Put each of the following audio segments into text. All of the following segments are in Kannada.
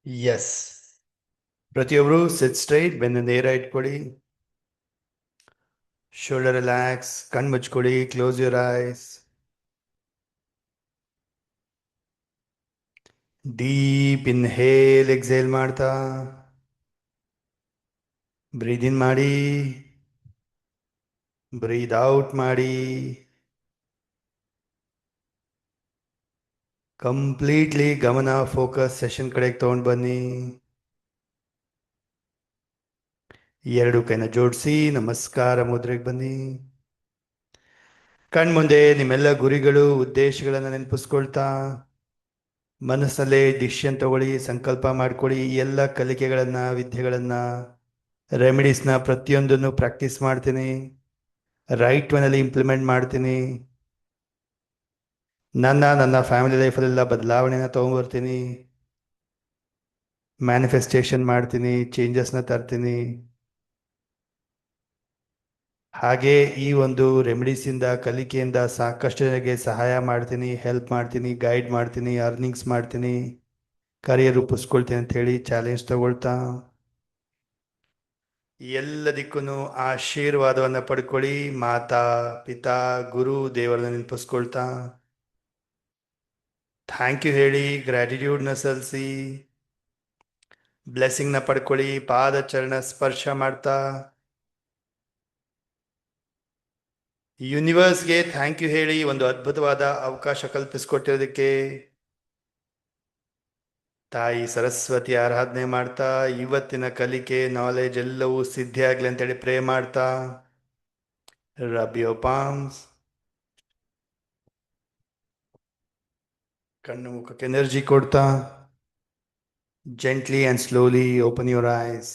ಎಸ್. ಪ್ರತಿಯೊಬ್ರು ಸಿಟ್ ಸ್ಟ್ರೈಟ್, ಬೆನ್ನ ನೇರ ಇಟ್ಕೊಳ್ಳಿ. ಶೋಲ್ಡರ್ ರಿಲ್ಯಾಕ್ಸ್, ಕಣ್ ಮುಚ್ಕೊಳ್ಳಿ, close your eyes. Deep inhale, exhale ಮಾಡ್ತಾ ಬ್ರೀದ್ ಇನ್ ಮಾಡಿ, ಬ್ರೀದ್ ಔಟ್ ಮಾಡಿ. ಕಂಪ್ಲೀಟ್ಲಿ ಗಮನ ಫೋಕಸ್ ಸೆಷನ್ ಕಡೆಗೆ ತಗೊಂಡು ಬನ್ನಿ. ಎರಡು ಕೈನ ಜೋಡಿಸಿ ನಮಸ್ಕಾರ ಮುದ್ರೆಗೆ ಬನ್ನಿ. ಕಣ್ಮುಂದೆ ನಿಮ್ಮೆಲ್ಲ ಗುರಿಗಳು, ಉದ್ದೇಶಗಳನ್ನು ನೆನಪಿಸ್ಕೊಳ್ತಾ ಮನಸ್ಸಲ್ಲೇ ಡಿಸಿಷನ್ ತಗೊಳ್ಳಿ, ಸಂಕಲ್ಪ ಮಾಡ್ಕೊಳ್ಳಿ. ಈ ಎಲ್ಲ ಕಲಿಕೆಗಳನ್ನು, ವಿದ್ಯೆಗಳನ್ನು, ರೆಮಿಡೀಸ್ನ ಪ್ರತಿಯೊಂದನ್ನು ಪ್ರಾಕ್ಟೀಸ್ ಮಾಡ್ತೀನಿ, ರೈಟ್ ವೇನಲ್ಲಿ ಇಂಪ್ಲಿಮೆಂಟ್ ಮಾಡ್ತೀನಿ. ನನ್ನ ಫ್ಯಾಮಿಲಿ ಲೈಫಲ್ಲೆಲ್ಲ ಬದಲಾವಣೆನ ತೊಗೊಂಬರ್ತೀನಿ, ಮ್ಯಾನಿಫೆಸ್ಟೇಷನ್ ಮಾಡ್ತೀನಿ, ಚೇಂಜಸ್ನ ತರ್ತೀನಿ. ಹಾಗೆ ಈ ಒಂದು ರೆಮಿಡೀಸಿಂದ, ಕಲಿಕೆಯಿಂದ ಸಾಕಷ್ಟು ಜನರಿಗೆ ಸಹಾಯ ಮಾಡ್ತೀನಿ, ಹೆಲ್ಪ್ ಮಾಡ್ತೀನಿ, ಗೈಡ್ ಮಾಡ್ತೀನಿ, ಅರ್ನಿಂಗ್ಸ್ ಮಾಡ್ತೀನಿ, ಕರಿಯರ್ ರೂಪಿಸ್ಕೊಳ್ತೀನಿ ಅಂತ ಹೇಳಿ ಚಾಲೆಂಜ್ ತಗೊಳ್ತಾ ಎಲ್ಲದಕ್ಕೂ ಆಶೀರ್ವಾದವನ್ನು ಪಡ್ಕೊಳ್ಳಿ. ಮಾತಾ ಪಿತಾ ಗುರು ದೇವರನ್ನ ನೆನಪಿಸ್ಕೊಳ್ತಾ ಥ್ಯಾಂಕ್ ಯು ಹೇಳಿ, ಗ್ರ್ಯಾಟಿಟ್ಯೂಡ್ನ ಸಲ್ಲಿಸಿ, ಬ್ಲೆಸ್ಸಿಂಗ್ನ ಪಡ್ಕೊಳ್ಳಿ. ಪಾದಚರಣ ಸ್ಪರ್ಶ ಮಾಡ್ತಾ ಯೂನಿವರ್ಸ್ಗೆ ಥ್ಯಾಂಕ್ ಯು ಹೇಳಿ, ಒಂದು ಅದ್ಭುತವಾದ ಅವಕಾಶ ಕಲ್ಪಿಸ್ಕೊಟ್ಟಿರೋದಕ್ಕೆ. ತಾಯಿ ಸರಸ್ವತಿ ಆರಾಧನೆ ಮಾಡ್ತಾ ಇವತ್ತಿನ ಕಲಿಕೆ, ನಾಲೆಜ್ ಎಲ್ಲವೂ ಸಿದ್ಧಿ ಆಗಲಿ ಅಂತೇಳಿ ಪ್ರೇ ಮಾಡ್ತಾ ರಬ್ ಯೋರ್ ಪಾಮ್ಸ್. ಕಣ್ಣು ಮುಖಕ್ಕೆ ಎನರ್ಜಿ ಕೊಡ್ತಾ gently and slowly open your eyes.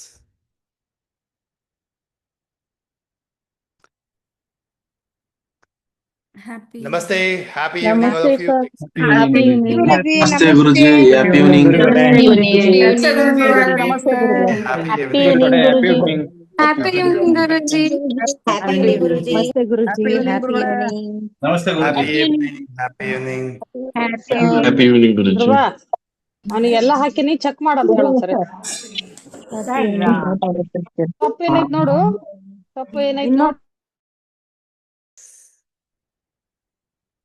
ನಮಸ್ತೆ, happy evening all of you. Happy evening. ನಮಸ್ತೆ ಗುರುಜಿ, ಹ್ಯಾಪಿ ಈವ್ನಿಂಗ್. ನಮಸ್ತೆ ಗುರುಗಳೇ. Happy Happy evening Guruji. Happy evening, Guruji. ನಮಸ್ತೆ ಗುರುಜಿ. Happy evening. ನಮಸ್ತೆ happy Guruji. Evening. Happy evening. Happy evening Guruji. Dhruva ಅವನಿಗೆಲ್ಲ ಹಾಕಿನಿ, ಚೆಕ್ ಮಾಡೋದು ಹೇಳೋದ್ಸರಿ. ತಪ್ಪು ಏನೈತ್ ನೋಡು, ತಪ್ಪು ಏನೈತ್ ನೋಡು.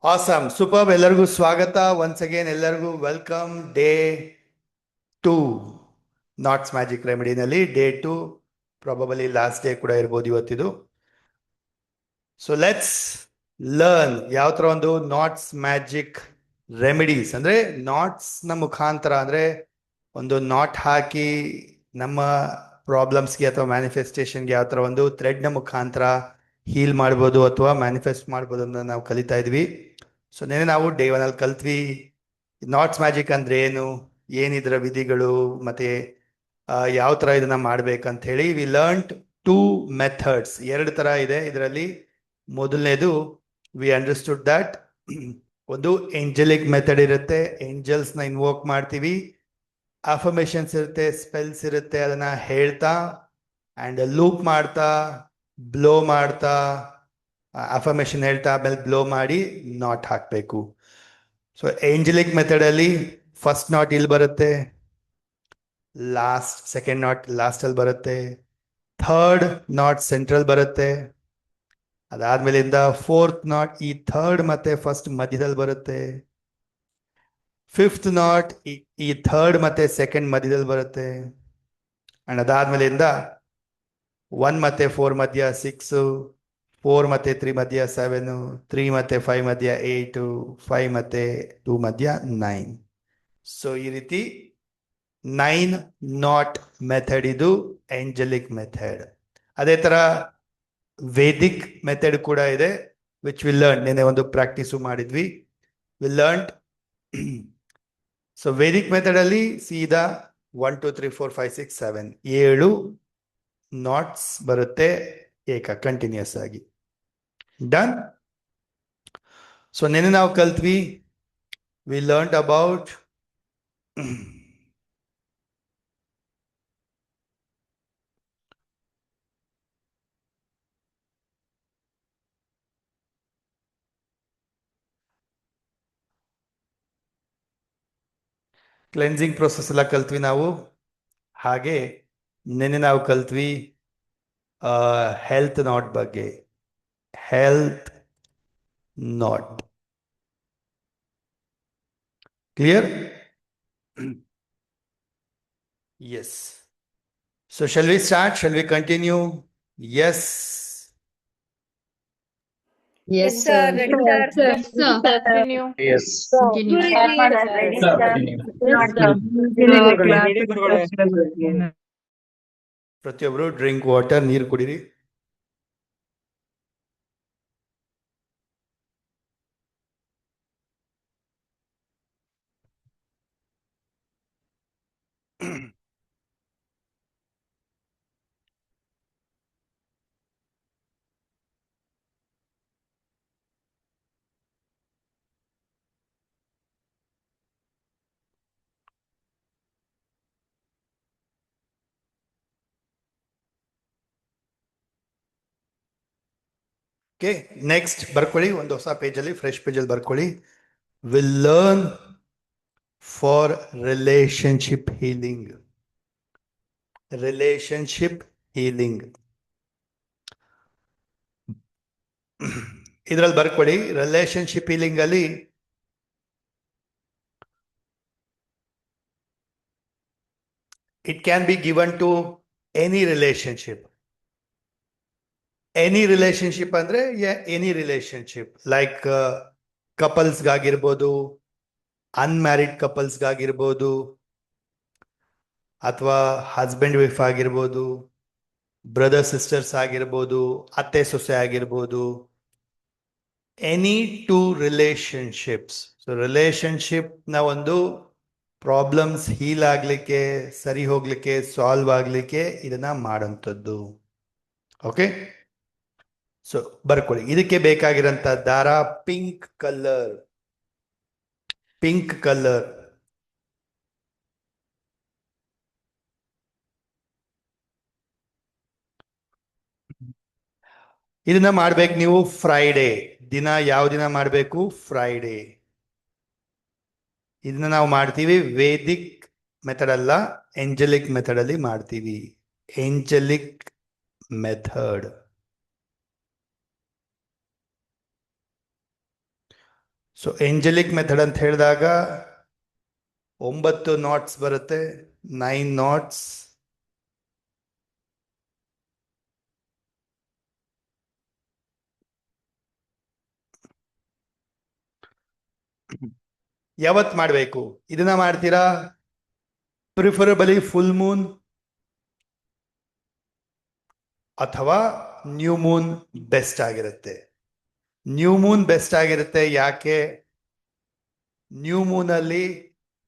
Awesome, super. ಎಲ್ಲರಿಗೂ ಸ್ವಾಗತ. ಒನ್ಸ್ ಅಗೇನ್ ಎಲ್ಲರಿಗೂ ವೆಲ್ಕಮ್. ಡೇ 2 ನಾಟ್ಸ್ ಮ್ಯಾಜಿಕ್ ರೆಮಿಡಿನಲ್ಲಿ ಡೇ 2, ಪ್ರಾಬಬಲಿ ಲಾಸ್ಟ್ ಡೇ ಕೂಡ ಇರ್ಬೋದು ಇವತ್ತಿದು. ಸೊ ಲೆಟ್ಸ್ ಲರ್ನ್ ಯಾವ ಥರ ಒಂದು ನಾಟ್ಸ್ ಮ್ಯಾಜಿಕ್ ರೆಮಿಡೀಸ್ ಅಂದರೆ ನಾಟ್ಸ್ನ ಮುಖಾಂತರ, ಅಂದರೆ ಒಂದು ನಾಟ್ ಹಾಕಿ ನಮ್ಮ ಪ್ರಾಬ್ಲಮ್ಸ್ಗೆ ಅಥವಾ ಮ್ಯಾನಿಫೆಸ್ಟೇಷನ್ಗೆ ಯಾವ ಥರ ಒಂದು ಥ್ರೆಡ್ನ ಮುಖಾಂತರ ಹೀಲ್ ಮಾಡ್ಬೋದು ಅಥವಾ ಮ್ಯಾನಿಫೆಸ್ಟ್ ಮಾಡ್ಬೋದು ಅಂತ ನಾವು ಕಲಿತಾ ಇದ್ವಿ. ಸೊ ನೆನೆ ನಾವು ಡೇ 1 ಕಲ್ತ್ವಿ ನಾಟ್ಸ್ ಮ್ಯಾಜಿಕ್ ಅಂದರೆ ಏನಿದ್ರ ವಿಧಿಗಳು, ಮತ್ತು ಯಾವ ಥರ ಇದನ್ನು ಮಾಡ್ಬೇಕಂತ ಹೇಳಿ. ವಿ ಲರ್ನ್ಡ್ 2 ಮೆಥಡ್ಸ್, 2 ಥರ ಇದೆ ಇದರಲ್ಲಿ. ಮೊದಲನೇದು ವಿ ಅಂಡರ್ಸ್ಟುಡ್ ದಟ್ ಒಂದು ಏಂಜಲಿಕ್ ಮೆಥಡ್ ಇರುತ್ತೆ, ಏಂಜಲ್ಸ್ನ ಇನ್ವೋಕ್ ಮಾಡ್ತೀವಿ, ಅಫರ್ಮೇಷನ್ಸ್ ಇರುತ್ತೆ, ಸ್ಪೆಲ್ಸ್ ಇರುತ್ತೆ, ಅದನ್ನು ಹೇಳ್ತಾ ಆ್ಯಂಡ್ ಲೂಪ್ ಮಾಡ್ತಾ ಬ್ಲೋ ಮಾಡ್ತಾ, ಅಫರ್ಮೇಷನ್ ಹೇಳ್ತಾ ಆಮೇಲೆ ಬ್ಲೋ ಮಾಡಿ ನಾಟ್ ಹಾಕಬೇಕು. ಸೊ ಏಂಜಲಿಕ್ ಮೆಥಡಲ್ಲಿ ಫಸ್ಟ್ ನಾಟ್ ಇಲ್ಲಿ ಬರುತ್ತೆ, ಸೆಕೆಂಡ್ ನಾಟ್ ಲಾಸ್ಟಲ್ಲಿ ಬರುತ್ತೆ, ಥರ್ಡ್ ನಾಟ್ ಸೆಂಟ್ರಲ್ ಬರುತ್ತೆ, ಅದಾದ್ಮೇಲಿಂದ ಫೋರ್ತ್ ನಾಟ್ ಈ ಥರ್ಡ್ ಮತ್ತೆ ಫಸ್ಟ್ ಮಧ್ಯದಲ್ಲಿ ಬರುತ್ತೆ, ಫಿಫ್ತ್ ನಾಟ್ ಈ ಥರ್ಡ್ ಮತ್ತೆ ಸೆಕೆಂಡ್ ಮಧ್ಯದಲ್ಲಿ ಬರುತ್ತೆ, ಅಂಡ್ ಅದಾದ್ಮೇಲಿಂದ 1 ಮತ್ತೆ 4 ಮಧ್ಯ 6, 4 ಮತ್ತೆ 3 ಮಧ್ಯ 7, 3 ಮತ್ತೆ 5 ಮಧ್ಯ 8, 5 ಮತ್ತೆ 2 ಮಧ್ಯ 9. ಸೊ ಈ ರೀತಿ 9 ನಾಟ್ ಮೆಥಡ್ ಇದು ಏಂಜಲಿಕ್ ಮೆಥಡ್. ಅದೇ ಥರ ವೇದಿಕ್ ಮೆಥಡ್ ಕೂಡ ಇದೆ, ವಿಚ್ ವಿ ಲರ್ನ್. ನೆನೆ ಒಂದು ಪ್ರಾಕ್ಟೀಸು ಮಾಡಿದ್ವಿ, we learned. So Vedic method ಅಲ್ಲಿ ಸೀದಾ 1 2 3 4 5 6 7 7 ನಾಟ್ಸ್ ಬರುತ್ತೆ ಕಂಟಿನ್ಯೂಸ್ ಆಗಿ. ಡನ್. ಸೊ ನೆನೆ ನಾವು ಕಲ್ತ್ವಿ, we learned about cleansing process ಎಲ್ಲ ಕಲ್ತ್ವಿ ನಾವು. ಹಾಗೆ ನಿನ್ನೆ ನಾವು ಕಲ್ತ್ವಿ ಹೆಲ್ತ್ ನಾಟ್ ಬಗ್ಗೆ. Health knot clear? Yes. So shall we start? Shall we continue? Yes. Yes, sir. sir. Ready, sir. Yes, sir. Continue. Yes. Continue. Ready, sir. ಪ್ರತಿಯೊಬ್ಬರು ಡ್ರಿಂಕ್ ವಾಟರ್, ನೀರು ಕುಡೀರಿ. ಓಕೆ, ನೆಕ್ಸ್ಟ್ ಬರ್ಕೊಳ್ಳಿ. ಒಂದು ಹೊಸ ಪೇಜಲ್ಲಿ, ಫ್ರೆಶ್ ಪೇಜಲ್ಲಿ ಬರ್ಕೊಳ್ಳಿ. Will learn for relationship healing. Relationship healing ಇದರಲ್ಲಿ ಬರ್ಕೊಳ್ಳಿ. ರಿಲೇಶನ್ಶಿಪ್ ಹೀಲಿಂಗ್ ಅಲ್ಲಿ it can be given to any relationship. Any relationship ಅಂದ್ರೆ ಎನಿ ರಿಲೇಶನ್ಶಿಪ್, ಲೈಕ್ ಕಪಲ್ಸ್ಗಾಗಿರ್ಬೋದು, ಅನ್ಮ್ಯಾರಿಡ್ ಕಪಲ್ಸ್ಗಾಗಿರ್ಬೋದು, ಅಥವಾ ಹಸ್ಬೆಂಡ್ ವೈಫ್ ಆಗಿರ್ಬೋದು, ಬ್ರದರ್ ಸಿಸ್ಟರ್ಸ್ ಆಗಿರ್ಬೋದು, ಅತ್ತೆ ಸೊಸೆ ಆಗಿರ್ಬೋದು. Any two relationships. So relationship ನ ಒಂದು ಪ್ರಾಬ್ಲಮ್ಸ್ ಹೀಲ್ ಆಗ್ಲಿಕ್ಕೆ, ಸರಿ ಹೋಗ್ಲಿಕ್ಕೆ, ಸಾಲ್ವ್ ಆಗ್ಲಿಕ್ಕೆ ಇದನ್ನ ಮಾಡೋಂಥದ್ದು. ಓಕೆ, ಸೊ ಬರ್ಕೊಳ್ಳಿ. ಇದಕ್ಕೆ ಬೇಕಾಗಿರೋಂಥ ದಾರ ಪಿಂಕ್ ಕಲರ್. ಪಿಂಕ್ ಕಲರ್ ಇದನ್ನ ಮಾಡ್ಬೇಕು ನೀವು ಫ್ರೈಡೇ ದಿನ. ಯಾವ ದಿನ ಮಾಡಬೇಕು? ಫ್ರೈಡೇ. ಇದನ್ನ ನಾವು ಮಾಡ್ತೀವಿ ವೇದಿಕ್ ಮೆಥಡ್ ಅಲ್ಲ, ಏಂಜಲಿಕ್ ಮೆಥಡ್ ಅಲ್ಲಿ ಮಾಡ್ತೀವಿ. Angelique method. So Angelique method ಅಂತ ಹೇಳಿದಾಗ 9 ನಾಟ್ಸ್ ಬರುತ್ತೆ, 9 ನಾಟ್ಸ್. ಯಾವತ್ ಮಾಡಬೇಕು? ಇದನ್ನ ಮಾಡ್ತೀರಾ ಪ್ರಿಫರಬಲಿ ಫುಲ್ ಮೂನ್ ಅಥವಾ ನ್ಯೂ ಮೂನ್ ಬೆಸ್ಟ್ ಆಗಿರುತ್ತೆ. ನ್ಯೂ ಮೂನ್ ಬೆಸ್ಟ್ ಆಗಿರುತ್ತೆ. ಯಾಕೆ? ನ್ಯೂ ಮೂನ್ ಅಲ್ಲಿ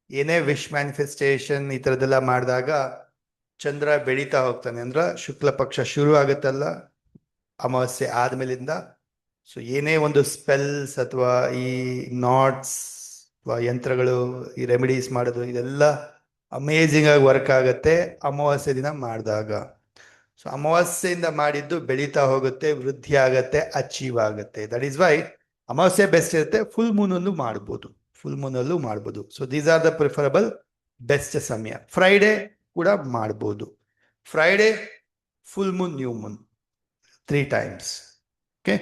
ಏನೇ ವಿಶ್ ಮ್ಯಾನಿಫೆಸ್ಟೇಷನ್ ಈ ಥರದ್ದೆಲ್ಲ ಮಾಡಿದಾಗ ಚಂದ್ರ ಬೆಳೀತಾ ಹೋಗ್ತಾನೆ. ಅಂದ್ರ ಶುಕ್ಲ ಪಕ್ಷ ಶುರು ಆಗುತ್ತಲ್ಲ ಅಮಾವಾಸ್ಯೆ ಆದ್ಮೇಲಿಂದ. ಸೊ ಏನೇ ಒಂದು ಸ್ಪೆಲ್ಸ್ ಅಥವಾ ಈ ನಾಟ್ಸ್ ಅಥವಾ ಯಂತ್ರಗಳು, ಈ ರೆಮಿಡೀಸ್ ಮಾಡೋದು, ಇದೆಲ್ಲ ಅಮೇಝಿಂಗ್ ಆಗಿ ವರ್ಕ್ ಆಗುತ್ತೆ ಅಮಾವಾಸ್ಯೆ ದಿನ ಮಾಡಿದಾಗ. ಸೊ ಅಮಾವಾಸ್ಯೆಯಿಂದ ಮಾಡಿದ್ದು ಬೆಳೀತಾ ಹೋಗುತ್ತೆ, ವೃದ್ಧಿ ಆಗತ್ತೆ, ಅಚೀವ್ ಆಗುತ್ತೆ. ದಟ್ ಈಸ್ ವೈ ಅಮಾವಾಸ್ಯೆ ಬೆಸ್ಟ್ ಇರುತ್ತೆ. ಫುಲ್ ಮೂನಲ್ಲೂ ಮಾಡ್ಬೋದು, ಫುಲ್ ಮೂನಲ್ಲೂ ಮಾಡ್ಬೋದು. So these are the preferable best ಸಮಯ. ಫ್ರೈಡೇ ಕೂಡ ಮಾಡ್ಬೋದು. Friday, full moon, new moon, 3 times. Okay,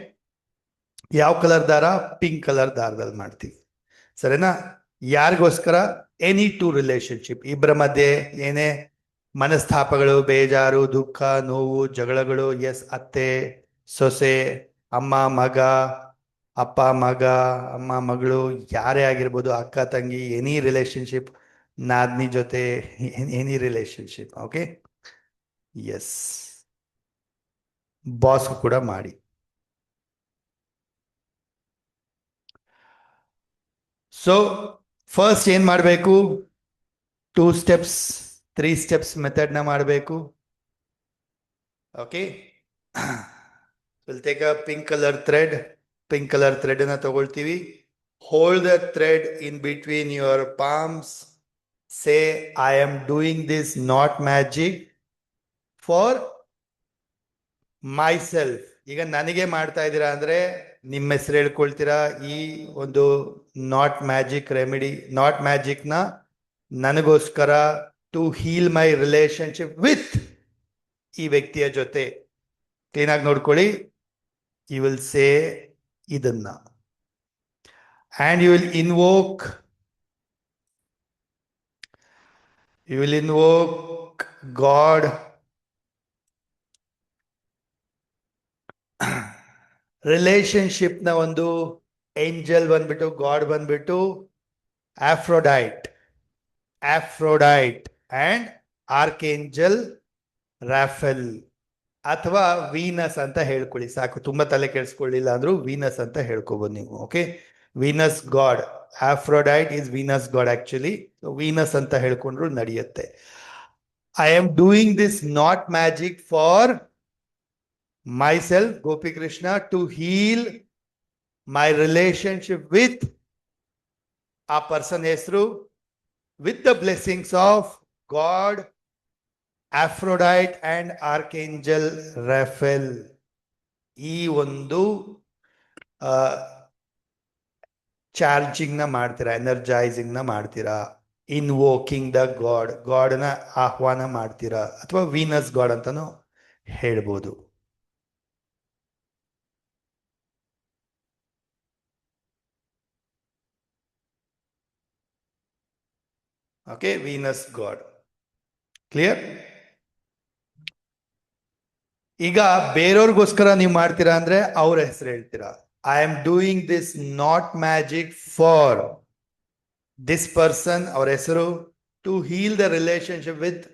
ಯಾವ ಕಲರ್ ದಾರ? ಪಿಂಕ್ ಕಲರ್ ದಾರದಲ್ಲಿ ಮಾಡ್ತೀವಿ. ಸರಿನಾ? ಯಾರಿಗೋಸ್ಕರ? Any two relationship. ಇಬ್ಬರ ಮಧ್ಯೆ ಏನೇ ಮನಸ್ತಾಪಗಳು, ಬೇಜಾರು, ದುಃಖ, ನೋವು, ಜಗಳಗಳು, ಎಸ್, ಅತ್ತೆ ಸೊಸೆ, ಅಮ್ಮ ಮಗ, ಅಪ್ಪ ಮಗ, ಅಮ್ಮ ಮಗಳು, ಯಾರೇ ಆಗಿರ್ಬೋದು, ಅಕ್ಕ ತಂಗಿ, ಎನಿ ರಿಲೇಶನ್ಶಿಪ್, ನಾದ್ನಿ ಜೊತೆ, ಎನಿ ರಿಲೇಶನ್ಶಿಪ್. Okay, yes. ಬಾಸ್ ಕೂಡ ಮಾಡಿ. ಸೊ ಫಸ್ಟ್ ಏನ್ ಮಾಡಬೇಕು? 2 ಸ್ಟೆಪ್ಸ್ 3 ಸ್ಟೆಪ್ಸ್ ಮೆಥಡ್ನ ಮಾಡಬೇಕು. Okay, will take a pink colour thread. Pink colour thread ಅನ್ನ ತಗೊಳ್ತೀವಿ. Hold the thread in between your palms. Say, I am doing this knot magic for my self. ಈಗ ನನಗೆ ಮಾಡ್ತಾ ಇದ್ದೀರಾ ಅಂದ್ರೆ ನಿಮ್ಮ ಹೆಸರು ಹೇಳ್ಕೊಳ್ತೀರಾ. ಈ ಒಂದು not magic remedy, not magic ನ ನನಗೋಸ್ಕರ to heal my relationship with ಈ ವ್ಯಕ್ತಿಯ ಜೊತೆ. ಕ್ಲೀನಾಗಿ ನೋಡ್ಕೊಳ್ಳಿ. ಯು ವಿಲ್ ಸೇ ಇದನ್ನ and you will invoke God. Relationship ನ ಒಂದು ಏಂಜಲ್ ಬಂದ್ಬಿಟ್ಟು ಗಾಡ್ ಬಂದ್ಬಿಟ್ಟು ಆಫ್ರೋಡೈಟ್ ಅಂಡ್ ಆರ್ಕೇಂಜಲ್ ರಾಫೆಲ್ ಅಥವಾ ವೀನಸ್ ಅಂತ ಹೇಳ್ಕೊಳ್ಳಿ ಸಾಕು. ತುಂಬಾ ತಲೆ ಕೆಡಿಸ್ಕೊಳ್ಳಿಲ್ಲ ಅಂದ್ರೂ ವೀನಸ್ ಅಂತ ಹೇಳ್ಕೊಬೋದು ನೀವು. Okay, Venus god. Aphrodite is Venus god actually. Venus ಅಂತ ಹೇಳ್ಕೊಂಡ್ರು ನಡೆಯುತ್ತೆ. I am doing this knot magic for myself, Gopi Krishna, to heal my relationship with a person ಹೆಸರು, with the blessings of God, Aphrodite and Archangel Raphael. ಈ ಒಂದು ಚಾರ್ಜಿಂಗ್ ನ ಮಾಡ್ತೀರಾ, ಎನರ್ಜೈಸಿಂಗ್ ನ ಮಾಡ್ತೀರಾ, ಇನ್ವೋಕಿಂಗ್ ದ ಗಾಡ್ನ ಆಹ್ವಾನ ಮಾಡ್ತೀರಾ, ಅಥವಾ ವೀನಸ್ ಗಾಡ್ ಅಂತಾನು ಹೇಳ್ಬೋದು. Okay, Venus god. ಕ್ಲಿಯರ್? ಈಗ ಬೇರೆಯವ್ರಿಗೋಸ್ಕರ ನೀವು ಮಾಡ್ತೀರಾ ಅಂದ್ರೆ ಅವ್ರ ಹೆಸರು ಹೇಳ್ತೀರಾ. I am doing this knot magic for this person, ಅವ್ರ ಹೆಸರು, to heal the relationship with,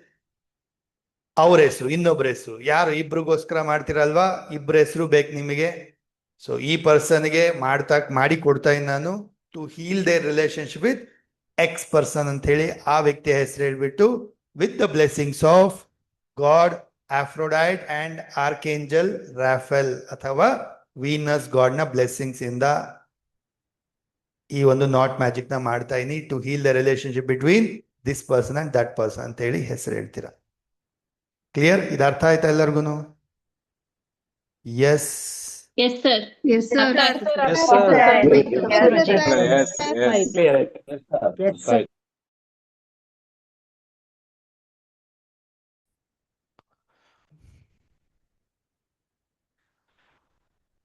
ಅವ್ರ ಹೆಸರು, ಇನ್ನೊಬ್ರ ಹೆಸರು. ಯಾರು? ಇಬ್ರಿಗೋಸ್ಕರ ಮಾಡ್ತೀರಲ್ವಾ, ಇಬ್ರ ಹೆಸರು ಬೇಕು ನಿಮಗೆ. ಸೊ ಈ ಪರ್ಸನ್ಗೆ ಮಾಡಿ ಕೊಡ್ತಾ ಇದ್ದೀನಿ ನಾನು, to heal their relationship with ex person ಅಂತ ಹೇಳಿ ಆ ವ್ಯಕ್ತಿಯ ಹೆಸರು ಹೇಳ್ಬಿಟ್ಟು, with the blessings of god, Aphrodite and archangel Raphael ಅಥವಾ ವೀನಸ್ ಗಾಡ್ ನ ಬ್ಲೆಸ್ಸಿಂಗ್ಸ್ ಇಂದ ಈ ಒಂದು ನಾಟ್ ಮ್ಯಾಜಿಕ್ ನ ಮಾಡ್ತಾ ಇದೀನಿ, to heal the relationship between this person and that person ಅಂತ ಹೇಳಿ ಹೆಸರು ಹೇಳ್ತೀರಾ. ಕ್ಲಿಯರ್? ಇದು ಅರ್ಥ ಆಯ್ತಾ ಎಲ್ಲರಿಗೂ? Yes. Yes, sir. Yes, sir.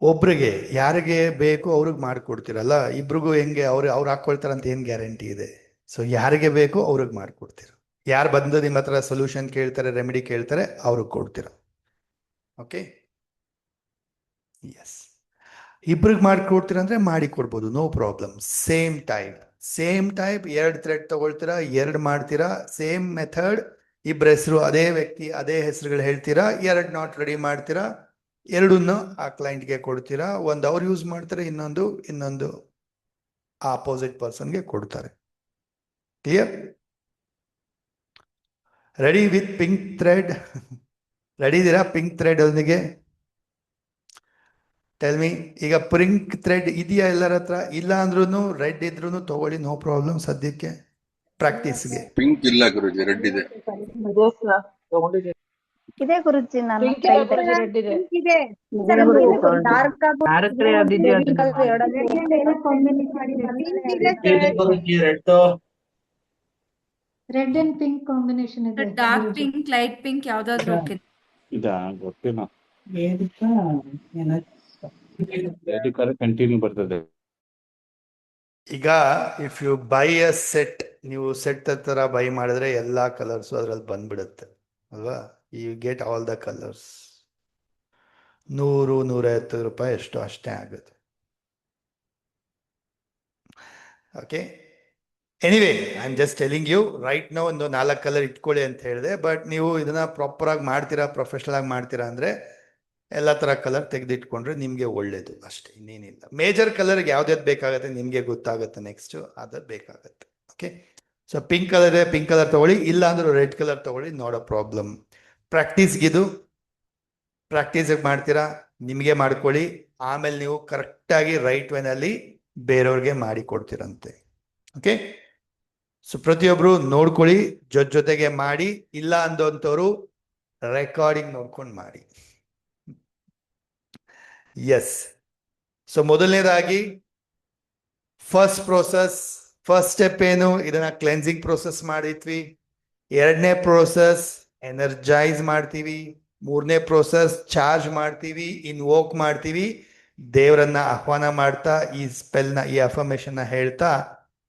ಒಬ್ರಿಗೆ ಯಾರಿಗೆ ಬೇಕು ಅವ್ರಿಗೆ ಮಾಡ್ಕೊಡ್ತೀರಲ್ಲ, ಇಬ್ರಿಗೂ ಹೆಂಗೆ ಅವ್ರು ಹಾಕೊಳ್ತಾರಂತ ಏನ್ ಗ್ಯಾರಂಟಿ ಇದೆ? ಸೊ ಯಾರಿಗೆ ಬೇಕು ಅವ್ರಿಗೆ ಮಾಡ್ಕೊಡ್ತೀರ. ಯಾರು ಬಂದು ನಿಮ್ಮ ಹತ್ರ ಸೊಲ್ಯೂಷನ್ ಕೇಳ್ತಾರೆ, ರೆಮಿಡಿ ಕೇಳ್ತಾರೆ, ಅವ್ರಿಗೆ ಕೊಡ್ತೀರ. Okay, S. ಇಬ್ರಿಗೆ ಮಾಡ್ಕೊಡ್ತೀರ ಅಂದ್ರೆ ಮಾಡಿ ಕೊಡ್ಬೋದು, no problem. Same type 2 thread ತಗೊಳ್ತೀರಾ, 2 ಮಾಡ್ತೀರಾ, ಸೇಮ್ ಮೆಥಡ್, ಇಬ್ರ ಹೆಸರು, ಅದೇ ವ್ಯಕ್ತಿ ಅದೇ ಹೆಸರುಗಳು ಹೇಳ್ತೀರಾ, 2 ನಾಟ್ ರೆಡಿ ಮಾಡ್ತೀರಾ, 2 ಆ ಕ್ಲೈಂಟ್ಗೆ ಕೊಡ್ತೀರಾ. ಒಂದು ಅವ್ರು ಯೂಸ್ ಮಾಡ್ತಾರೆ, ಇನ್ನೊಂದು ಆಪೋಸಿಟ್ ಪರ್ಸನ್ಗೆ ಕೊಡ್ತಾರೆ. Clear? Ready with pink thread? Ready ಇದ್ದೀರಾ ಪಿಂಕ್ ಥ್ರೆಡ್ ಒಂದಿಗೆ? Tell me. ಈಗ ಪಿಂಕ್ ಥ್ರೆಡ್ ಇದೆಯಾ ಎಲ್ಲರ ಹತ್ರ? ಇಲ್ಲ ಅಂದ್ರೂ ರೆಡ್ ಇದ್ರೂ ತಗೊಳ್ಳಿ, ನೋ ಪ್ರಾಬ್ಲಮ್. ಸದ್ಯಕ್ಕೆ ಪ್ರಾಕ್ಟೀಸ್ಗೆ. ಪಿಂಕ್ ಇಲ್ಲ ಗುರುಜಿ, ರೆಡ್ ಇದೆ. ಇದೆ ಗುರುಜಿ, ನನ್ನ Pink ಹತ್ರ ಇದೆ, ಇದೆ. red ಇದೆ. ಇದೆ. Dark red and pink combination ಇದೆ. ಡಾರ್ಕ್ ಪಿಂಕ್, ಲೈಟ್ ಪಿಂಕ್ ಯಾವ್ದಾದ್ರು ಓಕೆ. ಇದಾ ಗೊತ್ತಿಲ್ಲ, ಕಂಟಿನ್ಯೂ ಬರ್ತದೆ. ಈಗ if you buy a set, ನೀವು ಸೆಟ್ ತರ ಬೈ ಮಾಡಿದ್ರೆ ಎಲ್ಲಾ ಕಲರ್ಸ್ ಅದ್ರಲ್ಲಿ ಬಂದ್ಬಿಡುತ್ತೆ ಅಲ್ವಾ? You get all the colours. 100-150 ರೂಪಾಯಿ ಎಷ್ಟು ಅಷ್ಟೇ ಆಗುತ್ತೆ. Okay, anyway I am just telling you right now ಒಂದು 4 ಕಲರ್ ಇಟ್ಕೊಳ್ಳಿ ಅಂತ ಹೇಳಿದೆ. ಬಟ್ ನೀವು ಇದನ್ನ ಪ್ರಾಪರ್ ಆಗಿ ಮಾಡ್ತೀರಾ, ಪ್ರೊಫೆಷನಲ್ ಆಗಿ ಮಾಡ್ತೀರಾ ಅಂದ್ರೆ ಎಲ್ಲ ತರ ಕಲರ್ ತೆಗೆದಿಟ್ಕೊಂಡ್ರೆ ನಿಮ್ಗೆ ಒಳ್ಳೇದು ಅಷ್ಟೇ, ಇನ್ನೇನಿಲ್ಲ. ಮೇಜರ್ ಕಲರ್ಗೆ ಯಾವ್ದಾವ್ದು ಬೇಕಾಗತ್ತೆ ನಿಮ್ಗೆ ಗೊತ್ತಾಗುತ್ತೆ, ನೆಕ್ಸ್ಟ್ ಅದ್ ಬೇಕಾಗತ್ತೆ. ಓಕೆ, ಸೊ ಪಿಂಕ್ ಕಲರ್ ಇದೆ, ಪಿಂಕ್ ಕಲರ್ ತಗೊಳ್ಳಿ, ಇಲ್ಲ ಅಂದ್ರೆ ರೆಡ್ ಕಲರ್ ತಗೊಳ್ಳಿ, ನಾಟ್ ಅ ಪ್ರಾಬ್ಲಮ್. ಪ್ರಾಕ್ಟೀಸ್ಗಿದು ಪ್ರಾಕ್ಟೀಸ್ ಮಾಡ್ತೀರಾ, ನಿಮಗೆ ಮಾಡ್ಕೊಳ್ಳಿ, ಆಮೇಲೆ ನೀವು ಕರೆಕ್ಟಾಗಿ ರೈಟ್ ವೇನಲ್ಲಿ ಬೇರೆಯವ್ರಿಗೆ ಮಾಡಿ ಕೊಡ್ತೀರಂತೆ. ಓಕೆ, ಸೊ ಪ್ರತಿಯೊಬ್ರು ನೋಡ್ಕೊಳ್ಳಿ, ಜೊತೆಗೆ ಮಾಡಿ. ಇಲ್ಲ ಅಂದಂಥವ್ರು ರೆಕಾರ್ಡಿಂಗ್ ನೋಡ್ಕೊಂಡು ಮಾಡಿ. ಎಸ್. ಸೊ ಮೊದಲನೇದಾಗಿ ಫಸ್ಟ್ ಫಸ್ಟ್ ಸ್ಟೆಪ್ ಏನು? ಇದನ್ನ ಕ್ಲೆನ್ಸಿಂಗ್ ಪ್ರೋಸೆಸ್ ಮಾಡಿದ್ವಿ. ಎರಡನೇ ಪ್ರೋಸೆಸ್ ಎನರ್ಜೈಸ್ ಮಾಡ್ತೀವಿ. ಮೂರನೇ ಪ್ರೋಸೆಸ್ ಚಾರ್ಜ್ ಮಾಡ್ತೀವಿ, ಇನ್ವೋಕ್ ಮಾಡ್ತೀವಿ, ದೇವರನ್ನ ಆಹ್ವಾನ ಮಾಡ್ತಾ ಈ ಸ್ಪೆಲ್ನ, ಈ ಅಫರ್ಮೇಶನ್ ನ ಹೇಳ್ತಾ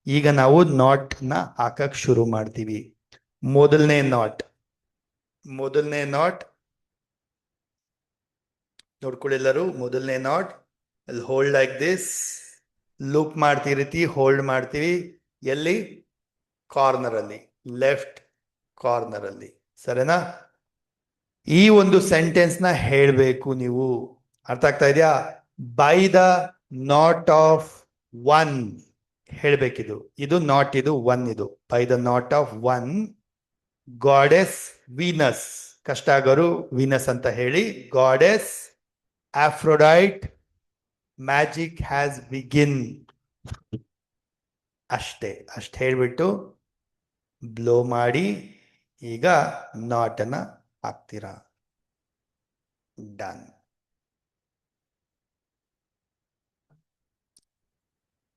ಈಗ ನಾವು ನಾಟ್ ನ ಹಾಕಕ್ ಶುರು ಮಾಡ್ತೀವಿ. ಮೊದಲನೇ ನಾಟ್ ನೋಡ್ಕೊಳ್ಳೆಲ್ಲರೂ. ಮೊದಲನೇ ನಾಟ್ ಅಲ್ಲಿ ಹೋಲ್ಡ್ ಲೈಕ್ ದಿಸ್, ಲೂಪ್ ಮಾಡ್ತಿರ್ತಿ, ಹೋಲ್ಡ್ ಮಾಡ್ತೀವಿ. ಎಲ್ಲಿ? ಕಾರ್ನರ್ ಅಲ್ಲಿ, ಲೆಫ್ಟ್ ಕಾರ್ನರ್ ಅಲ್ಲಿ. ಸರಿನಾ? ಈ ಒಂದು ಸೆಂಟೆನ್ಸ್ ನ ಹೇಳ್ಬೇಕು ನೀವು. ಅರ್ಥ ಆಗ್ತಾ ಇದೆಯಾ? By the knot of one ಹೇಳ್ಬೇಕಿದು. ಇದು ನಾಟ್, ಇದು ಒನ್. ಇದು by the knot of one goddess Venus, ಕಷ್ಟ ಆಗೋರು ವೀನಸ್ ಅಂತ ಹೇಳಿ, goddess Aphrodite magic has begin. ಅಷ್ಟೇ ಹೇಳ್ಬಿಟ್ಟು ಬ್ಲೋ ಮಾಡಿ ಈಗ ನಾಟ್ ಅನ್ನ ಹಾಕ್ತೀರಾ. ಡನ್.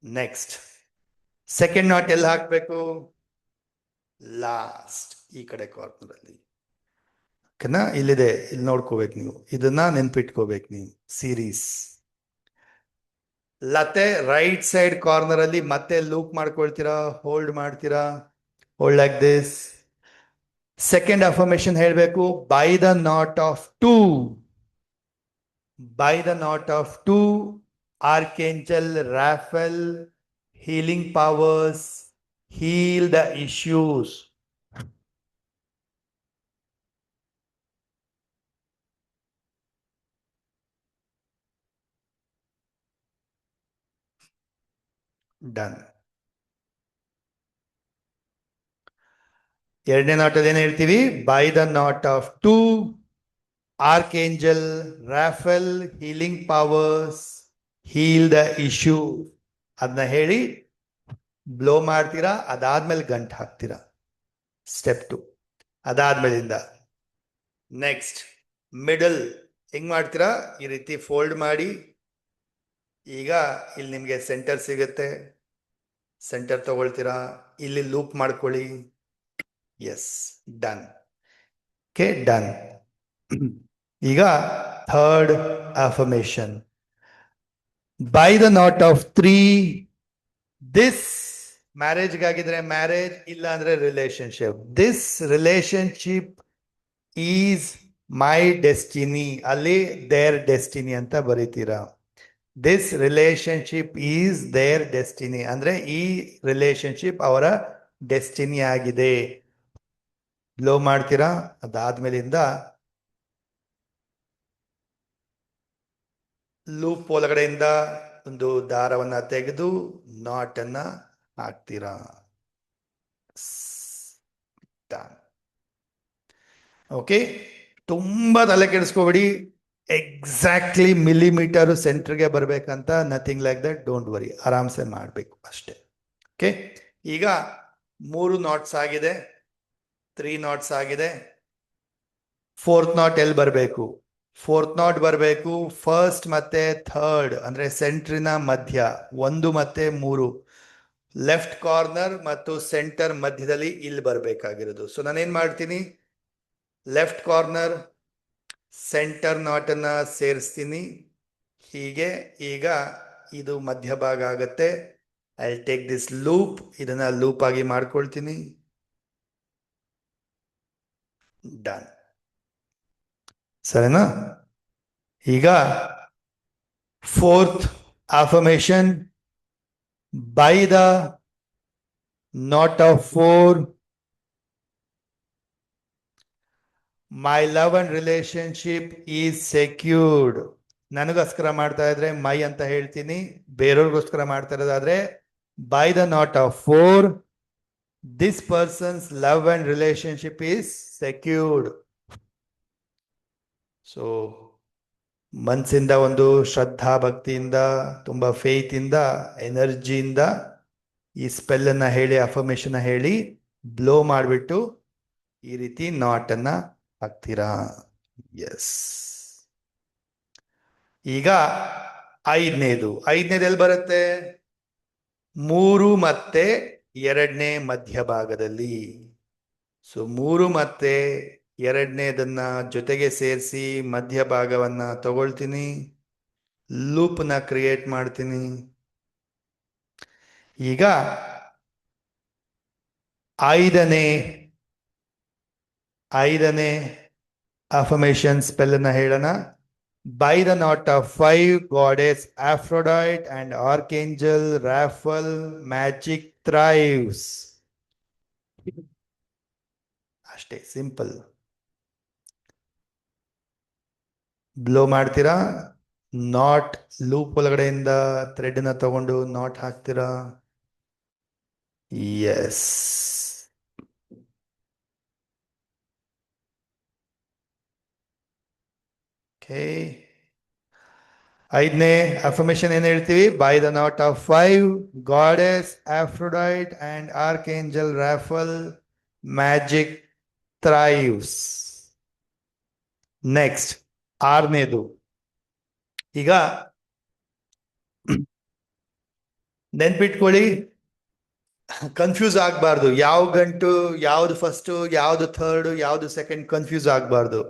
ನೆಕ್ಸ್ಟ್ ಸೆಕೆಂಡ್ ನಾಟ್ ಎಲ್ಲಿ ಹಾಕ್ಬೇಕು? ಲಾಸ್ಟ್ ಈ ಕಡೆ ಕಾರ್ನರ್ ಅಲ್ಲಿ. ಓಕೆನಾ? ಇಲ್ಲಿದೆ, ಇಲ್ಲಿ ನೋಡ್ಕೋಬೇಕು ನೀವು. ಇದನ್ನ ನೆನ್ಪಿಟ್ಕೋಬೇಕು ನೀವು. ಸೀರೀಸ್ ಲತೆ ರೈಟ್ ಸೈಡ್ ಕಾರ್ನರ್ ಅಲ್ಲಿ ಮತ್ತೆ ಲೂಪ್ ಮಾಡ್ಕೊಳ್ತೀರಾ, ಹೋಲ್ಡ್ ಮಾಡ್ತೀರಾ, hold like this. Second affirmation ಹೇಳ್ಬೇಕು. By the knot of two, by the knot of two archangel Raphael healing powers heal the issues. Done. ಎರಡನೇ ನಾಟಲ್ಲಿ ಏನ್ ಹೇಳ್ತೀವಿ? By the knot of two archangel Raphael healing powers heal the issue. ಅದನ್ನ ಹೇಳಿ ಬ್ಲೋ ಮಾಡ್ತೀರಾ, ಅದಾದ್ಮೇಲೆ ಗಂಟು ಹಾಕ್ತೀರಾ. ಸ್ಟೆಪ್ 2. ಅದಾದ್ಮೇಲಿಂದ ನೆಕ್ಸ್ಟ್ ಮಿಡಲ್ ಹೆಂಗ್ ಮಾಡ್ತೀರಾ? ಈ ರೀತಿ ಫೋಲ್ಡ್ ಮಾಡಿ. ಈಗ ಇಲ್ಲಿ ನಿಮ್ಗೆ ಸೆಂಟರ್ ಸಿಗುತ್ತೆ, ಸೆಂಟರ್ ತಗೊಳ್ತೀರಾ, ಇಲ್ಲಿ ಲೂಪ್ ಮಾಡ್ಕೊಳ್ಳಿ. Yes, done. Okay, done. ಈಗ third affirmation. By the knot of 3 this ಮ್ಯಾರೇಜ್ಗಾಗಿದ್ರೆ ಮ್ಯಾರೇಜ್, ಇಲ್ಲ ಅಂದ್ರೆ relationship. This relationship is my destiny. ಅಲ್ಲಿ ದೇರ್ ಡೆಸ್ಟಿನಿ ಅಂತ ಬರೀತೀರಾ. This relationship is their destiny ಅಂದ್ರೆ ಈ ರಿಲೇಶನ್ಶಿಪ್ ಅವರ ಡೆಸ್ಟಿನಿ ಆಗಿದೆ. ಲೋ ಮಾಡ್ತೀರಾ. ಅದಾದ್ಮೇಲಿಂದ ಲೂಪ್ ಒಳಗಡೆಯಿಂದ ಒಂದು ದಾರವನ್ನ ತೆಗೆದು ನಾಟ್ ಅನ್ನ ಹಾಕ್ತೀರಾ. ಓಕೆ, ತುಂಬಾ ತಲೆ ಕೆಡಿಸ್ಕೋಬೇಡಿ. ಎಕ್ಸಾಕ್ಟ್ಲಿ ಮಿಲಿಮೀಟರ್ ಸೆಂಟರ್ಗೆ ಬರ್ಬೇಕಂತ nothing like that. Don't worry, ಆರಾಮ್ಸೆ ಮಾಡಬೇಕು ಅಷ್ಟೇ. ಓಕೆ, ಈಗ 3 ನಾಟ್ಸ್ ಆಗಿದೆ, 3 ನಾಟ್ಸ್ ಆಗಿದೆ. ಫೋರ್ತ್ ನಾಟ್ ಎಲ್ಲಿ ಬರಬೇಕು? ಫೋರ್ತ್ ನಾಟ್ ಬರಬೇಕು ಫಸ್ಟ್ ಮತ್ತೆ ಥರ್ಡ್ ಅಂದ್ರೆ ಸೆಂಟ್ರಿನ ಮಧ್ಯ. 1 ಮತ್ತೆ 3 ಲೆಫ್ಟ್ ಕಾರ್ನರ್ ಮತ್ತು ಸೆಂಟರ್ ಮಧ್ಯದಲ್ಲಿ ಇಲ್ಲಿ ಬರಬೇಕಾಗಿರೋದು. ಸೊ ನಾನೇನ್ ಮಾಡ್ತೀನಿ? ಲೆಫ್ಟ್ ಕಾರ್ನರ್ ಸೆಂಟರ್ ನಾಟ್ ಅನ್ನ ಸೇರಿಸ್ತೀನಿ ಹೀಗೆ. ಈಗ ಇದು ಮಧ್ಯಭಾಗ ಆಗತ್ತೆ. ಐ ಟೇಕ್ ದಿಸ್ ಲೂಪ್, ಇದನ್ನ ಲೂಪ್ ಆಗಿ ಮಾಡ್ಕೊಳ್ತೀನಿ. ಡನ್. ಸರಿನಾ? ಈಗ fourth affirmation. By the knot of 4 my love and relationship is secured. ನನಗೋಸ್ಕರ ಮಾಡ್ತಾ ಇದ್ರೆ ಮೈ ಅಂತ ಹೇಳ್ತೀನಿ, ಬೇರೆಯವ್ರಿಗೋಸ್ಕರ ಮಾಡ್ತಾ ಇರೋದಾದ್ರೆ by the knot of 4 this person's love and relationship is secured. So ಮನಸ್ಸಿಂದ ಒಂದು ಶ್ರದ್ಧಾ ಭಕ್ತಿಯಿಂದ, ತುಂಬಾ ಫೇತ್ ಇಂದ, ಎನರ್ಜಿಯಿಂದ ಈ ಸ್ಪೆಲ್ ಅನ್ನ ಹೇಳಿ, ಅಫರ್ಮೇಶನ್ ಹೇಳಿ ಬ್ಲೋ ಮಾಡಿಬಿಟ್ಟು ಈ ರೀತಿ ನಾಟ್ ಅನ್ನ ಹಾಕ್ತೀರಾ. ಎಸ್. ಈಗ ಐದನೇದು ಎಲ್ಲಿ ಬರುತ್ತೆ? 3 ಮತ್ತೆ ಎರಡನೇ ಮಧ್ಯಭಾಗದಲ್ಲಿ. ಸೊ 3 ಮತ್ತೆ ಎರಡನೇದನ್ನ ಜೊತೆಗೆ ಸೇರಿಸಿ ಮಧ್ಯಭಾಗವನ್ನ ತಗೊಳ್ತೀನಿ, ಲೂಪ್ನ ಕ್ರಿಯೇಟ್ ಮಾಡ್ತೀನಿ. ಈಗ ಐದನೇ ಅಫರ್ಮೇಶನ್ ಸ್ಪೆಲ್ ಅನ್ನ ಹೇಳೋಣ. By the knot of 5, goddess Aphrodite and archangel Raphael, magic thrives. ಅಷ್ಟೇ, ಸಿಂಪಲ್. ಬ್ಲೋ ಮಾಡ್ತೀರಾ, ನಾಟ್ ಲೂಪ್ ಒಳಗಡೆಯಿಂದ ಥ್ರೆಡ್ ನ ತಗೊಂಡು ನಾಟ್ ಹಾಕ್ತೀರಾ. S, okay. ಐದನೇ ಅಫರ್ಮೇಶನ್ ಏನ್ ಹೇಳ್ತೀವಿ? By the knot of 5, goddess Aphrodite and archangel Raphael, magic thrives. Next ಆರನೇದು. ಈಗ ನೆನ್ಪಿಟ್ಕೊಳ್ಳಿ, ಕನ್ಫ್ಯೂಸ್ ಆಗ್ಬಾರ್ದು. ಯಾವ ಗಂಟು ಯಾವ್ದು ಫಸ್ಟ್, ಯಾವ್ದು ಥರ್ಡ್, ಯಾವ್ದು ಸೆಕೆಂಡ್ ಕನ್ಫ್ಯೂಸ್ ಆಗ್ಬಾರ್ದು.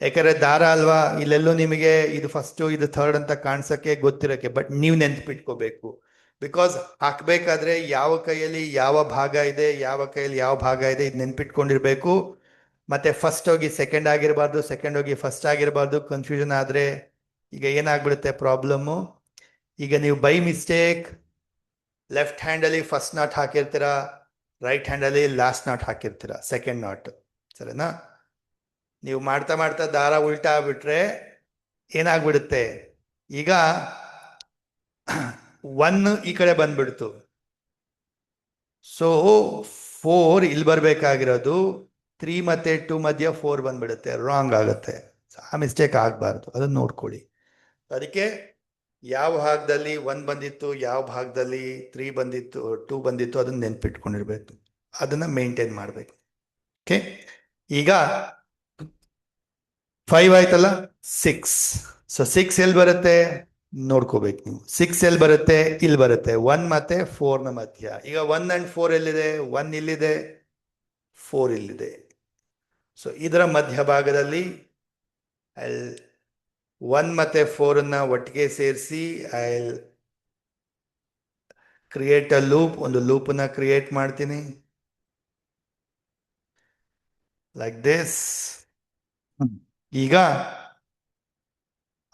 ಯಾಕಂದ್ರೆ ದಾರ ಅಲ್ವಾ, ಇಲ್ಲೆಲ್ಲೂ ನಿಮಗೆ ಇದು ಫಸ್ಟ್ ಇದು ಥರ್ಡ್ ಅಂತ ಕಾಣಿಸಕ್ಕೆ ಗೊತ್ತಿರಕ್ಕೆ, ಬಟ್ ನೀವು ನೆನ್ಪಿಟ್ಕೋಬೇಕು. ಬಿಕಾಸ್ ಹಾಕ್ಬೇಕಾದ್ರೆ ಯಾವ ಕೈಯಲ್ಲಿ ಯಾವ ಭಾಗ ಇದೆ, ಯಾವ ಕೈಯಲ್ಲಿ ಯಾವ ಭಾಗ ಇದೆ, ಇದು ನೆನ್ಪಿಟ್ಕೊಂಡಿರ್ಬೇಕು. ಮತ್ತೆ ಫಸ್ಟ್ ಹೋಗಿ ಸೆಕೆಂಡ್ ಆಗಿರಬಾರ್ದು, ಸೆಕೆಂಡ್ ಹೋಗಿ ಫಸ್ಟ್ ಆಗಿರಬಾರ್ದು. ಕನ್ಫ್ಯೂಷನ್ ಆದ್ರೆ ಈಗ ಏನಾಗ್ಬಿಡುತ್ತೆ ಪ್ರಾಬ್ಲಮ್ಮು. ಈಗ ನೀವು ಬೈ ಮಿಸ್ಟೇಕ್ ಲೆಫ್ಟ್ ಹ್ಯಾಂಡಲ್ಲಿ ಫಸ್ಟ್ ನಾಟ್ ಹಾಕಿರ್ತೀರಾ, ರೈಟ್ ಹ್ಯಾಂಡಲ್ಲಿ ಲಾಸ್ಟ್ ನಾಟ್ ಹಾಕಿರ್ತೀರಾ, ಸೆಕೆಂಡ್ ನಾಟ್. ಸರಿನಾ? ನೀವು ಮಾಡ್ತಾ ಮಾಡ್ತಾ ದಾರ ಉಲ್ಟಾ ಆಗ್ಬಿಟ್ರೆ ಏನಾಗ್ಬಿಡುತ್ತೆ, ಈಗ 1 ಈ ಕಡೆ ಬಂದ್ಬಿಡ್ತು. ಸೊ 4 ಇಲ್ಲಿ ಬರ್ಬೇಕಾಗಿರೋದು 3 ಮತ್ತೆ 2 ಮಧ್ಯ 4 ಬಂದ್ಬಿಡುತ್ತೆ, ರಾಂಗ್ ಆಗುತ್ತೆ. ಆ ಮಿಸ್ಟೇಕ್ ಆಗಬಾರ್ದು, ಅದನ್ನ ನೋಡ್ಕೊಳ್ಳಿ. ಅದಕ್ಕೆ ಯಾವ ಭಾಗದಲ್ಲಿ 1 ಬಂದಿತ್ತು, ಯಾವ ಭಾಗದಲ್ಲಿ 3 ಬಂದಿತ್ತು, 2 ಬಂದಿತ್ತು, ಅದನ್ನ ನೆನ್ಪಿಟ್ಕೊಂಡಿರ್ಬೇಕು. ಅದನ್ನ ಮೇಂಟೈನ್ ಮಾಡ್ಬೇಕು. ಓಕೆ, ಈಗ 5 ಆಯ್ತಲ್ಲ, 6. ಸೊ 6 ಎಲ್ಲಿ ಬರುತ್ತೆ ನೋಡ್ಕೋಬೇಕು ನೀವು. 6 ಎಲ್ಲಿ ಬರುತ್ತೆ? ಇಲ್ಲಿ ಬರುತ್ತೆ, 1 ಮತ್ತೆ 4 ನ ಮಧ್ಯ. ಈಗ 1 and 4 ಎಲ್ಲಿದೆ? 1 ಇಲ್ಲಿದೆ, 4 ಇಲ್ಲಿದೆ. ಸೊ ಇದರ ಮಧ್ಯಭಾಗದಲ್ಲಿ 1 ಮತ್ತೆ 4 ಅನ್ನ ಒಟ್ಟಿಗೆ ಸೇರಿಸಿ ಐ ಕ್ರಿಯೇಟ್ ಅ ಲೂಪ್, ಒಂದು ಲೂಪ್ ಅನ್ನ ಕ್ರಿಯೇಟ್ ಮಾಡ್ತೀನಿ ಲೈಕ್ ದಿಸ್. ಈಗ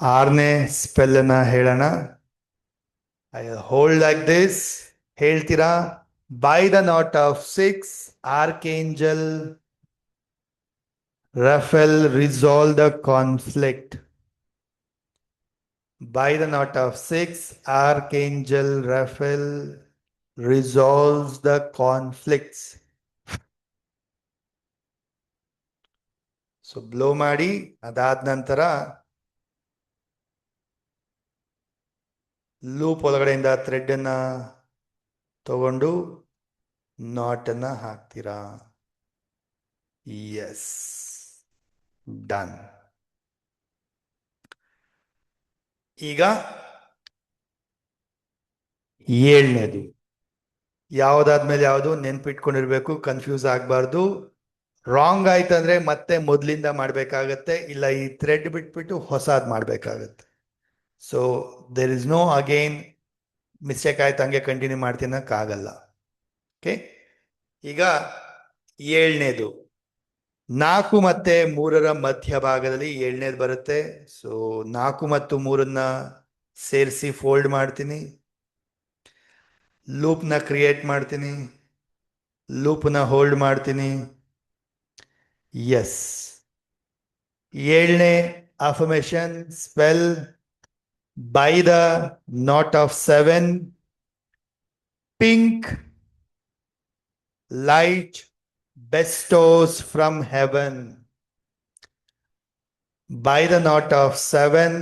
6ನೇ ಸ್ಪೆಲ್ ಅನ್ನ ಹೇಳೋಣ. I hold like this. ಹೇಳ್ತೀರಾ? By the knot of 6, archangel Raphael resolve the conflict. By the knot of 6, Archangel Raphael resolves the conflicts. So blow ಮಾಡಿ, ಅದಾದ ನಂತರ ಲೂಪ್ ಒಳಗಡೆಯಿಂದ ಥ್ರೆಡ್ ಅನ್ನ ತಗೊಂಡು ನಾಟ್ ಅನ್ನ ಹಾಕ್ತೀರಾ. Yes, done. ಈಗ 7ನೇದು ಯಾವ್ದಾದ್ಮೇಲೆ ಯಾವುದು ನೆನ್ಪಿಟ್ಕೊಂಡಿರ್ಬೇಕು, ಕನ್ಫ್ಯೂಸ್ ಆಗಬಾರ್ದು. ರಾಂಗ್ ಆಯ್ತಂದ್ರೆ ಮತ್ತೆ ಮೊದಲಿಂದ ಮಾಡ್ಬೇಕಾಗತ್ತೆ, ಇಲ್ಲ ಈ ಥ್ರೆಡ್ ಬಿಟ್ಬಿಟ್ಟು ಹೊಸಾದ್ ಮಾಡ್ಬೇಕಾಗತ್ತೆ. So there is no again mistake ಆಯ್ತು ಹಂಗೆ ಕಂಟಿನ್ಯೂ ಮಾಡ್ತೀನಕ್ಕಾಗಲ್ಲ. ಓಕೆ, ಈಗ 7ನೇದು 4 ಮತ್ತೆ 3ರ ಮಧ್ಯಭಾಗದಲ್ಲಿ 7ನೇದು ಬರುತ್ತೆ. ಸೊ 4 ಮತ್ತು 3ನ್ನ ಸೇರಿಸಿ ಫೋಲ್ಡ್ ಮಾಡ್ತೀನಿ, ಲೂಪ್ನ ಕ್ರಿಯೇಟ್ ಮಾಡ್ತೀನಿ, ಲೂಪ್ನ ಹೋಲ್ಡ್ ಮಾಡ್ತೀನಿ. ಎಸ್, 7ನೇ affirmation spell by the knot of 7, pink light bestows from heaven. By the knot of 7,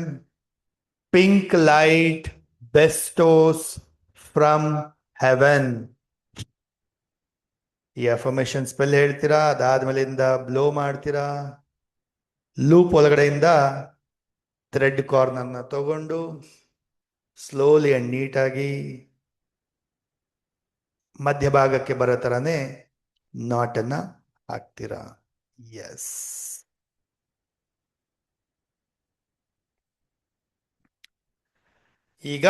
pink light bestows from heaven. ಈ ಅಫರ್ಮೇಶನ್ ಸ್ಪೆಲ್ ಹೇಳ್ತೀರಾ, ಅದಾದ್ಮೇಲಿಂದ ಬ್ಲೋ ಮಾಡ್ತೀರಾ, ಲೂಪ್ ಒಳಗಡೆಯಿಂದ ಥ್ರೆಡ್ ಕಾರ್ನರ್ನ ತಗೊಂಡು ಸ್ಲೋಲಿ ಅಂಡ್ ನೀಟಾಗಿ ಮಧ್ಯಭಾಗಕ್ಕೆ ಬರೋ ಥರನೇ ನಾಟನ್ನ ಹಾಕ್ತೀರಾ. ಎಸ್. ಈಗ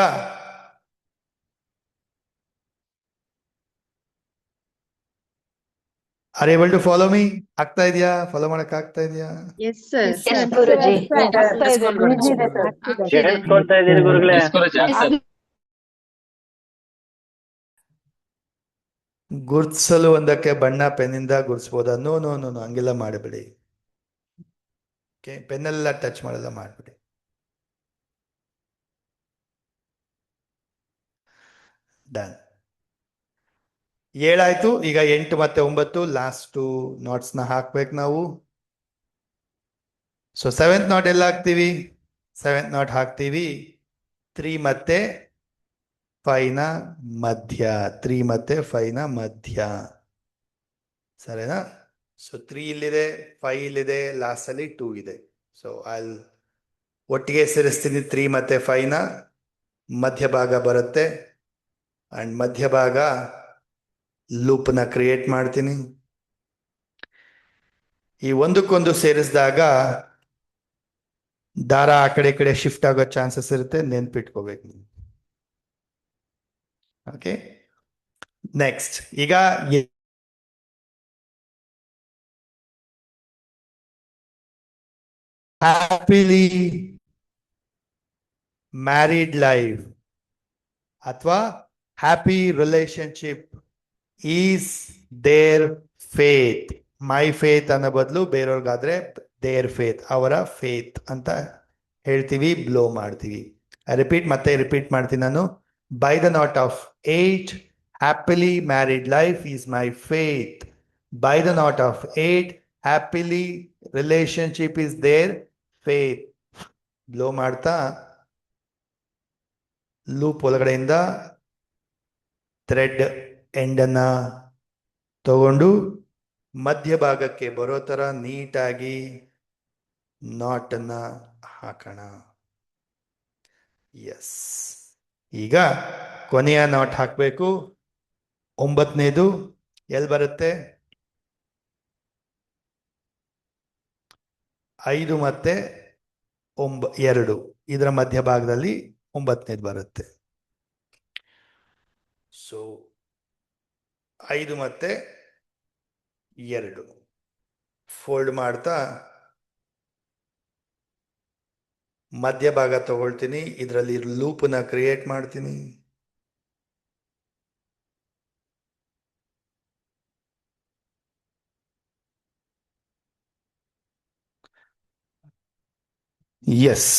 are able to follow me? ಆಗ್ತಾ ಇದೆಯಾ? ಫಾಲೋ ಮಾಡಕ್ ಆಗ್ತಾ ಇದೆಯಾ? Yes sir. Yes, ಗುರೂಜಿ. ಆಗ್ತಾ ಇದೆ. Easy ಇದೆ sir. ಕೇಳಿಸ್ಕೊಳ್ತಾ ಇದೀರಿ ಗುರುಗಳೇ. ಗುರ್ತಿಸಲು ಒಂದಕ್ಕೆ ಬಣ್ಣ ಪೆನ್ನಿಂದ ಗುರ್ಸ್ಬೋದಾ? ನೋ ನೋ ನೋ ನೋ, ಹಂಗೆಲ್ಲ ಮಾಡಬೇಡಿ. ಓಕೆ, ಪೆನ್ನೆಲ್ಲ ಟಚ್ ಮಾಡಲ್ಲ ಮಾಡಬೇಡಿ. ಡನ್. 7 ಆಯ್ತು. ಈಗ 8 ಮತ್ತೆ 9 ಲಾಸ್ಟ್ ನೋಟ್ಸ್ ನ ಹಾಕ್ಬೇಕು ನಾವು. ಸೊ 7th ನಾಟ್ ಎಲ್ಲ ಹಾಕ್ತೀವಿ? 7th ನಾಟ್ ಹಾಕ್ತೀವಿ 3 ಮತ್ತೆ 5 ನ ಮಧ್ಯ. 3 ಮತ್ತೆ 5 ನ ಮಧ್ಯ, ಸರಿನಾ? ಸೊ 3 ಇಲ್ಲಿದೆ, 5 ಇಲ್ಲಿದೆ, ಲಾಸ್ಟ್ ಅಲ್ಲಿ 2 ಇದೆ. ಸೊ ಒಟ್ಟಿಗೆ ಸೇರಿಸ್ತೀನಿ. 3 ಮತ್ತೆ 5 ನ ಮಧ್ಯಭಾಗ ಬರುತ್ತೆ ಅಂಡ್ ಮಧ್ಯಭಾಗ ಲೂಪ್ನ ಕ್ರಿಯೇಟ್ ಮಾಡ್ತೀನಿ. ಈ ಒಂದಕ್ಕೊಂದು ಸೇರಿಸಿದಾಗ ದಾರ ಆ ಕಡೆ ಈ ಕಡೆ ಶಿಫ್ಟ್ ಆಗೋ ಚಾನ್ಸಸ್ ಇರುತ್ತೆ, ನೆನ್ಪಿಟ್ಕೋಬೇಕು ನೀವು. ಓಕೆ, ನೆಕ್ಸ್ಟ್ ಈಗ ಹ್ಯಾಪಿಲಿ ಮ್ಯಾರಿಡ್ ಲೈಫ್ ಅಥವಾ happy relationship is their faith. My faith ಅನ್ನೋ ಬದಲು ಬೇರೆಯವ್ರಿಗಾದ್ರೆ ದೇರ್ ಫೇತ್, ಅವರ ಫೇತ್ ಅಂತ ಹೇಳ್ತೀವಿ, ಬ್ಲೋ ಮಾಡ್ತೀವಿ. ಮತ್ತೆ ರಿಪೀಟ್ ಮಾಡ್ತೀನಿ ನಾನು. By the knot of 8, happily married life is my faith. By the knot of 8, happily relationship is their faith. Blow ಮಾಡ್ತಾ ಲೂಪ್ ಒಳಗಡೆಯಿಂದ ಥ್ರೆಡ್ ಎಂಡನ್ನ ತಗೊಂಡು ಮಧ್ಯಭಾಗಕ್ಕೆ ಬರೋ ಥರ ನೀಟಾಗಿ ನಾಟನ್ನ ಹಾಕೋಣ. ಎಸ್. ಈಗ ಕೊನೆಯ ನಾಟ್ ಹಾಕಬೇಕು. 9ನೇದು ಎಲ್ಲಿ ಬರುತ್ತೆ? 5 ಮತ್ತೆ 2 ಇದರ ಮಧ್ಯಭಾಗದಲ್ಲಿ 9ನೇದು ಬರುತ್ತೆ. ಸೊ 5 ಮತ್ತೆ 2 ಫೋಲ್ಡ್ ಮಾಡ್ತಾ ಮಧ್ಯಭಾಗ ತಗೊಳ್ತೀನಿ. ಇದರಲ್ಲಿ ಲೂಪ್ನ ಕ್ರಿಯೇಟ್ ಮಾಡ್ತೀನಿ. ಎಸ್.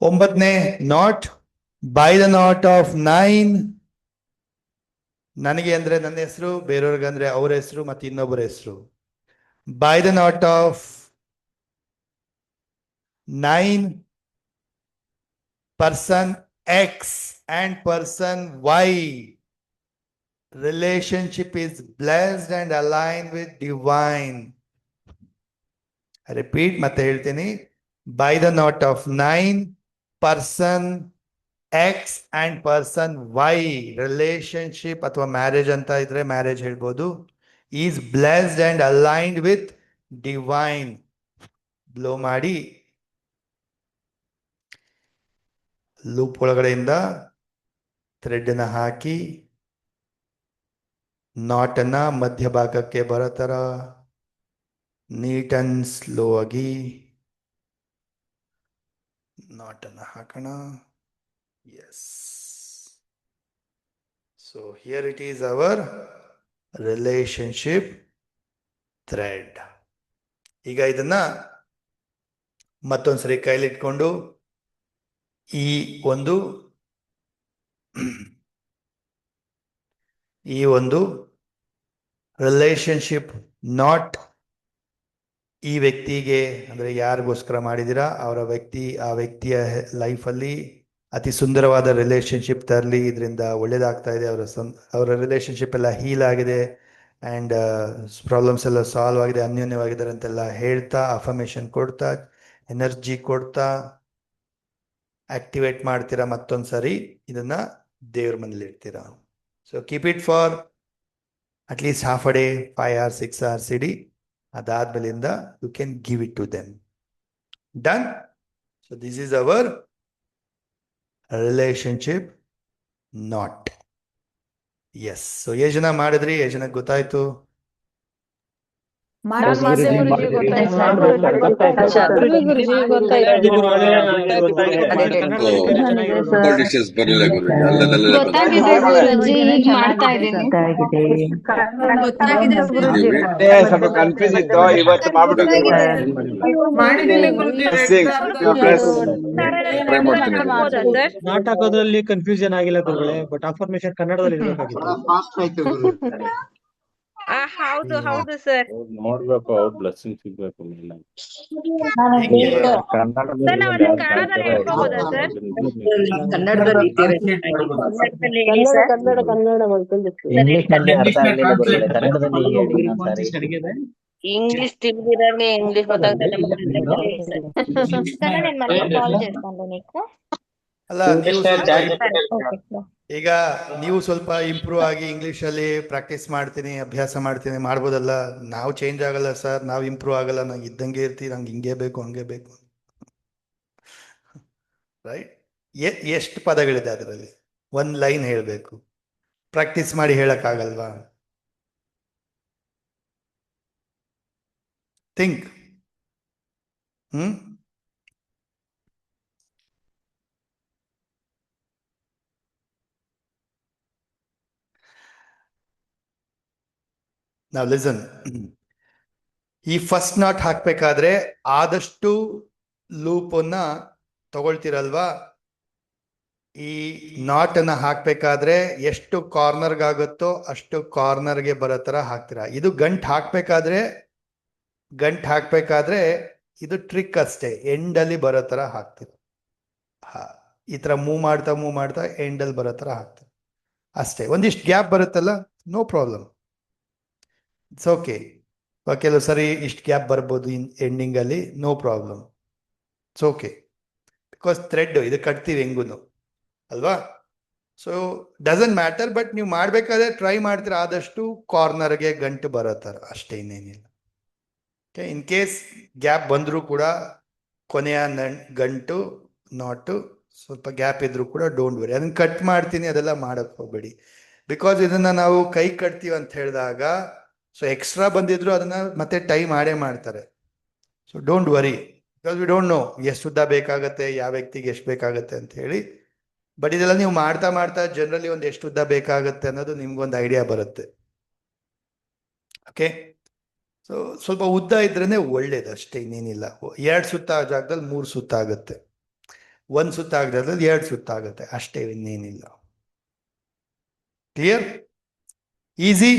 9ನೇ knot by the knot of 9. ನನಗೆ ಅಂದ್ರೆ ನನ್ನ ಹೆಸರು, ಬೇರೆಯವ್ರಿಗಂದ್ರೆ ಅವ್ರ ಹೆಸರು, ಮತ್ತೆ ಇನ್ನೊಬ್ಬರ ಹೆಸರು. By the knot of 9, person X and person Y relationship is blessed and aligned with divine. I repeat, ಮತ್ತೆ ಹೇಳ್ತೀನಿ. By the note of 9, person X and person Y relationship ಅಥವಾ ಮ್ಯಾರೇಜ್ ಅಂತ ಇದ್ರೆ ಮ್ಯಾರೇಜ್ ಹೇಳ್ಬೋದು, is blessed and aligned with divine. Blow ಮಾಡಿ ಲೂಪ್ ಒಳಗಡೆಯಿಂದ ಥ್ರೆಡ್ನ ಹಾಕಿ ನಾಟನ್ನ ಮಧ್ಯಭಾಗಕ್ಕೆ ಬರೋ ಥರ ನೀಟ್ ಅಂಡ್ ಸ್ಲೋ ಆಗಿ ನಾಟನ್ನ ಹಾಕೋಣ. Yes. So here it is our relationship thread. ಈಗ ಇದನ್ನ ಮತ್ತೊಂದ್ಸರಿ ಕೈಲಿಟ್ಕೊಂಡು ಈ ಒಂದು ರಿಲೇಶನ್ಶಿಪ್ ನಾಟ್ ಈ ವ್ಯಕ್ತಿಗೆ ಅಂದ್ರೆ ಯಾರಿಗೋಸ್ಕರ ಮಾಡಿದಿರಾ ಆ ವ್ಯಕ್ತಿಯ ಲೈಫಲ್ಲಿ ಅತಿ ಸುಂದರವಾದ ರಿಲೇಶನ್ಶಿಪ್ ತರಲಿ, ಇದರಿಂದ ಒಳ್ಳೇದಾಗ್ತಾ ಇದೆ, ಅವರ ರಿಲೇಶನ್ಶಿಪ್ ಎಲ್ಲ ಹೀಲ್ ಆಗಿದೆ ಆ್ಯಂಡ್ ಪ್ರಾಬ್ಲಮ್ಸ್ ಎಲ್ಲ ಸಾಲ್ವ್ ಆಗಿದೆ, ಅನ್ಯೋನ್ಯವಾಗಿದ್ದಾರೆ ಅಂತೆಲ್ಲ ಹೇಳ್ತಾ ಅಫರ್ಮೇಷನ್ ಕೊಡ್ತಾ ಎನರ್ಜಿ ಕೊಡ್ತಾ ಆಕ್ಟಿವೇಟ್ ಮಾಡ್ತೀರಾ. ಮತ್ತೊಂದ್ಸರಿ ಇದನ್ನ ದೇವ್ರ ಮನೇಲಿ ಇಡ್ತೀರಾ. So keep it for at least half a day 5 hours 6 hours ಇಡಿ. ಅದಾದ್ಮೇಲಿಂದ you can give it to them. Done. So this is our relationship knot. Yes. So ಎಷ್ಟು ಜನ ಮಾಡಿದ್ರಿ? ಎಷ್ಟು ಜನಕ್ಕೆ ಗೊತ್ತಾಯ್ತು? ನಾನ್ ಮಾಡ್ದೆ ಗುರುಜಿ, ಗೊತ್ತಾಯ್ತು ಸರ್. ಗುರುಜಿ ಗೊತ್ತಾಯ್ತು. ಡಿಶಸ್ ಬರಲಿಲ್ಲ ಗುರುಜಿ, ಅಲ್ಲಲ್ಲೇ ಗೊತ್ತಾಗಿದೆ ಗುರುಜಿ, ಈಗ ಮಾಡ್ತಾ ಇದ್ದೀನಿ. ಗೊತ್ತಾಗಿದೆ ಗುರುಜಿ. ಸ್ವಲ್ಪ ಕನ್ಫ್ಯೂಸ್ ಇತ್ತು, ಇವತ್ತು ಮಾಡ್ಬಿಟ್ಟು ಮಾಡಿದ್ದೀನಿ ಗುರುಜಿ. ಟ್ರೈ ಮಾಡ್ತೀನಿ. ನಾಟ್ ಹಾಕೋದ್ರಲ್ಲಿ ಕನ್ಫ್ಯೂಷನ್ ಆಗಿಲ್ಲ ಗುರುಗಳೇ, ಬಟ್ ಅಫರ್ಮೇಶನ್ ಕನ್ನಡದಲ್ಲಿ ಇರ್ಬೇಕಾಗಿತ್ತು. ಹೌದು ಹೌದು ಸರ್. ನೋಡ್ಬೇಕು, ಅವ್ರ ಬ್ಲೆಸ್ಸಿಂಗ್ ಸಿಗ್ಬೇಕು ಮೇಲೆ. ఇంగ్లీష్ ತಿಳಿದಿರಲಿ, ఇంగ్లీష్ ಗೊತ್ತಾಗ್ತದೆ. ಅಲ್ಲ, ಈಗ ನೀವು ಸ್ವಲ್ಪ ಇಂಪ್ರೂವ್ ಆಗಿ ಇಂಗ್ಲಿಷ್ ಅಲ್ಲಿ ಪ್ರಾಕ್ಟೀಸ್ ಮಾಡ್ತೀನಿ, ಅಭ್ಯಾಸ ಮಾಡ್ತೀನಿ ಮಾಡ್ಬೋದಲ್ಲ. ನಾವು ಚೇಂಜ್ ಆಗಲ್ಲ ಸರ್, ನಾವು ಇಂಪ್ರೂವ್ ಆಗಲ್ಲ, ನಂಗೆ ಇದ್ದಂಗೆ ಇರ್ತೀವಿ, ನಂಗೆ ಹಿಂಗೆ ಬೇಕು ಹಂಗೆ ಬೇಕು. ರೈಟ್? ಎಷ್ಟು ಪದಗಳಿದೆ ಅದರಲ್ಲಿ? ಒಂದು ಲೈನ್ ಹೇಳಬೇಕು, ಪ್ರಾಕ್ಟೀಸ್ ಮಾಡಿ ಹೇಳಕ್ಕಾಗಲ್ವಾ? ಥಿಂಕ್. ನಾವು ಲಿಸನ್. ಈ ಫಸ್ಟ್ ನಾಟ್ ಹಾಕ್ಬೇಕಾದ್ರೆ ಆದಷ್ಟು ಲೂಪನ್ನ ತಗೊಳ್ತಿರಲ್ವಾ? ಈ ನಾಟ್ ಅನ್ನ ಹಾಕ್ಬೇಕಾದ್ರೆ ಎಷ್ಟು ಕಾರ್ನರ್ಗಾಗುತ್ತೋ ಅಷ್ಟು ಕಾರ್ನರ್ಗೆ ಬರೋ ತರ ಹಾಕ್ತೀರಾ. ಇದು ಗಂಟ್ ಹಾಕ್ಬೇಕಾದ್ರೆ ಇದು ಟ್ರಿಕ್ ಅಷ್ಟೇ, ಎಂಡಲ್ಲಿ ಬರೋ ತರ ಹಾಕ್ತೀರ. ಈ ತರ ಮೂವ್ ಮಾಡ್ತಾ ಎಂಡಲ್ಲಿ ಬರೋ ತರ ಹಾಕ್ತೀರ ಅಷ್ಟೇ. ಒಂದಿಷ್ಟು ಗ್ಯಾಪ್ ಬರುತ್ತಲ್ಲ, ನೋ ಪ್ರಾಬ್ಲಮ್, ಇಟ್ಸ್ ಓಕೆ. ಕೆಲವು ಸರಿ ಇಷ್ಟು ಗ್ಯಾಪ್ ಬರ್ಬೋದು ಎಂಡಿಂಗ್ ಅಲ್ಲಿ, no problem, it's okay. Because thread ಇದು ಕಟ್ತೀವಿ ಹೆಂಗೂ ಅಲ್ವಾ? So doesn't matter. ಬಟ್ ನೀವು ಮಾಡ್ಬೇಕಾದ್ರೆ ಟ್ರೈ ಮಾಡ್ತೀರ ಆದಷ್ಟು ಕಾರ್ನರ್ಗೆ ಗಂಟು ಬರೋ ಥರ ಅಷ್ಟೇ, ಇನ್ನೇನಿಲ್ಲ. ಓಕೆ, ಇನ್ ಕೇಸ್ ಗ್ಯಾಪ್ ಬಂದರೂ ಕೂಡ ಕೊನೆಯ ಗಂಟು ನಾಟು ಸ್ವಲ್ಪ ಗ್ಯಾಪ್ ಇದ್ರೂ ಕೂಡ ಡೋಂಟ್ ವರಿ, ಅದನ್ನ ಕಟ್ ಮಾಡ್ತೀನಿ ಅದೆಲ್ಲ ಮಾಡಕ್ ಹೋಗ್ಬೇಡಿ. ಬಿಕಾಸ್ ಇದನ್ನ ನಾವು ಕೈ ಕಟ್ತೀವಿ ಅಂತ ಹೇಳಿದಾಗ ಸೊ ಎಕ್ಸ್ಟ್ರಾ ಬಂದಿದ್ರು ಅದನ್ನ ಮತ್ತೆ ಟೈ ಮಾಡ್ತಾರೆ. So don't worry, because we don't know ಎಷ್ಟು ಉದ್ದ ಬೇಕಾಗತ್ತೆ, ಯಾವ ವ್ಯಕ್ತಿಗೆ ಎಷ್ಟು ಬೇಕಾಗತ್ತೆ ಅಂತ ಹೇಳಿ. ಬಟ್ ಇದೆಲ್ಲ ನೀವು ಮಾಡ್ತಾ ಜನರಲಿ ಒಂದು ಎಷ್ಟು ಉದ್ದ ಬೇಕಾಗತ್ತೆ ಅನ್ನೋದು ನಿಮ್ಗೊಂದು ಐಡಿಯಾ ಬರುತ್ತೆ. ಓಕೆ, ಸೊ ಸ್ವಲ್ಪ ಉದ್ದ ಇದ್ರೇನೆ ಒಳ್ಳೇದು ಅಷ್ಟೇ, ಇನ್ನೇನಿಲ್ಲ. 2 ಸುತ್ತ ಆ ಜಾಗದಲ್ಲಿ 3 ಸುತ್ತ ಆಗುತ್ತೆ, 1 ಸುತ್ತ ಆಗ ಜಾಗದಲ್ಲಿ 2 ಸುತ್ತ ಆಗುತ್ತೆ ಅಷ್ಟೇ, ಇನ್ನೇನಿಲ್ಲ. ಕ್ಲಿಯರ್? ಈಸಿ?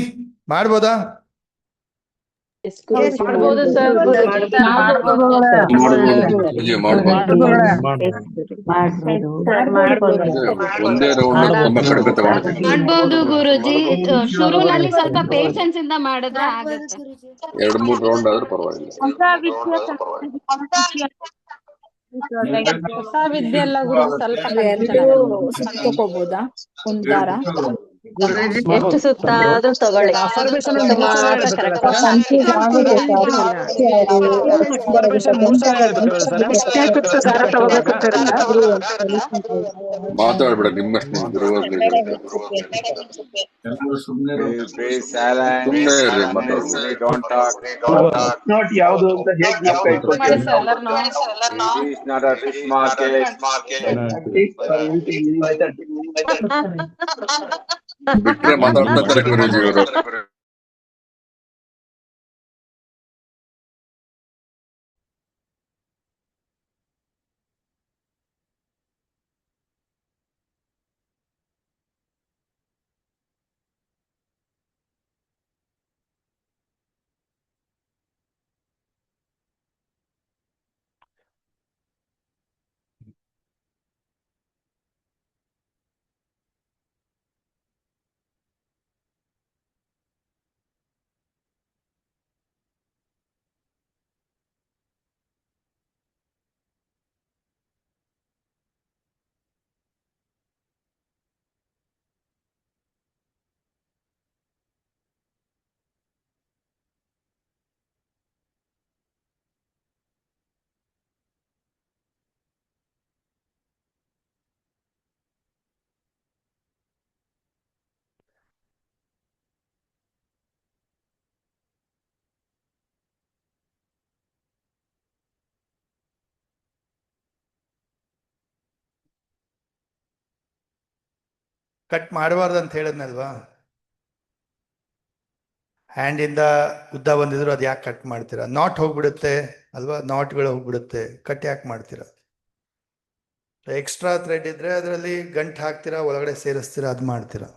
ಮಾಡ್ಬೋದಾ? ಮಾಡ್ಬೋದು ಸರ್. ಒಂದೇ ರೌಂಡ್ ತುಂಬಾ ಕಡಿಮೆ ತಗೊಂಡಿದ್ದೀನಿ. ಮಾಡ್ಬೋದು ಗುರುಜಿ, ಶುರುನಲ್ಲಿ ಸ್ವಲ್ಪ ಪೇಷನ್ಸ್ ಇಂದ ಮಾಡಿದ್ರೆ ಆಗುತ್ತೆ. 2-3 ರೌಂಡ್ ಆದ್ರೂ ಪರವಾಗಿಲ್ಲ. ಹೊಸ ವಿದ್ಯೆ ಎಲ್ಲ ಗುರು, ಸ್ವಲ್ಪ ತಗೋಬಹುದಾ ಒಂದ್ ವಾರ? ಎಷ್ಟು ಸುತ್ತ ಆದ್ರೂ ತಗೊಳ್ಳಿ. ಮಾತಾಡ್ಬೇಡ, ನಿಮ್ಮಷ್ಟು ಸುಮ್ಮನೆ ಇರ್ರಿ, ಮಾತಾಡ್ಬೇಡ. ಯಾವುದು ಅಂತ ಮಾಡಿ ಸರ್ ಎಲ್ಲರನ್ನು. ಬಿಟ್ರೆ ಮಾತಾಡ್ತಾರೆ ಗುರೂಜಿ ಅವರು. ಕಟ್ ಮಾಡಬಾರ್ದು ಅಂತ ಹೇಳದ್ನಲ್ವಾ? ಹ್ಯಾಂಡ್ ಇಂದ ಉದ್ದ ಬಂದಿದ್ರು ಅದು ಯಾಕೆ ಕಟ್ ಮಾಡ್ತೀರಾ? ನಾಟ್ ಹೋಗ್ಬಿಡುತ್ತೆ ಅಲ್ವಾ? ನಾಟ್ಗಳು ಹೋಗ್ಬಿಡುತ್ತೆ, ಕಟ್ ಯಾಕೆ ಮಾಡ್ತೀರಾ? ಎಕ್ಸ್ಟ್ರಾ ಥ್ರೆಡ್ ಇದ್ರೆ ಅದರಲ್ಲಿ ಗಂಟು ಹಾಕ್ತೀರಾ, ಒಳಗಡೆ ಸೇರಿಸ್ತೀರಾ, ಅದು ಮಾಡ್ತೀರಾ.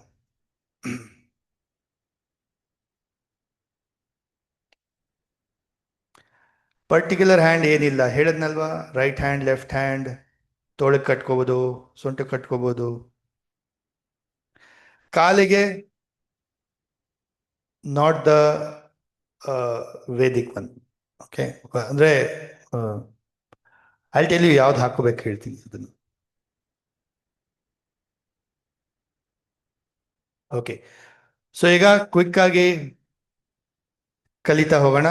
ಪರ್ಟಿಕ್ಯುಲರ್ ಹ್ಯಾಂಡ್ ಏನಿಲ್ಲ, ಹೇಳದ್ನಲ್ವಾ? ರೈಟ್ ಹ್ಯಾಂಡ್, ಲೆಫ್ಟ್ ಹ್ಯಾಂಡ್, ತೋಳಿಗೆ ಕಟ್ಕೋಬಹುದು, ಸೊಂಟ ಕಟ್ಕೋಬಹುದು. ಕಾಲಿಗೆ not the Vedic one. Okay, ಅಂದ್ರೆ ಐ ಟೆಲ್ ಯು ಯಾವ್ದು ಹಾಕೋಬೇಕು ಹೇಳ್ತೀನಿ ಅದನ್ನು. ಓಕೆ, ಸೊ ಈಗ ಕ್ವಿಕ್ ಆಗಿ ಕಲಿತಾ ಹೋಗೋಣ.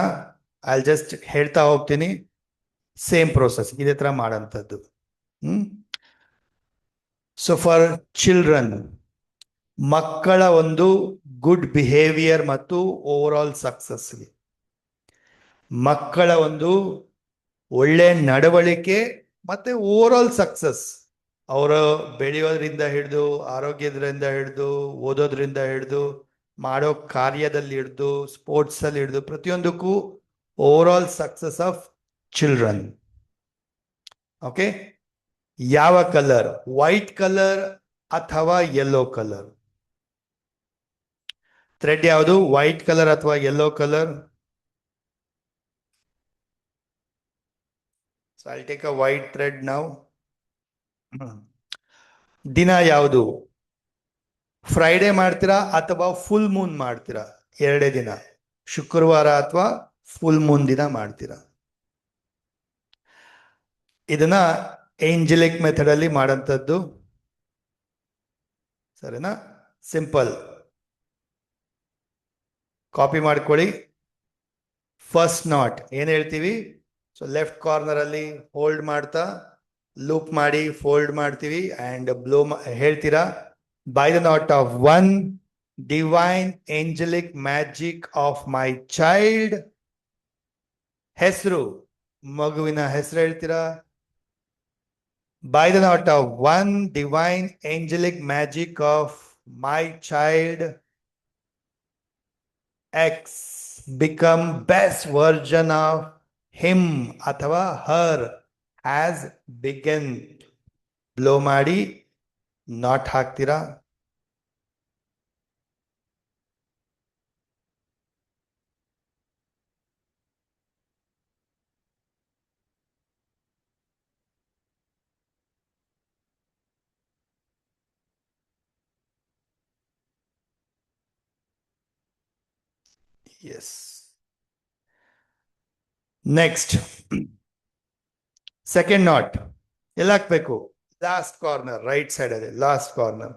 ಐ ಜಸ್ಟ್ ಹೇಳ್ತಾ ಹೋಗ್ತೀನಿ, ಸೇಮ್ ಪ್ರೋಸೆಸ್ ಇದೇ ತರ ಮಾಡೋಂಥದ್ದು. ಸೊ ಫಾರ್ ಚಿಲ್ಡ್ರನ್, ಮಕ್ಕಳ ಒಂದು ಗುಡ್ ಬಿಹೇವಿಯರ್ ಮತ್ತು ಓವರ್ ಆಲ್ ಸಕ್ಸಸ್ಗೆ, ಮಕ್ಕಳ ಒಂದು ಒಳ್ಳೆ ನಡವಳಿಕೆ ಮತ್ತೆ ಓವರ್ ಆಲ್ ಸಕ್ಸಸ್, ಅವರು ಬೆಳೆಯೋದ್ರಿಂದ ಹಿಡಿದು, ಆರೋಗ್ಯದಿಂದ ಹಿಡಿದು, ಓದೋದ್ರಿಂದ ಹಿಡಿದು, ಮಾಡೋ ಕಾರ್ಯದಲ್ಲಿ ಹಿಡಿದು, ಸ್ಪೋರ್ಟ್ಸ್ ಅಲ್ಲಿ ಹಿಡಿದು, ಪ್ರತಿಯೊಂದಕ್ಕೂ over all success of children. Okay, ಯಾವ ಕಲರ್? ವೈಟ್ ಕಲರ್ ಅಥವಾ ಯೆಲ್ಲೋ ಕಲರ್? ಥ್ರೆಡ್ ಯಾವುದು? ವೈಟ್ ಕಲರ್ ಅಥವಾ yellow colour? So I take a white thread ನಾವು. ದಿನ ಯಾವುದು? ಫ್ರೈಡೆ ಮಾಡ್ತೀರಾ ಅಥವಾ ಫುಲ್ ಮೂನ್ ಮಾಡ್ತೀರಾ? ಎರಡೇ ದಿನ, ಶುಕ್ರವಾರ ಅಥವಾ ಫುಲ್ ಮೂನ್ ದಿನ ಮಾಡ್ತೀರಾ. ಇದನ್ನ ಏಂಜಲಿಕ್ ಮೆಥಡ್ ಅಲ್ಲಿ ಮಾಡಂತದ್ದು, ಸರಿನಾ? ಸಿಂಪಲ್, ಕಾಪಿ ಮಾಡ್ಕೊಳ್ಳಿ. ಫಸ್ಟ್ ನಾಟ್ ಏನ್ ಹೇಳ್ತೀವಿ? ಸೊ ಲೆಫ್ಟ್ ಕಾರ್ನರ್ ಅಲ್ಲಿ ಹೋಲ್ಡ್ ಮಾಡ್ತಾ ಲೂಪ್ ಮಾಡಿ ಫೋಲ್ಡ್ ಮಾಡ್ತೀವಿ ಅಂಡ್ ಬ್ಲೋ ಹೇಳ್ತೀರಾ. By the knot of 1, divine angelic magic of my child. ಹೆಸರು, ಮಗುವಿನ ಹೆಸರು ಹೇಳ್ತೀರಾ. By the knot of 1, divine angelic magic of my child X become best version of him ಅಥವಾ ಹರ್ ಹ್ಯಾಸ್ ಬಿಗನ್. ಬ್ಲೋ ಮಾಡಿ ನಾಟ್ ಹಾಕ್ತೀರಾ. ಎಸ್. ನೆಕ್ಸ್ಟ್ ಸೆಕೆಂಡ್ ನಾಟ್ ಎಲ್ಲ ಹಾಕ್ಬೇಕು? ಲಾಸ್ಟ್ ಕಾರ್ನರ್, ರೈಟ್ ಸೈಡ್ ಅಲ್ಲಿ last corner.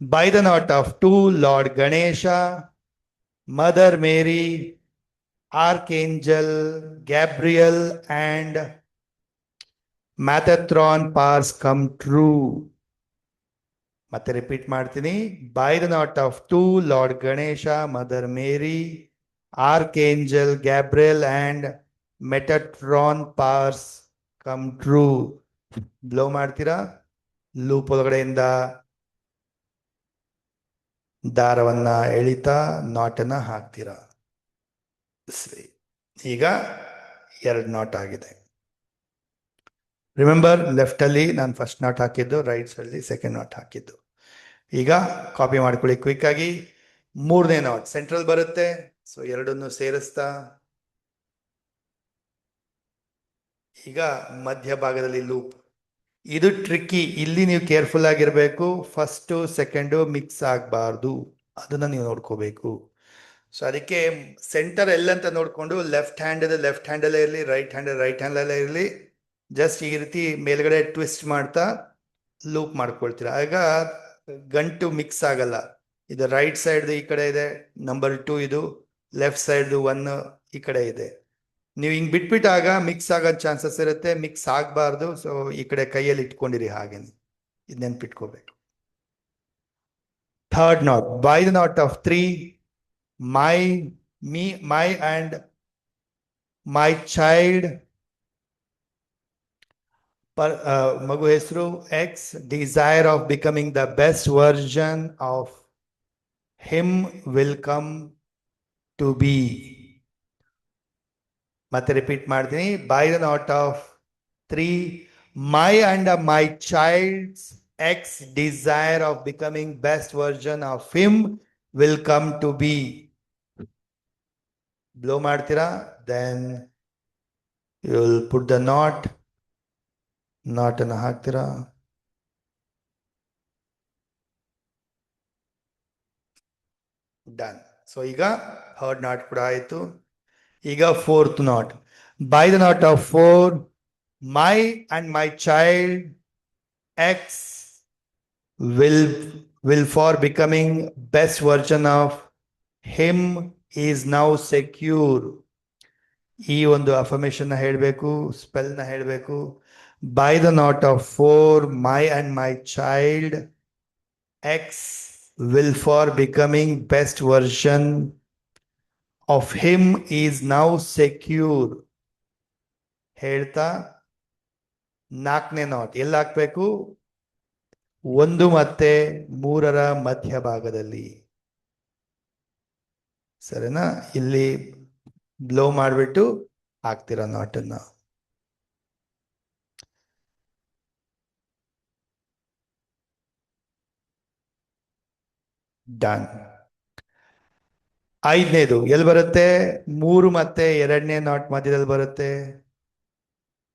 By the knot of 2, lord Ganesha, mother Mary, archangel Gabriel and Metatron powers come true. ಮತ್ತೆ ರಿಪೀಟ್ ಮಾಡ್ತೀನಿ. By the knot of 2, lord Ganesha, mother Mary, archangel Gabriel and Metatron powers come true. Blow ಮಾಡ್ತೀರಾ. ಲೂಪ್ ಒಳಗಡೆಯಿಂದ ದಾರವನ್ನ ಎಳಿತಾ ನಾಟನ್ನ ಹಾಕ್ತೀರಾ. ಸರಿ, ಈಗ 2 ನಾಟ್ ಆಗಿದೆ. ರಿಮೆಂಬರ್, ಲೆಫ್ಟ್ ಅಲ್ಲಿ ನಾನು ಫಸ್ಟ್ ನಾಟ್ ಹಾಕಿದ್ದು, ರೈಟ್ ಅಲ್ಲಿ ಸೆಕೆಂಡ್ ನಾಟ್ ಹಾಕಿದ್ದು. ಈಗ ಕಾಪಿ ಮಾಡ್ಕೊಳ್ಳಿ ಕ್ವಿಕ್ ಆಗಿ. 3ನೇ ನಾಟ್ ಸೆಂಟ್ರಲ್ ಬರುತ್ತೆ. ಸೊ ಎರಡನ್ನು ಸೇರಿಸ್ತಾ ಈಗ ಮಧ್ಯ ಭಾಗದಲ್ಲಿ ಲೂಪ್. ಇದು ಟ್ರಿಕ್ಕಿ, ಇಲ್ಲಿ ನೀವು ಕೇರ್ಫುಲ್ ಆಗಿರ್ಬೇಕು. ಫಸ್ಟ್ ಸೆಕೆಂಡು ಮಿಕ್ಸ್ ಆಗಬಾರ್ದು, ಅದನ್ನ ನೀವು ನೋಡ್ಕೋಬೇಕು. ಸೊ ಅದಕ್ಕೆ ಸೆಂಟರ್ ಎಲ್ಲಂತ ನೋಡ್ಕೊಂಡು ಲೆಫ್ಟ್ ಹ್ಯಾಂಡಲ್ಲೇ ಇರಲಿ, ರೈಟ್ ಹ್ಯಾಂಡಲ್ಲೇ ಇರಲಿ, ಜಸ್ಟ್ ಈ ರೀತಿ ಮೇಲ್ಗಡೆ ಟ್ವಿಸ್ಟ್ ಮಾಡ್ತಾ ಲೂಪ್ ಮಾಡ್ಕೊಳ್ತೀರಾ. ಆಗ ಗಂಟು ಮಿಕ್ಸ್ ಆಗಲ್ಲ. ಇದು ರೈಟ್ ಸೈಡ್ ಈ ಕಡೆ ಇದೆ, ನಂಬರ್ 2 ಇದು, ಲೆಫ್ಟ್ ಸೈಡ್ 1 ಈ ಕಡೆ ಇದೆ. ನೀವು ಹಿಂಗ್ ಬಿಟ್ಬಿಟ್ಟಾಗ ಮಿಕ್ಸ್ ಆಗೋ ಚಾನ್ಸಸ್ ಇರುತ್ತೆ, ಮಿಕ್ಸ್ ಆಗಬಾರ್ದು. ಸೊ ಈ ಕಡೆ ಕೈಯಲ್ಲಿ ಇಟ್ಕೊಂಡಿರಿ, ಹಾಗೇನೆ ಇದು ನೆನ್ಪಿಟ್ಕೋಬೇಕು. Third knot, by the knot of 3, my and my child ಮಗು ಹೆಸರು X, desire of becoming the best version of him will come to be. ಮತ್ತೆ ರಿಪೀಟ್ ಮಾಡ್ತೀನಿ. By the knot of 3, my and my child's ex desire of becoming best version of him will come to be. Blow ಮಾಡ್ತೀರಾ? Then you will put the knot ಅನ್ನು ಹಾಕ್ತೀರಾ. ಡನ್. ಸೊ ಈಗ ಥರ್ಡ್ ನಾಟ್ ಕೂಡ ಆಯ್ತು. ಈಗ fourth knot. By the knot of 4, my and my child X will for becoming best version of him is now secure. ಈ ಒಂದು ಅಫರ್ಮೇಶನ್ ಹೇಳಬೇಕು, ಸ್ಪೆಲ್ ನ ಹೇಳಬೇಕು. By the knot of 4, my and my child X will for becoming best version of him is now secure. ಹೇಳ್ತಾ 4ನೇ ನಾಟ್ ಎಲ್ಲಿ ಹಾಕ್ಬೇಕು? 1 ಮತ್ತೆ 3ರ ಮಧ್ಯಭಾಗದಲ್ಲಿ. ಸರಿನಾ? ಇಲ್ಲಿ ಬ್ಲೋ ಮಾಡಿಬಿಟ್ಟು ಹಾಕ್ತೀರಾ ನಾಟನ್ನ. ಡನ್. 5ನೇದು ಎಲ್ಲಿ ಬರುತ್ತೆ? 3 ಮತ್ತೆ 2ನೇ ನಾಟ್ ಮಧ್ಯದಲ್ಲಿ ಬರುತ್ತೆ.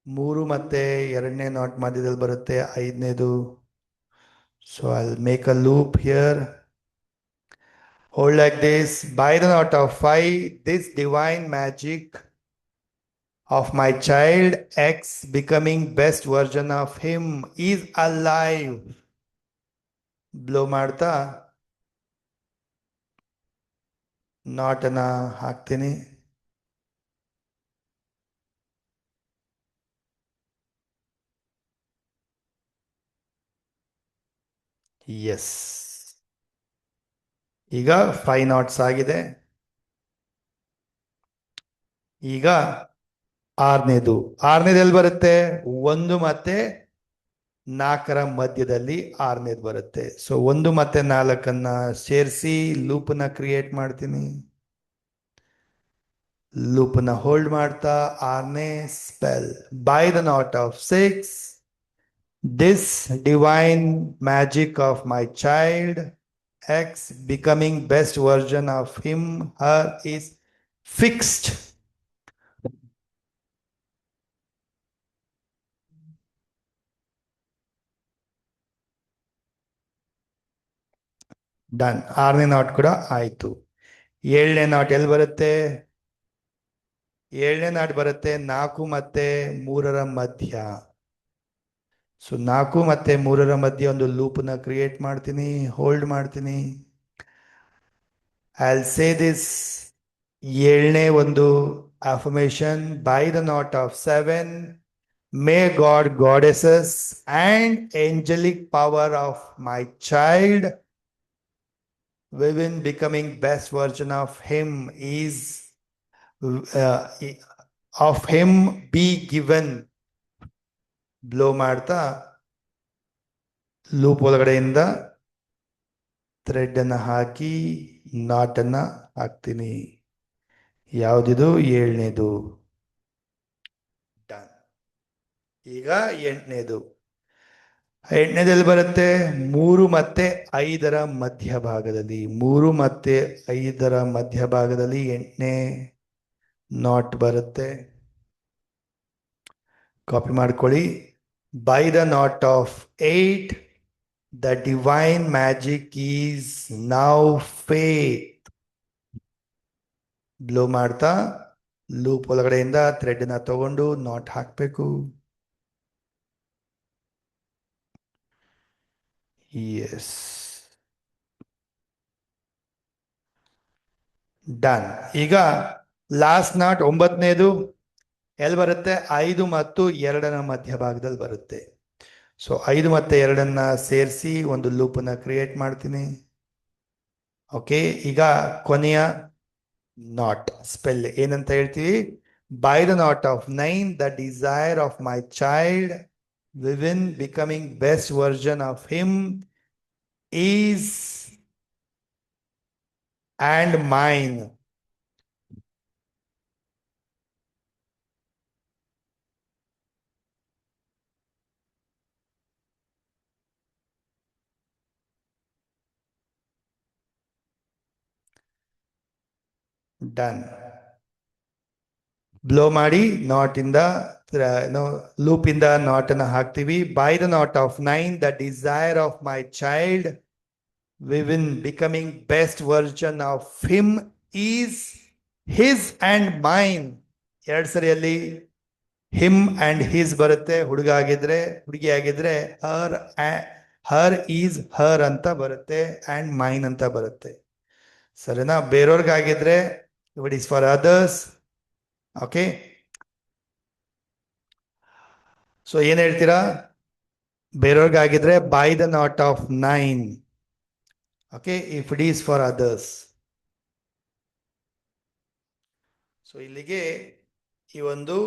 3 ಮತ್ತೆ 2ನೇ ನಾಟ್ ಮಧ್ಯದಲ್ಲಿ ಬರುತ್ತೆ 5ನೇದು. So I'll make a loop here. Hold like this. By the knot of 5, this divine magic of my child X becoming best version of him is alive. Blow ಮಾಡ್ತಾ ನಾಟ್ ಅನ್ನ ಹಾಕ್ತೀನಿ. ಎಸ್. ಈಗ 5 ನಾಟ್ಸ್ ಆಗಿದೆ. ಈಗ 6ನೇದು ಎಲ್ಲಿ ಬರುತ್ತೆ? 1 ಮತ್ತೆ 4ರ ಮಧ್ಯದಲ್ಲಿ 6ನೇದು ಬರುತ್ತೆ. ಸೊ 1 ಮತ್ತೆ 4ಅನ್ನ ಸೇರಿಸಿ ಲೂಪನ್ನ ಕ್ರಿಯೇಟ್ ಮಾಡ್ತೀನಿ. ಲೂಪನ್ನ ಹೋಲ್ಡ್ ಮಾಡ್ತಾ 6ನೇ spell. By the knot of 6, this divine magic of my child X becoming best version of him her is fixed. Done. 6ನೇ ನಾಟ್ ಕೂಡ ಆಯ್ತು. 7ನೇ ನಾಟ್ ಎಲ್ಲಿ ಬರುತ್ತೆ? 7ನೇ ನಾಟ್ ಬರುತ್ತೆ 4 ಮತ್ತೆ 3ರ ಮಧ್ಯ. ಸೊ 4 ಮತ್ತೆ 3ರ ಮಧ್ಯೆ ಒಂದು ಲೂಪನ್ನ ಕ್ರಿಯೇಟ್ ಮಾಡ್ತೀನಿ, ಹೋಲ್ಡ್ ಮಾಡ್ತೀನಿ. I'll say this 7ನೇ ಒಂದು affirmation. By the knot of 7, may God, goddesses and angelic power of my child within becoming best version of him is of him be given. Blow ಮಾಡ್ತಾ ಲೂಪ್ ಒಳಗಡೆಯಿಂದ ಥ್ರೆಡ್ ಅನ್ನ ಹಾಕಿ ನಾಟ್ ಅನ್ನ ಹಾಕ್ತೀನಿ. ಯಾವ್ದಿದು? 7ನೇದು. ಡನ್. ಈಗ 8ನೇದು ಎಲ್ಲಿ ಬರುತ್ತೆ? 3 ಮತ್ತೆ 5ರ ಮಧ್ಯಭಾಗದಲ್ಲಿ. 3 ಮತ್ತೆ 5ರ ಮಧ್ಯಭಾಗದಲ್ಲಿ 8ನೇ ನಾಟ್ ಬರುತ್ತೆ. ಕಾಪಿ ಮಾಡ್ಕೊಳ್ಳಿ. By the knot of 8, the divine magic is now faith. Blow ಮಾಡ್ತಾ ಲೂಪ್ ಒಳಗಡೆಯಿಂದ ಥ್ರೆಡ್ ನ ತಗೊಂಡು ನಾಟ್ ಹಾಕ್ಬೇಕು. ಎಸ್. ಡನ್. ಈಗ ಲಾಸ್ಟ್ ನಾಟ್ 9ನೇದು ಎಲ್ಲಿ ಬರುತ್ತೆ? 5 ಮತ್ತು 2ರ ಮಧ್ಯಭಾಗದಲ್ಲಿ ಬರುತ್ತೆ. ಸೊ 5 ಮತ್ತೆ 2ಅನ್ನ ಸೇರಿಸಿ ಒಂದು ಲೂಪನ್ನ ಕ್ರಿಯೇಟ್ ಮಾಡ್ತೀನಿ. ಓಕೆ. ಈಗ ಕೊನೆಯ ನಾಟ್ ಸ್ಪೆಲ್ ಏನಂತ ಹೇಳ್ತೀವಿ? By the knot of 9, the desire of my child Within becoming best version of him is and mine. Done. Blow ಮಾಡಿ ನಾಟ್ ಇಂದ ಲೂಪ್ ಇಂದ ನಾಟ್ ಅನ್ನ ಹಾಕ್ತೀವಿ. By the knot of 9 the desire of my child within becoming best version of him is his and mine. ಎರಡ್ ಸರಿಯಲ್ಲಿ ಹಿಮ್ ಅಂಡ್ ಹಿಸ್ ಬರುತ್ತೆ. ಹುಡುಗ ಆಗಿದ್ರೆ ಹುಡುಗಿ ಆಗಿದ್ರೆ ಹರ್ ಈಸ್ ಹರ್ ಅಂತ ಬರುತ್ತೆ ಅಂಡ್ ಮೈನ್ ಅಂತ ಬರುತ್ತೆ. ಸರಿನಾ? ಬೇರೆಯವ್ರಿಗಾಗಿದ್ರೆ it is for others. Okay, so ಏನ್ ಹೇಳ್ತೀರಾ? ಬೇರೆಯವ್ರಿಗಾಗಿದ್ರೆ by the knot of 9. Okay, if it is for others. So ಇಲ್ಲಿಗೆ ಈ ಒಂದು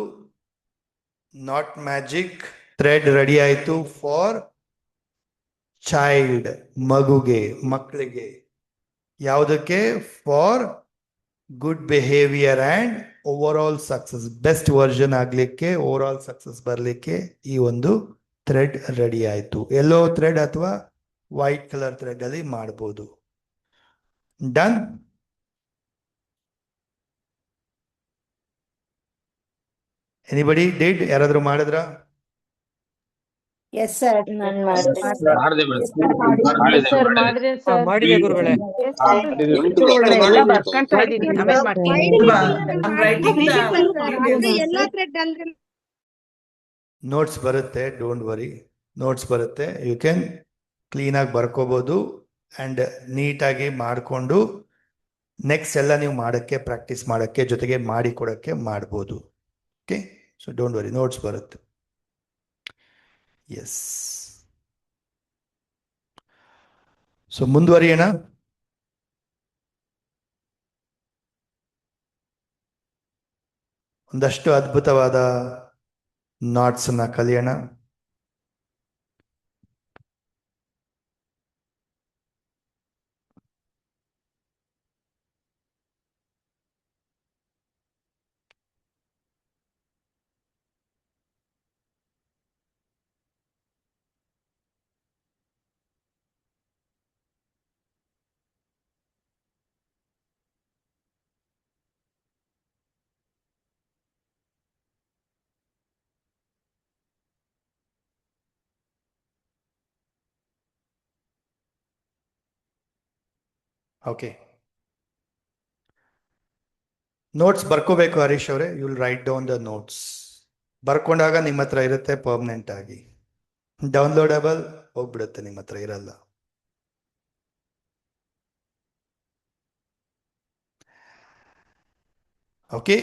ನಾಟ್ ಮ್ಯಾಜಿಕ್ ಥ್ರೆಡ್ ರೆಡಿ ಆಯಿತು ಫಾರ್ ಚೈಲ್ಡ್, ಮಗುಗೆ, ಮಕ್ಕಳಿಗೆ. ಯಾವುದಕ್ಕೆ? For good behaviour and over all success. Best version ಆಗ್ಲಿಕ್ಕೆ, ಓವರ್ ಆಲ್ ಸಕ್ಸಸ್ ಬರಲಿಕ್ಕೆ ಈ ಒಂದು ಥ್ರೆಡ್ ರೆಡಿ ಆಯಿತು. ಯೆಲ್ಲೋ ಥ್ರೆಡ್ ಅಥವಾ ವೈಟ್ ಕಲರ್ ಥ್ರೆಡ್ ಅಲ್ಲಿ ಮಾಡಬಹುದು. ಡನ್. Anybody did? ಯಾರಾದ್ರೂ ಮಾಡಿದ್ರ? Yes sir. ನಾನ್ ಮಾಡಿದೆ ಸರ್. ಮಾಡಿದೆ ಗುರುಗಳೇ. ಎಲ್ಲ ಬರ್ಕೊಂತ ನೋಟ್ಸ್ ಬರುತ್ತೆ, ಡೋಂಟ್ ವರಿ. ನೋಟ್ಸ್ ಬರುತ್ತೆ, ಯು ಕ್ಯಾನ್ ಕ್ಲೀನಾಗಿ ಬರ್ಕೋಬಹುದು ಅಂಡ್ ನೀಟಾಗಿ ಮಾಡಿಕೊಂಡು ನೆಕ್ಸ್ಟ್ ಎಲ್ಲ ನೀವು ಮಾಡೋಕ್ಕೆ, ಪ್ರಾಕ್ಟೀಸ್ ಮಾಡೋಕ್ಕೆ, ಜೊತೆಗೆ ಮಾಡಿ ಕೊಡೋಕ್ಕೆ ಮಾಡ್ಬೋದು. Okay, so don't worry, notes ಬರುತ್ತೆ. ಎಸ್, ಸೊ ಮುಂದುವರಿಯೋಣ. ಒಂದಷ್ಟು ಅದ್ಭುತವಾದ ನಾಟ್ಸ್ ಅನ್ನ ಕಲಿಯೋಣ. ಓಕೆ, ನೋಟ್ಸ್ ಬರ್ಕೋಬೇಕು ಹರೀಶ್ ಅವರೇ. You will write down the notes. ಬರ್ಕೊಂಡಾಗ ನಿಮ್ಮ ಹತ್ರ ಇರುತ್ತೆ ಪರ್ಮನೆಂಟ್ ಆಗಿ. ಡೌನ್ಲೋಡಬಲ್ ಹೋಗ್ಬಿಡುತ್ತೆ, ನಿಮ್ಮ ಹತ್ರ ಇರಲ್ಲ. Okay,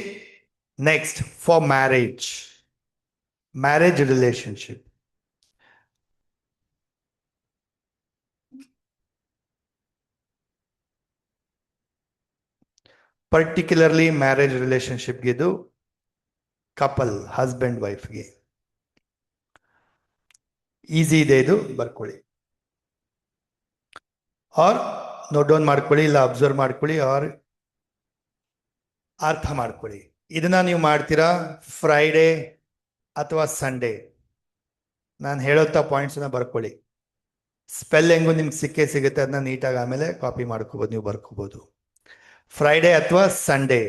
next for marriage relationship. Particularly marriage ರಿಲೇಶನ್ಶಿಪ್ಗೆ, ಇದು ಕಪಲ್, ಹಸ್ಬೆಂಡ್ ವೈಫ್ಗೆ ಈಸಿ ಇದೆ, ಇದು ಬರ್ಕೊಳ್ಳಿ. ಆರ್ ನೋಟ್ ಡೌನ್ ಮಾಡ್ಕೊಳ್ಳಿ, ಇಲ್ಲ ಅಬ್ಸರ್ವ್ ಮಾಡ್ಕೊಳ್ಳಿ, ಆರ್ ಅರ್ಥ ಮಾಡ್ಕೊಳ್ಳಿ. ಇದನ್ನ ನೀವು ಮಾಡ್ತೀರಾ ಫ್ರೈಡೇ ಅಥವಾ ಸಂಡೇ. ನಾನು ಹೇಳೋಂಥ ಪಾಯಿಂಟ್ಸನ್ನ ಬರ್ಕೊಳ್ಳಿ. ಸ್ಪೆಲ್ಲಿಂಗು ನಿಮ್ಗೆ ಸಿಗುತ್ತೆ, ಅದನ್ನ ನೀಟಾಗಿ ಆಮೇಲೆ ಕಾಪಿ ಮಾಡ್ಕೋಬೋದು, ನೀವು ಬರ್ಕೋಬೋದು. ಫ್ರೈಡೇ ಅಥವಾ ಸಂಡೇ,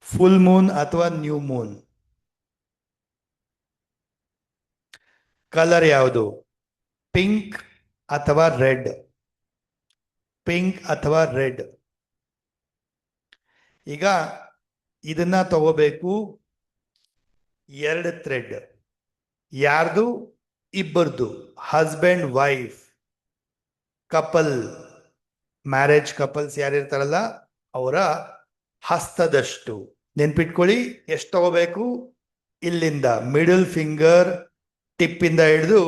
ಫುಲ್ ಮೂನ್ ಅಥವಾ ನ್ಯೂ ಮೂನ್. ಕಲರ್ ಯಾವುದು? ಪಿಂಕ್ ಅಥವಾ ರೆಡ್. ಪಿಂಕ್ ಅಥವಾ ರೆಡ್. ಈಗ ಇದನ್ನ ತಗೋಬೇಕು, 2 ಥ್ರೆಡ್. ಯಾರ್ದು? ಇಬ್ಬರದು, husband wife couple, marriage couples ಯಾರಿರ್ತಾರಲ್ಲ ಅವರ ಹಸ್ತದಷ್ಟು. ನೆನ್ಪಿಟ್ಕೊಳ್ಳಿ, ಎಷ್ಟು ತಗೋಬೇಕು? ಇಲ್ಲಿಂದ ಮಿಡಲ್ ಫಿಂಗರ್ ಟಿಪ್ಪಿಂದ ಹಿಡಿದು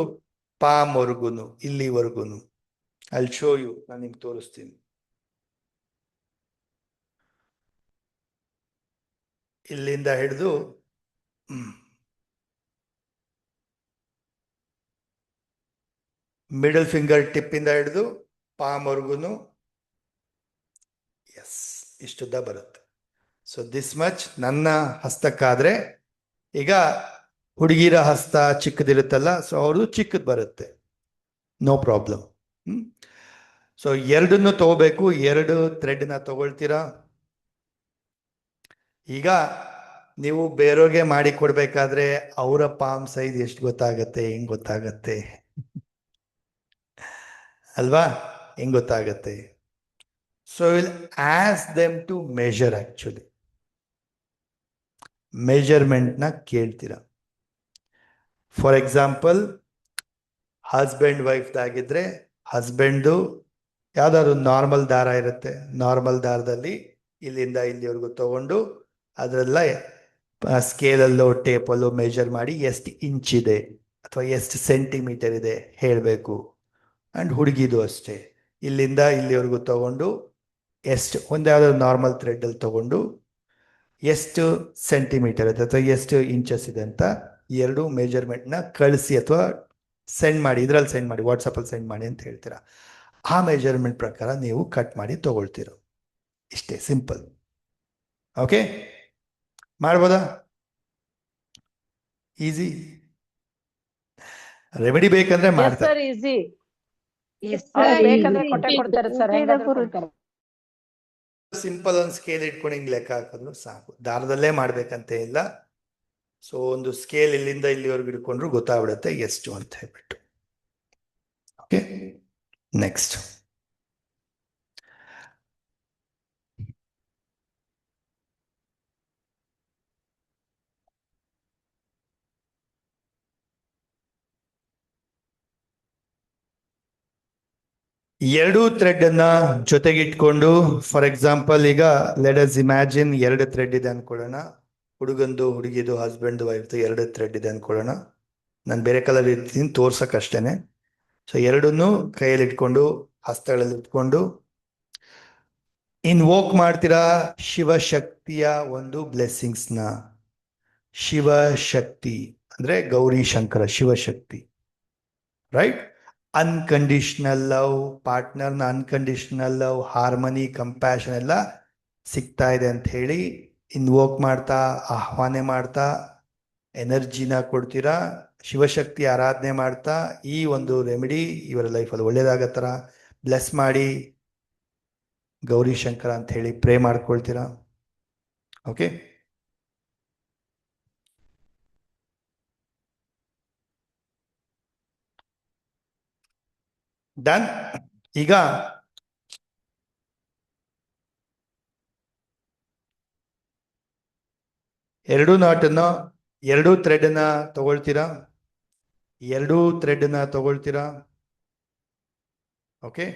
ಪಾಮ್ ವರ್ಗುನು, ಇಲ್ಲಿವರೆಗುನು. ಅಲ್ಲಿ ಶೋ ಯು, ನಾನು ನಿಮ್ಗೆ ತೋರಿಸ್ತೀನಿ. ಇಲ್ಲಿಂದ ಹಿಡಿದು ಮಿಡಲ್ ಫಿಂಗರ್ ಟಿಪ್ ಇಂದ ಹಿಡಿದು ಪಾಮ್ವರೆಗೂ ಎಸ್ ಇಷ್ಟುದ್ದ ಬರುತ್ತೆ. ಸೊ ದಿಸ್ ಮಚ್ ನನ್ನ ಹಸ್ತಕ್ಕಾದ್ರೆ, ಈಗ ಹುಡುಗಿರ ಹಸ್ತ ಚಿಕ್ಕದಿರುತ್ತಲ್ಲ, ಸೊ ಅವ್ರದ್ದು ಚಿಕ್ಕದು ಬರುತ್ತೆ, ನೋ ಪ್ರಾಬ್ಲಮ್. ಸೊ ಎರಡನ್ನು ತಗೋಬೇಕು, 2 ಥ್ರೆಡ್ನ ತಗೊಳ್ತೀರಾ. ಈಗ ನೀವು ಬೇರೆಯವ್ರಿಗೆ ಮಾಡಿ ಕೊಡ್ಬೇಕಾದ್ರೆ ಅವರ ಪಾಮ್ ಸೈಜ್ ಎಷ್ಟು ಗೊತ್ತಾಗತ್ತೆ, ಹೆಂಗ್ ಗೊತ್ತಾಗತ್ತೆ ಅಲ್ವಾ? ಹೆಂಗ್ ಗೊತ್ತಾಗತ್ತೆ? So will ask them to measure. Actually ಮೆಜರ್ಮೆಂಟ್ನ ಕೇಳ್ತೀರಾ. ಫಾರ್ ಎಕ್ಸಾಂಪಲ್, ಹಸ್ಬೆಂಡ್ ವೈಫ್ದಾಗಿದ್ರೆ ಹಸ್ಬೆಂಡ್ದು ಯಾವ್ದಾದ್ರು ನಾರ್ಮಲ್ ದಾರ ಇರುತ್ತೆ, ನಾರ್ಮಲ್ ದಾರದಲ್ಲಿ ಇಲ್ಲಿಂದ ಇಲ್ಲಿವರೆಗೂ ತಗೊಂಡು ಅದರೆಲ್ಲ ಸ್ಕೇಲಲ್ಲೋ ಟೇಪಲ್ಲೋ ಮೆಜರ್ ಮಾಡಿ ಎಷ್ಟು ಇಂಚ್ ಇದೆ ಅಥವಾ ಎಷ್ಟು ಸೆಂಟಿಮೀಟರ್ ಇದೆ ಹೇಳಬೇಕು. ಆ್ಯಂಡ್ ಹುಡುಗಿದು ಅಷ್ಟೇ, ಇಲ್ಲಿಂದ ಇಲ್ಲಿವರೆಗೂ ತಗೊಂಡು ಎಷ್ಟು, ಒಂದು ಯಾವ್ದಾದ್ರು ನಾರ್ಮಲ್ ಥ್ರೆಡ್ಡಲ್ಲಿ ತಗೊಂಡು ಎಷ್ಟು ಸೆಂಟಿಮೀಟರ್ ಇದೆ ಅಥವಾ ಎಷ್ಟು ಇಂಚಸ್ ಇದೆ ಅಂತ 2 ಮೆಜರ್ಮೆಂಟ್ನ ಕಳಿಸಿ ಅಥವಾ ಸೆಂಡ್ ಮಾಡಿ, ಇದರಲ್ಲಿ ಸೆಂಡ್ ಮಾಡಿ, ವಾಟ್ಸಪ್ಪಲ್ಲಿ ಸೆಂಡ್ ಮಾಡಿ ಅಂತ ಹೇಳ್ತೀರಾ. ಆ ಮೆಜರ್ಮೆಂಟ್ ಪ್ರಕಾರ ನೀವು ಕಟ್ ಮಾಡಿ ತಗೊಳ್ತೀರ. ಇಷ್ಟೇ, ಸಿಂಪಲ್. ಓಕೆ, ಮಾಡ್ಬೋದಾ? ಈಸಿ. ರೆಮಿಡಿ ಬೇಕಂದ್ರೆ ಮಾಡ್ತಾರೆ, ಈಸಿ. ಬೇಕಂದ್ರೆ ಕೊಟ್ಟೆ ಕೊಡ್ತಾರೆ ಸರ್. ಸಿಂಪಲ್ ಒಂದು ಸ್ಕೇಲ್ ಇಟ್ಕೊಂಡು ಹಿಂಗ್ ಲೆಕ್ಕ ಹಾಕಿದ್ರು ಸಾಕು, ದಾರದಲ್ಲೇ ಮಾಡ್ಬೇಕಂತ ಇಲ್ಲ. ಸೊ ಒಂದು ಸ್ಕೇಲ್ ಇಲ್ಲಿಂದ ಇಲ್ಲಿವರೆಗೂ ಇಟ್ಕೊಂಡ್ರು ಗೊತ್ತಾಗ್ಬಿಡುತ್ತೆ ಎಷ್ಟು ಅಂತ ಹೇಳ್ಬಿಟ್ಟು. Okay, next. ಎರಡು ಥ್ರೆಡ್ ಅನ್ನ ಜೊತೆಗಿಟ್ಕೊಂಡು, ಫಾರ್ ಎಕ್ಸಾಂಪಲ್ ಈಗ ಲೆಟ್ ಅಸ್ ಇಮ್ಯಾಜಿನ್ 2 ಥ್ರೆಡ್ ಇದೆ ಅನ್ಕೊಳ್ಳೋಣ. ಹುಡುಗಂದು, ಹುಡುಗಿದು, ಹಸ್ಬೆಂಡ್ ವೈಫ್ದು 2 ಥ್ರೆಡ್ ಇದೆ ಅನ್ಕೊಳ್ಳೋಣ. ನಾನು ಬೇರೆ ಕಲರ್ ಇರ್ತೀನಿ ತೋರ್ಸಕ್ಕಷ್ಟೇನೆ. ಸೊ ಎರಡನ್ನೂ ಕೈಯಲ್ಲಿ ಇಟ್ಕೊಂಡು, ಹಸ್ತಗಳಲ್ಲಿ ಇಟ್ಕೊಂಡು ಇನ್ವೋಕ್ ಮಾಡ್ತೀರಾ ಶಿವಶಕ್ತಿಯ ಒಂದು ಬ್ಲೆಸ್ಸಿಂಗ್ಸ್ನ. ಶಿವಶಕ್ತಿ ಅಂದ್ರೆ Gauri Shankar, Shivashakti, right? Unconditional love, ಪಾರ್ಟ್ನರ್ನ ಅನ್ಕಂಡೀಷನಲ್ ಲವ್, ಹಾರ್ಮನಿ, ಕಂಪ್ಯಾಷನ್ ಎಲ್ಲ ಸಿಗ್ತಾ ಇದೆ ಅಂತ ಹೇಳಿ ಇನ್ವೋಕ್ ಮಾಡ್ತಾ, ಆಹ್ವಾನ ಮಾಡ್ತಾ ಎನರ್ಜಿನ ಕೊಡ್ತೀರಾ. ಶಿವಶಕ್ತಿ ಆರಾಧನೆ ಮಾಡ್ತಾ ಈ ಒಂದು ರೆಮಿಡಿ ಇವರ ಲೈಫಲ್ಲಿ ಒಳ್ಳೇದಾಗೋ ಥರ ಬ್ಲೆಸ್ ಮಾಡಿ ಗೌರಿ ಶಂಕರ ಅಂತ ಹೇಳಿ ಪ್ರೇ ಮಾಡ್ಕೊಳ್ತೀರಾ. Okay, done. ಈಗ ಎರಡು ನಾಟನ್ನ, 2 ಥ್ರೆಡ್ನ ತಗೊಳ್ತೀರಾ, 2 ಥ್ರೆಡ್ನ ತಗೊಳ್ತೀರಾ. ಓಕೆ,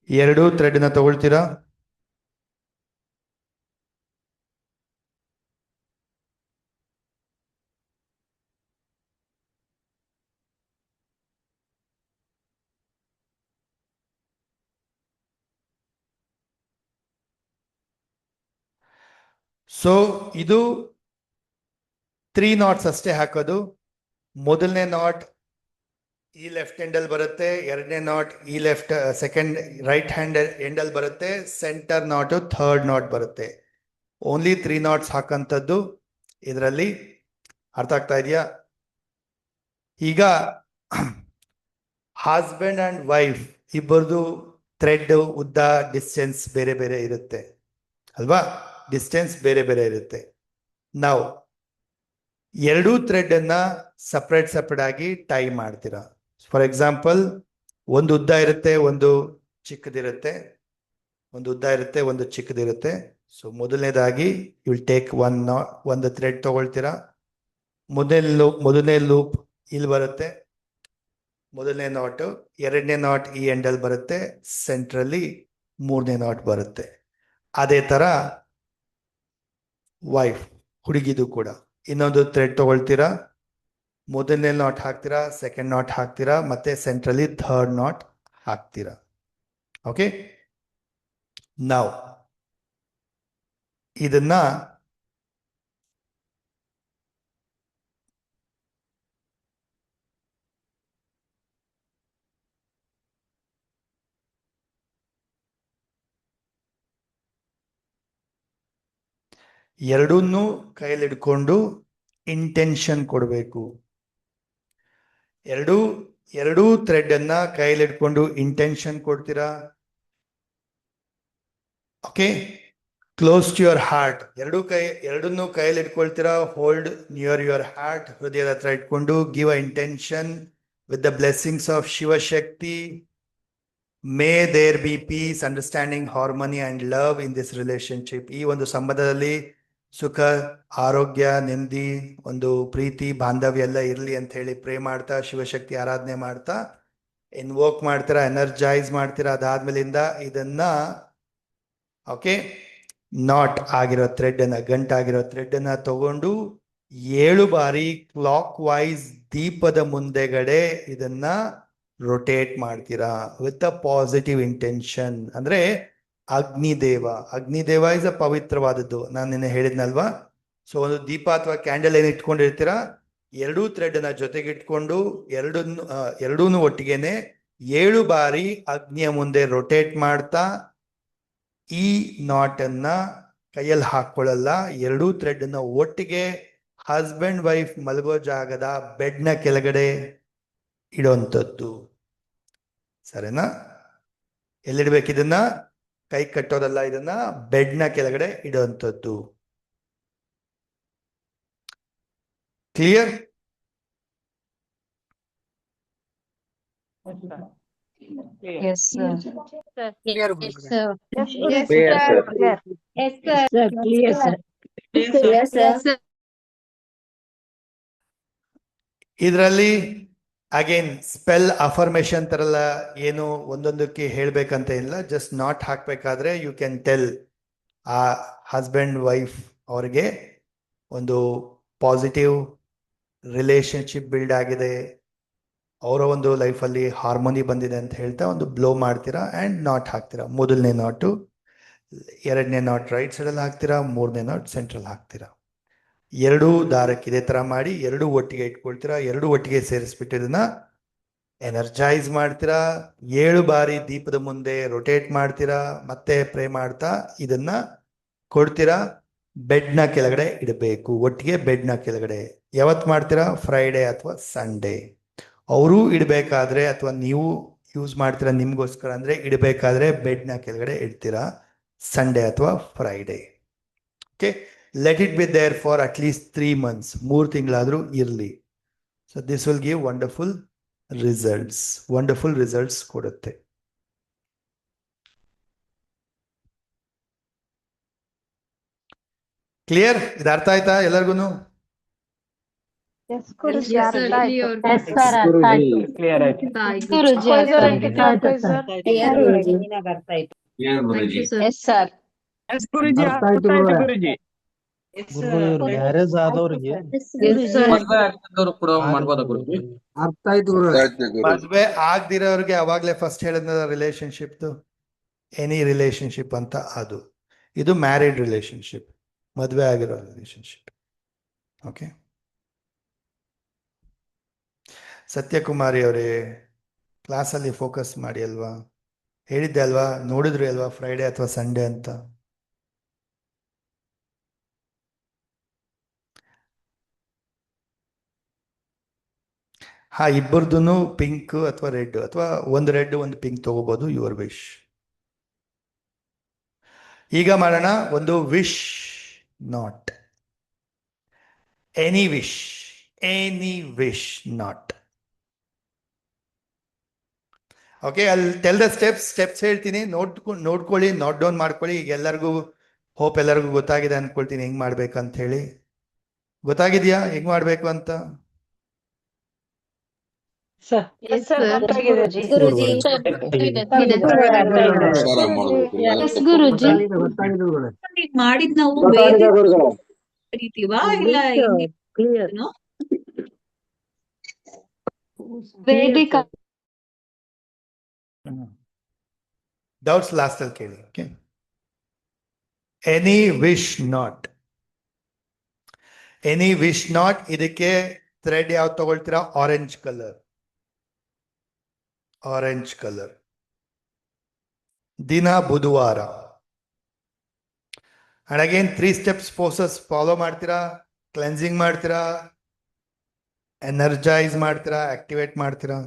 ಎರಡು ಥ್ರೆಡ್ನ ತಗೊಳ್ತೀರಾ. ಸೊ ಇದು 3 ನಾಟ್ಸ್ ಅಷ್ಟೇ ಹಾಕೋದು. ಮೊದಲನೇ ನಾಟ್ ಈ ಲೆಫ್ಟ್ ಎಂಡಲ್ಲಿ ಬರುತ್ತೆ, ಎರಡನೇ ನಾಟ್ ಈ ಲೆಫ್ಟ್ ಸೆಕೆಂಡ್ ರೈಟ್ ಹ್ಯಾಂಡ್ ಎಂಡಲ್ಲಿ ಬರುತ್ತೆ, ಸೆಂಟರ್ ನಾಟು ಥರ್ಡ್ ನಾಟ್ ಬರುತ್ತೆ. ಓನ್ಲಿ 3 ನಾಟ್ಸ್ ಹಾಕಂಥದ್ದು ಇದರಲ್ಲಿ. ಅರ್ಥ ಆಗ್ತಾ ಇದೆಯಾ? ಈಗ ಹಸ್ಬೆಂಡ್ ಅಂಡ್ ವೈಫ್ ಇಬ್ಬರದು ಥ್ರೆಡ್ ಉದ್ದ, ಡಿಸ್ಟೆನ್ಸ್ ಬೇರೆ ಬೇರೆ ಇರುತ್ತೆ ಅಲ್ವಾ? ಡಿಸ್ಟೆನ್ಸ್ ಬೇರೆ ಬೇರೆ ಇರುತ್ತೆ. ನಾವು 2 ಥ್ರೆಡ್ ಅನ್ನ ಸಪ್ರೇಟ್ ಆಗಿ ಟೈ ಮಾಡ್ತೀರಾ. ಫಾರ್ ಎಕ್ಸಾಂಪಲ್, ಒಂದು ಉದ್ದ ಇರುತ್ತೆ, ಒಂದು ಚಿಕ್ಕದಿರುತ್ತೆ, ಒಂದು ಉದ್ದ ಇರುತ್ತೆ, ಒಂದು ಚಿಕ್ಕದಿರುತ್ತೆ. ಸೊ ಮೊದಲನೇದಾಗಿ ಯು ವಿಲ್ ಟೇಕ್ ಒಂದು ಥ್ರೆಡ್ ತಗೊಳ್ತೀರಾ. ಮೊದಲನೇ ಲೂಪ್ ಇಲ್ಲಿ ಬರುತ್ತೆ, ಮೊದಲನೇ ನಾಟ್. ಎರಡನೇ ನಾಟ್ ಈ ಎಂಡಲ್ಲಿ ಬರುತ್ತೆ, ಸೆಂಟ್ರಲ್ಲಿ 3ನೇ ನಾಟ್ ಬರುತ್ತೆ. ಅದೇ ತರ ವೈಫ್, ಹುಡುಗಿದು ಕೂಡ ಇನ್ನೊಂದು ಥ್ರೆಡ್ ತಗೊಳ್ತೀರಾ, ಮೊದಲನೇ ನಾಟ್ ಹಾಕ್ತೀರಾ, ಸೆಕೆಂಡ್ ನಾಟ್ ಹಾಕ್ತೀರಾ, ಮತ್ತೆ ಸೆಂಟ್ರಲ್ಲಿ ಥರ್ಡ್ ನಾಟ್ ಹಾಕ್ತೀರಾ. ಓಕೆ, ನಾವು ಇದನ್ನ ಎರಡನ್ನೂ ಕೈಯಲ್ಲಿ ಹಿಡ್ಕೊಂಡು ಇಂಟೆನ್ಷನ್ ಕೊಡಬೇಕು. ಎರಡೂ ಥ್ರೆಡ್ ಅನ್ನ ಕೈಯಲ್ಲಿ ಹಿಡ್ಕೊಂಡು ಇಂಟೆನ್ಷನ್ ಕೊಡ್ತೀರಾ. Okay, close to your heart. ಎರಡನ್ನೂ ಕೈಯಲ್ಲಿ ಇಟ್ಕೊಳ್ತೀರಾ. Hold near your heart. ಹೃದಯದ ಹತ್ರ ಇಟ್ಕೊಂಡು give a intention with the blessings of Shivashakti. May there be peace, understanding, harmony and love in this relationship. ಈ ಒಂದು ಸಂಬಂಧದಲ್ಲಿ ಸುಖ, ಆರೋಗ್ಯ, ನೆಮ್ಮದಿ, ಒಂದು ಪ್ರೀತಿ, ಬಾಂಧವ್ಯ ಎಲ್ಲ ಇರಲಿ ಅಂತ ಹೇಳಿ ಪ್ರೇ ಮಾಡ್ತಾ, ಶಿವಶಕ್ತಿ ಆರಾಧನೆ ಮಾಡ್ತಾ ಇನ್ವೋಕ್ ಮಾಡ್ತೀರಾ, ಎನರ್ಜೈಸ್ ಮಾಡ್ತೀರಾ. ಅದಾದ್ಮೇಲಿಂದ ಇದನ್ನ ಓಕೆ, ನಾಟ್ ಆಗಿರೋ ಥ್ರೆಡ್ ಅನ್ನ, ಗಂಟಾಗಿರೋ ಥ್ರೆಡ್ ಅನ್ನ ತಗೊಂಡು 7 ಬಾರಿ ಕ್ಲಾಕ್ ವೈಸ್ ದೀಪದ ಮುಂದೆಗಡೆ ಇದನ್ನ ರೊಟೇಟ್ ಮಾಡ್ತೀರಾ ವಿತ್ ಅ ಪಾಸಿಟಿವ್ ಇಂಟೆನ್ಷನ್. ಅಂದ್ರೆ ಅಗ್ನಿದೇವ ಇಸ್ ಅ ಪವಿತ್ರವಾದದ್ದು. ನಾನು ನಿನ್ನೆ ಹೇಳಿದ್ನಲ್ವಾ. ಸೊ ಒಂದು ದೀಪ ಅಥವಾ ಕ್ಯಾಂಡಲ್ ಏನ್ ಇಟ್ಕೊಂಡಿರ್ತೀರಾ, 2 ಥ್ರೆಡ್ ಅನ್ನ ಜೊತೆಗೆ ಇಟ್ಕೊಂಡು ಎರಡೂನು ಒಟ್ಟಿಗೆನೆ 7 ಬಾರಿ ಅಗ್ನಿಯ ಮುಂದೆ ರೊಟೇಟ್ ಮಾಡ್ತಾ ಈ ನಾಟ್ ಅನ್ನ ಕೈಯಲ್ಲಿ ಹಾಕೊಳ್ಳಲ್ಲ. 2 ಥ್ರೆಡ್ ಅನ್ನ ಒಟ್ಟಿಗೆ ಹಸ್ಬೆಂಡ್ ವೈಫ್ ಮಲಗೋ ಜಾಗದ ಬೆಡ್ನ ಕೆಳಗಡೆ ಇಡುವಂಥದ್ದು. ಸರಿನಾ? ಎಲ್ಲಿಡ್ಬೇಕು ಇದನ್ನ? ಕೈ ಕಟ್ಟೋದಲ್ಲ, ಇದನ್ನ ಬೆಡ್ನ ಕೆಳಗಡೆ ಇಡುವಂಥದ್ದು. Clear? Yes, sir. Clear, Yes, sir. Clear, sir. Yes, sir. Clear, sir. Yes, sir. ಇದರಲ್ಲಿ ಅಗೇನ್ ಸ್ಪೆಲ್ ಅಫರ್ಮೇಶನ್ ತರಲ್ಲ, ಏನು ಒಂದೊಂದಕ್ಕೆ ಹೇಳ್ಬೇಕಂತ ಇಲ್ಲ. ಜಸ್ಟ್ ನಾಟ್ ಹಾಕ್ಬೇಕಾದ್ರೆ ಯು ಕ್ಯಾನ್ ಟೆಲ್ ಆ ಹಸ್ಬೆಂಡ್ ವೈಫ್ ಅವ್ರಿಗೆ ಒಂದು ಪಾಸಿಟಿವ್ ರಿಲೇಶನ್ಶಿಪ್ ಬಿಲ್ಡ್ ಆಗಿದೆ, ಅವರ ಒಂದು ಲೈಫಲ್ಲಿ ಹಾರ್ಮೋನಿ ಬಂದಿದೆ ಅಂತ ಹೇಳ್ತಾ ಒಂದು ಬ್ಲೋ ಮಾಡ್ತೀರಾ ಆ್ಯಂಡ್ ನಾಟ್ ಹಾಕ್ತೀರಾ. ಮೊದಲನೇ ನಾಟು, 2ನೇ ನಾಟ್ ರೈಟ್ ಸೈಡಲ್ಲಿ ಹಾಕ್ತೀರಾ, 3ನೇ ನಾಟ್ ಸೆಂಟ್ರಲ್ ಹಾಕ್ತೀರಾ. 2 ದಾರಕ್ಕೆ ಇದೇ ಥರ ಮಾಡಿ 2 ಒಟ್ಟಿಗೆ ಇಟ್ಕೊಳ್ತೀರಾ. 2 ಒಟ್ಟಿಗೆ ಸೇರಿಸ್ಬಿಟ್ಟು ಇದನ್ನ ಎನರ್ಜೈಸ್ ಮಾಡ್ತೀರಾ. 7 ಬಾರಿ ದೀಪದ ಮುಂದೆ ರೊಟೇಟ್ ಮಾಡ್ತೀರಾ. ಮತ್ತೆ ಪ್ರೇ ಮಾಡ್ತಾ ಇದನ್ನ ಕೊಡ್ತೀರಾ. ಬೆಡ್ನ ಕೆಳಗಡೆ ಇಡಬೇಕು, ಒಟ್ಟಿಗೆ ಬೆಡ್ನ ಕೆಳಗಡೆ. ಯಾವತ್ತು ಮಾಡ್ತೀರಾ? ಫ್ರೈಡೇ ಅಥವಾ ಸಂಡೇ. ಅವರು ಇಡಬೇಕಾದ್ರೆ ಅಥವಾ ನೀವು ಯೂಸ್ ಮಾಡ್ತೀರಾ ನಿಮ್ಗೋಸ್ಕರ ಅಂದ್ರೆ ಇಡಬೇಕಾದ್ರೆ ಬೆಡ್ನ ಕೆಳಗಡೆ ಇಡ್ತೀರಾ, ಸಂಡೇ ಅಥವಾ Friday. Okay, let it be there for at least 3 months, 3 ತಿಂಗಳಾದ್ರೂ ಇರಲಿ. So this will give wonderful results ಕೊಡುತ್ತೆ. ಕ್ಲಿಯರ್? ಇದು ಅರ್ಥ ಆಯ್ತಾ ಎಲ್ಲರಿಗೂ? Yes, Guruji. Yes, sir. Yes, sir. Clear ಆಯ್ತು. Guruji. Thank you, sir. Yes, sir. Guruji. Marriage ಆದವ್ರಿಗೆ Yes, sir. ಮದ್ವೆ ಆಗ್ದಿರೋರಿಗೆ ಅವಾಗ್ಲೇ ಫಸ್ಟ್ ಹೇಳಿದ ರಿಲೇಶನ್ಶಿಪ್, ಎನಿ ರಿಲೇಶನ್ಶಿಪ್ ಅಂತ ಅದು. ಇದು ಮ್ಯಾರಿಡ್ ರಿಲೇಶನ್ಶಿಪ್, ಮದ್ವೆ ಆಗಿರೋ ರಿಲೇಶನ್ಶಿಪ್. ಓಕೆ, ಸತ್ಯಕುಮಾರಿ ಅವರೇ ಕ್ಲಾಸಲ್ಲಿ ಫೋಕಸ್ ಮಾಡಿ ಅಲ್ವಾ? ಹೇಳಿದ್ದೆ ಅಲ್ವಾ? ನೋಡಿದ್ರಿ ಅಲ್ವಾ ಫ್ರೈಡೇ ಅಥವಾ ಸಂಡೇ ಅಂತ? ಹಾ, ಇಬ್ಬರದೂ ಪಿಂಕ್ ಅಥವಾ ರೆಡ್ ಅಥವಾ ಒಂದು ರೆಡ್ ಒಂದು ಪಿಂಕ್ ತಗೋಬಹುದು, ಯುವರ್ ವಿಶ್. ಈಗ ಮಾಡೋಣ ಒಂದು wish knot, any wish not. Okay, ಅಲ್ಲಿ ಟೆಲ್ ದ ಸ್ಟೆಪ್ಸ್ ಹೇಳ್ತೀನಿ, ನೋಡ್ಕೊಳ್ಳಿ, ನೋಟ್ ಡೌನ್ ಮಾಡ್ಕೊಳ್ಳಿ. ಈಗ ಎಲ್ಲರಿಗೂ ಹೋಪ್ ಎಲ್ಲರಿಗೂ ಗೊತ್ತಾಗಿದೆ ಅನ್ಕೊಳ್ತೀನಿ ಹೆಂಗ್ ಮಾಡ್ಬೇಕಂತ ಹೇಳಿ. ಗೊತ್ತಾಗಿದ್ಯಾ ಹೆಂಗ್ ಮಾಡ್ಬೇಕು ಅಂತ? Yes, sir. Guruji. Yes, Guruji. ಮಾಡಿದ್ ನಾವು ಕರಿತೀವಾ ಇಲ್ಲ Vedic. ಡೌಟ್ಸ್ ಲಾಸ್ಟ್ ಅಲ್ಲಿ ಕೇಳಿ. Okay, any wish knot. Any wish knot, ಇದಕ್ಕೆ ಥ್ರೆಡ್ ಯಾವ್ದು ತಗೊಳ್ತೀರಾ? Orange colour. Orange colour. ದಿನ ಬುಧವಾರ. And again 3 steps process follow ಮಾಡ್ತೀರಾ. ಕ್ಲೆನ್ಸಿಂಗ್ ಮಾಡ್ತೀರಾ, ಎನರ್ಜೈಸ್ ಮಾಡ್ತೀರಾ, ಆಕ್ಟಿವೇಟ್ ಮಾಡ್ತೀರಾ.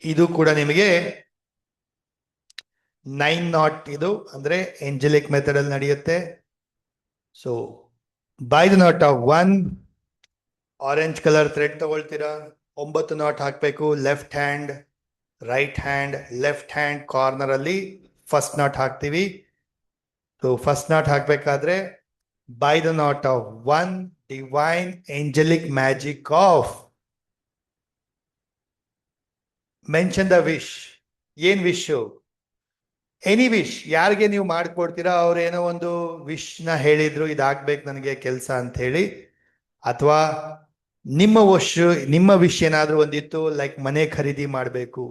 ಇದು ಕೂಡ ನಿಮಗೆ 9 ನಾಟ್, ಇದು ಅಂದ್ರೆ ಏಂಜಲಿಕ್ ಮೆಥಡ್ ಅಲ್ಲಿ ನಡೆಯುತ್ತೆ. So by the knot of 1 orange colour thread ತಗೊಳ್ತೀರಾ. 9 ನಾಟ್ ಹಾಕ್ಬೇಕು. Left hand, right hand, left hand corner ಅಲ್ಲಿ ಫಸ್ಟ್ ನಾಟ್ ಹಾಕ್ತೀವಿ. ಸೊ ಫಸ್ಟ್ ನಾಟ್ ಹಾಕ್ಬೇಕಾದ್ರೆ by the knot of 1 divine angelic magic of mention the wish. ಏನ್ ವಿಶ್? Any wish. ಯಾರಿಗೆ ನೀವು ಮಾಡ್ಕೊಡ್ತೀರಾ, ಅವ್ರೇನೋ ಒಂದು ವಿಶ್ ನ ಹೇಳಿದ್ರು, ಇದಾಗ್ಬೇಕು ನನಗೆ ಕೆಲಸ ಅಂತ ಹೇಳಿ. ಅಥವಾ ನಿಮ್ಮ ವಿಶ್ ಏನಾದ್ರೂ ಒಂದಿತ್ತು, ಲೈಕ್ ಮನೆ ಖರೀದಿ ಮಾಡಬೇಕು.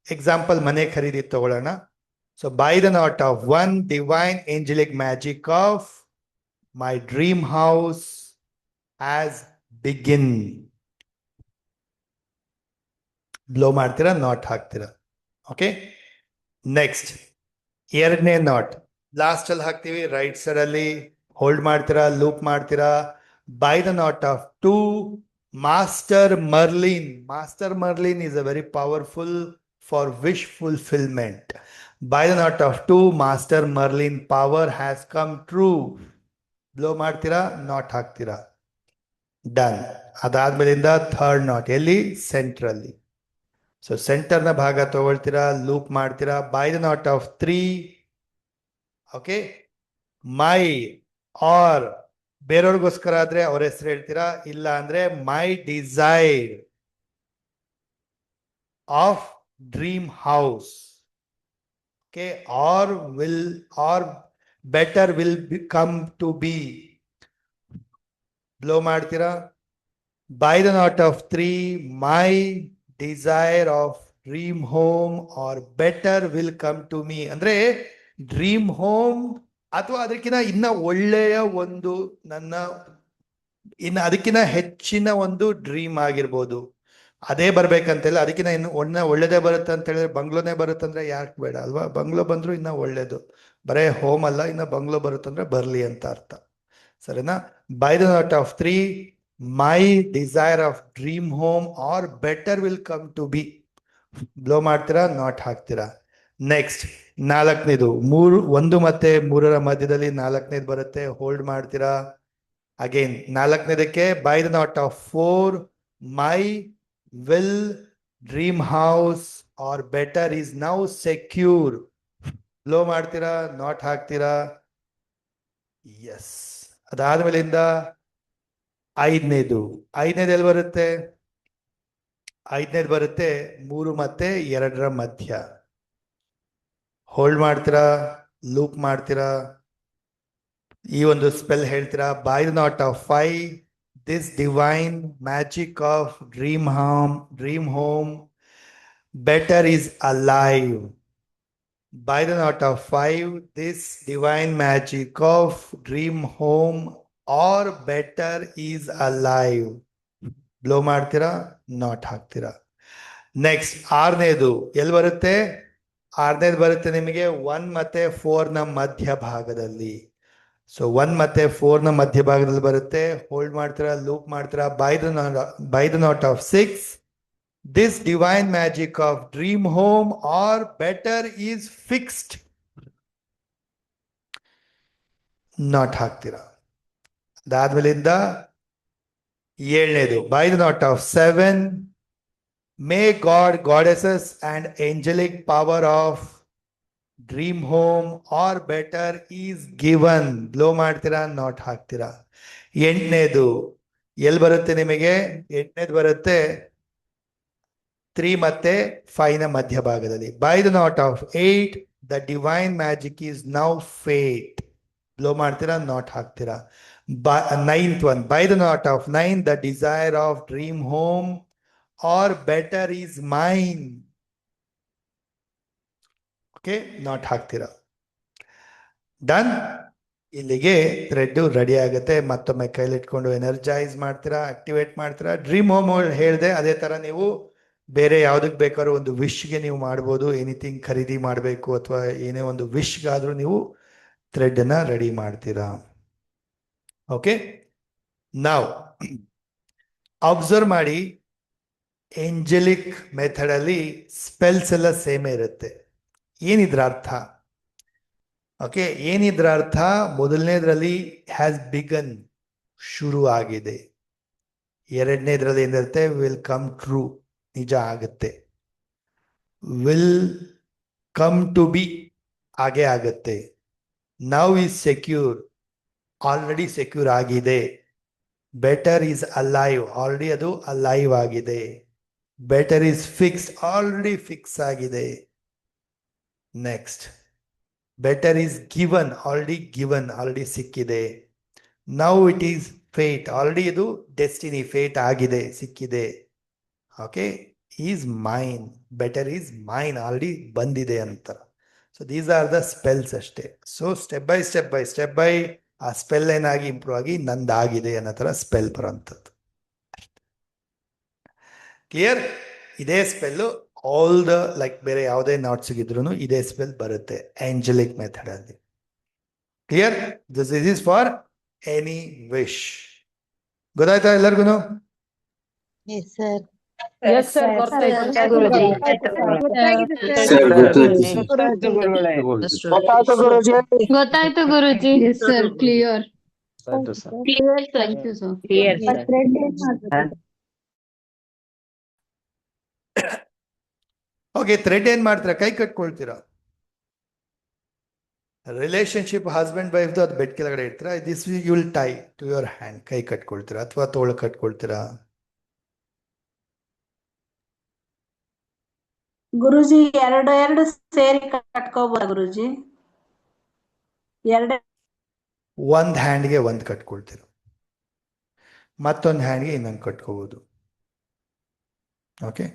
ಎಕ್ಸಾಂಪಲ್ ಮನೆ ಖರೀದಿ ತಗೊಳ್ಳೋಣ. So by the knot of 1 divine angelic magic of my dream house as begin. Blow ಮಾಡ್ತೀರಾ, ನಾಟ್ ಹಾಕ್ತೀರಾ. ಓಕೆ, ನೆಕ್ಸ್ಟ್ ಎರಡನೇ ನಾಟ್ ಲಾಸ್ಟ್ ಅಲ್ಲಿ ಹಾಕ್ತೀವಿ. ರೈಟ್ ಸೈಡ್ ಅಲ್ಲಿ ಹೋಲ್ಡ್ ಮಾಡ್ತೀರಾ, ಲೂಪ್ ಮಾಡ್ತೀರಾ. By the knot of 2 master Merlion. Master Merlion is a very powerful for wish fulfillment. By the note of 2 master Merlin power has come true. Blow ಮಾಡ್ತೀರಾ, ನಾಟ್ ಹಾಕ್ತೀರಾ. ಡನ್. ಅದಾದ್ಮೇಲಿಂದ ಥರ್ಡ್ ನಾಟ್ ಎಲ್ಲಿ? ಸೆಂಟ್ರಲ್ಲಿ. ಸೊ ಸೆಂಟರ್ನ ಭಾಗ ತಗೊಳ್ತೀರಾ, ಲೂಪ್ ಮಾಡ್ತೀರಾ. By the knot of 3 okay my, or ಬೇರೆಯವ್ರಿಗೋಸ್ಕರ ಆದ್ರೆ ಅವ್ರ ಹೆಸರು ಹೇಳ್ತೀರಾ, ಇಲ್ಲ ಅಂದ್ರೆ my desire of dream house. Okay, or will, or better will come to be. Blow ಮಾಡ್ತೀರಾ. By the knot of 3 my desire of dream home R better will come to me. ಅಂದ್ರೆ ಡ್ರೀಮ್ ಹೋಮ್ ಅಥವಾ ಅದಕ್ಕಿಂತ ಇನ್ನ ಒಳ್ಳೆಯ ಒಂದು, ನನ್ನ ಇನ್ನು ಅದಕ್ಕಿಂತ ಹೆಚ್ಚಿನ ಒಂದು ಡ್ರೀಮ್ ಆಗಿರ್ಬೋದು, ಅದೇ ಬರ್ಬೇಕಂತಿಲ್ಲ. ಅದಕ್ಕಿಂತ ಇನ್ನು ಒಳ್ಳೇದೇ ಬರುತ್ತೆ ಅಂತ ಹೇಳಿದ್ರೆ, ಬಂಗ್ಲೋನೇ ಬರುತ್ತಂದ್ರೆ ಯಾಕೆ ಬೇಡ ಅಲ್ವಾ? ಬಂಗ್ಲೋ ಬಂದ್ರು ಇನ್ನ ಒಳ್ಳೇದು. ಬರೇ ಹೋಮ್ ಅಲ್ಲ, ಇನ್ನ ಬಂಗ್ಲೋ ಬರುತ್ತಂದ್ರೆ ಬರ್ಲಿ ಅಂತ ಅರ್ಥ. ಸರಿನಾ? By the knot of 3 my desire of dream home R better will come to be. Blow ಮಾಡ್ತೀರಾ, ನಾಟ್ ಹಾಕ್ತೀರಾ. ನೆಕ್ಸ್ಟ್ ನಾಲ್ಕನೇದು, 1 ಮತ್ತೆ 3ರ ಮಧ್ಯದಲ್ಲಿ 4ನೇದು ಬರುತ್ತೆ. ಹೋಲ್ಡ್ ಮಾಡ್ತೀರಾ. ಅಗೇನ್ 4ನೇದಕ್ಕೆ by the knot of 4 my will dream house or better is now secure. Blow ಮಾಡ್ತೀರಾ, ನಾಟ್ ಹಾಕ್ತೀರಾ. ಎಸ್. ಅದಾದ್ಮೇಲಿಂದ 5ನೇದು ಎಲ್ಲಿ ಬರುತ್ತೆ? 5ನೇದು ಬರುತ್ತೆ 3 ಮತ್ತೆ 2ರ ಮಧ್ಯ. ಹೋಲ್ಡ್ ಮಾಡ್ತೀರಾ, ಲೂಪ್ ಮಾಡ್ತೀರಾ. ಈ ಒಂದು ಸ್ಪೆಲ್ ಹೇಳ್ತೀರಾ. By the knot of 5 this divine magic of dream home better is alive. By the note of 5 this divine magic of dream home or better is alive. Blow ಮಾಡ್ತೀರಾ, ನಾಟ್ ಹಾಕ್ತೀರಾ. ನೆಕ್ಸ್ಟ್ 6ನೇದು ಎಲ್ಲಿ ಬರುತ್ತೆ? 6ನೇದು ಬರುತ್ತೆ ನಿಮಗೆ 1 ಮತ್ತೆ 4ನ ಮಧ್ಯ ಭಾಗದಲ್ಲಿ. ಸೊ 1 ಮತ್ತೆ 4ನ ಮಧ್ಯ ಭಾಗದಲ್ಲಿ ಬರುತ್ತೆ. ಹೋಲ್ಡ್ ಮಾಡ್ತೀರಾ, ಲೂಪ್ ಮಾಡ್ತೀರಾ. By the knot of 6 this divine magic of dream home or better is fixed. Knot ಹಾಕ್ತೀರಾ. ಅದಾದ್ಮೇಲಿಂದ 7ನೇದು by the knot of 7 may god, goddesses and angelic power of dream home R better is given. Blow ಮಾಡ್ತೀರಾ, ನಾಟ್ ಹಾಕ್ತೀರಾ. 8ನೇದು ಎಲ್ಲಿ ಬರುತ್ತೆ ನಿಮಗೆ? 8ನೇದು ಬರುತ್ತೆ 3 ಮತ್ತೆ 5ನ ಮಧ್ಯ ಭಾಗದಲ್ಲಿ. By the knot of 8 the divine magic is now fate. Blow ಮಾಡ್ತೀರಾ, ನಾಟ್ ಹಾಕ್ತೀರಾ. 9th one by the knot of 9 the desire of dream home R better is mine. Okay, knot ಹಾಕ್ತೀರಾ. ಡನ್. ಇಲ್ಲಿಗೆ ಥ್ರೆಡ್ ರೆಡಿ ಆಗುತ್ತೆ. ಮತ್ತೊಮ್ಮೆ ಕೈಲಿಟ್ಕೊಂಡು ಎನರ್ಜೈಸ್ ಮಾಡ್ತೀರಾ, ಆಕ್ಟಿವೇಟ್ ಮಾಡ್ತೀರಾ. ಡ್ರೀಮ್ ಹೋಮ್ ಹೇಳಿದೆ, ಅದೇ ತರ ನೀವು ಬೇರೆ ಯಾವ್ದಕ್ ಬೇಕಾದ್ರೂ ಒಂದು ವಿಶ್ಗೆ ನೀವು ಮಾಡ್ಬೋದು. ಎನಿಥಿಂಗ್ ಖರೀದಿ ಮಾಡಬೇಕು ಅಥವಾ ಏನೇ ಒಂದು ವಿಶ್ಗಾದ್ರೂ ನೀವು ಥ್ರೆಡ್ ಅನ್ನ ರೆಡಿ ಮಾಡ್ತೀರಾ. ಓಕೆ, ನಾವು ಅಬ್ಸರ್ವ್ ಮಾಡಿ, ಏಂಜಲಿಕ್ ಮೆಥಡ್ ಅಲ್ಲಿ ಸ್ಪೆಲ್ಸ್ ಎಲ್ಲ ಸೇಮೇ ಇರುತ್ತೆ. ಏನಿದ್ರ ಅರ್ಥ? ಓಕೆ, ಏನಿದ್ರ ಅರ್ಥ? ಮೊದಲನೇದ್ರಲ್ಲಿ ಹ್ಯಾಸ್ ಬಿಗನ್, ಶುರು ಆಗಿದೆ. ಎರಡನೇದ್ರಲ್ಲಿ ಏನಿರುತ್ತೆ? ವಿಲ್ ಕಮ್ ಟ್ರೂ, ನಿಜ ಆಗುತ್ತೆ. ವಿಲ್ ಕಮ್ ಟು ಬಿ, ಹಾಗೆ ಆಗುತ್ತೆ. Now is secure, already secure ಆಗಿದೆ. ಬೆಟರ್ ಈಸ್ ಅಲೈವ್, ಆಲ್ರೆಡಿ ಅದು ಅಲೈವ್ ಆಗಿದೆ. Better is fixed, already fix ಆಗಿದೆ. Next, better is given, already ಸಿಕ್ಕಿದೆ. Now it is fate, already ಇದು ಡೆಸ್ಟಿನಿ, ಫೇಟ್ ಆಗಿದೆ, ಸಿಕ್ಕಿದೆ. Okay, is mine, better is mine, already ಬಂದಿದೆ ಅಂತ. So these are the spells ಅಷ್ಟೇ. ಸೊ ಸ್ಟೆಪ್ ಬೈ ಆ ಸ್ಪೆಲ್ ಏನಾಗಿ ಇಂಪ್ರೂವ್ ಆಗಿ ನಂದಾಗಿದೆ ಅನ್ನೋ ಥರ ಸ್ಪೆಲ್ ಬರೋಂಥದ್ದು. ಕ್ಲಿಯರ್? ಇದೇ ಸ್ಪೆಲ್ಲು ಆಲ್ ದ ಲೈಕ್ ಬೇರೆ ಯಾವುದೇ ನಾಟ್ಸ್ ಇದ್ರೂ ಇದೇ ಸ್ಪೆಲ್ ಬರುತ್ತೆ ಏಂಜಲಿಕ್ ಮೆಥಡ್ ಅಲ್ಲಿ. Clear? This is for any wish. ಗೊತ್ತಾಯ್ತಾ ಎಲ್ಲರಿಗೂ? Yes sir. ಎಸ್ ಸರ್, ಗೊತ್ತಾಯ್ತು ಗುರುಜಿ. ಗೊತ್ತಾಯ್ತು Guruji. Yes sir, clear. Clear sir. Thank you sir. Clear sir. Okay, thread ಏನ್ ಮಾಡ್ತೀರಾ? ಕೈ ಕಟ್ಕೊಳ್ತೀರಾ. ರಿಲೇಶನ್ಶಿಪ್ ಹಸ್ಬೆಂಡ್ ವೈಫ್ದು ಅದು ಬೆಡ್ ಕೆಳಗಡೆ ಇಡ್ತೀರಾ. This you will tie to your hand, ಕೈ ಕಟ್ಕೊಳ್ತೀರಾ ಅಥವಾ ತೋಳು ಕಟ್ಕೊಳ್ತೀರಾ. ಗುರುಜಿ ಎರಡು ಸೇರಿ ಕಟ್ಕೋಬೋದ ಗುರುಜಿ? ಒಂದ್ ಹ್ಯಾಂಡ್ಗೆ ಒಂದ್ ಕಟ್ಕೊಳ್ತೀರ, ಮತ್ತೊಂದು ಹ್ಯಾಂಡ್ಗೆ ಇನ್ನೊಂದು ಕಟ್ಕೋಬಹುದು. Okay,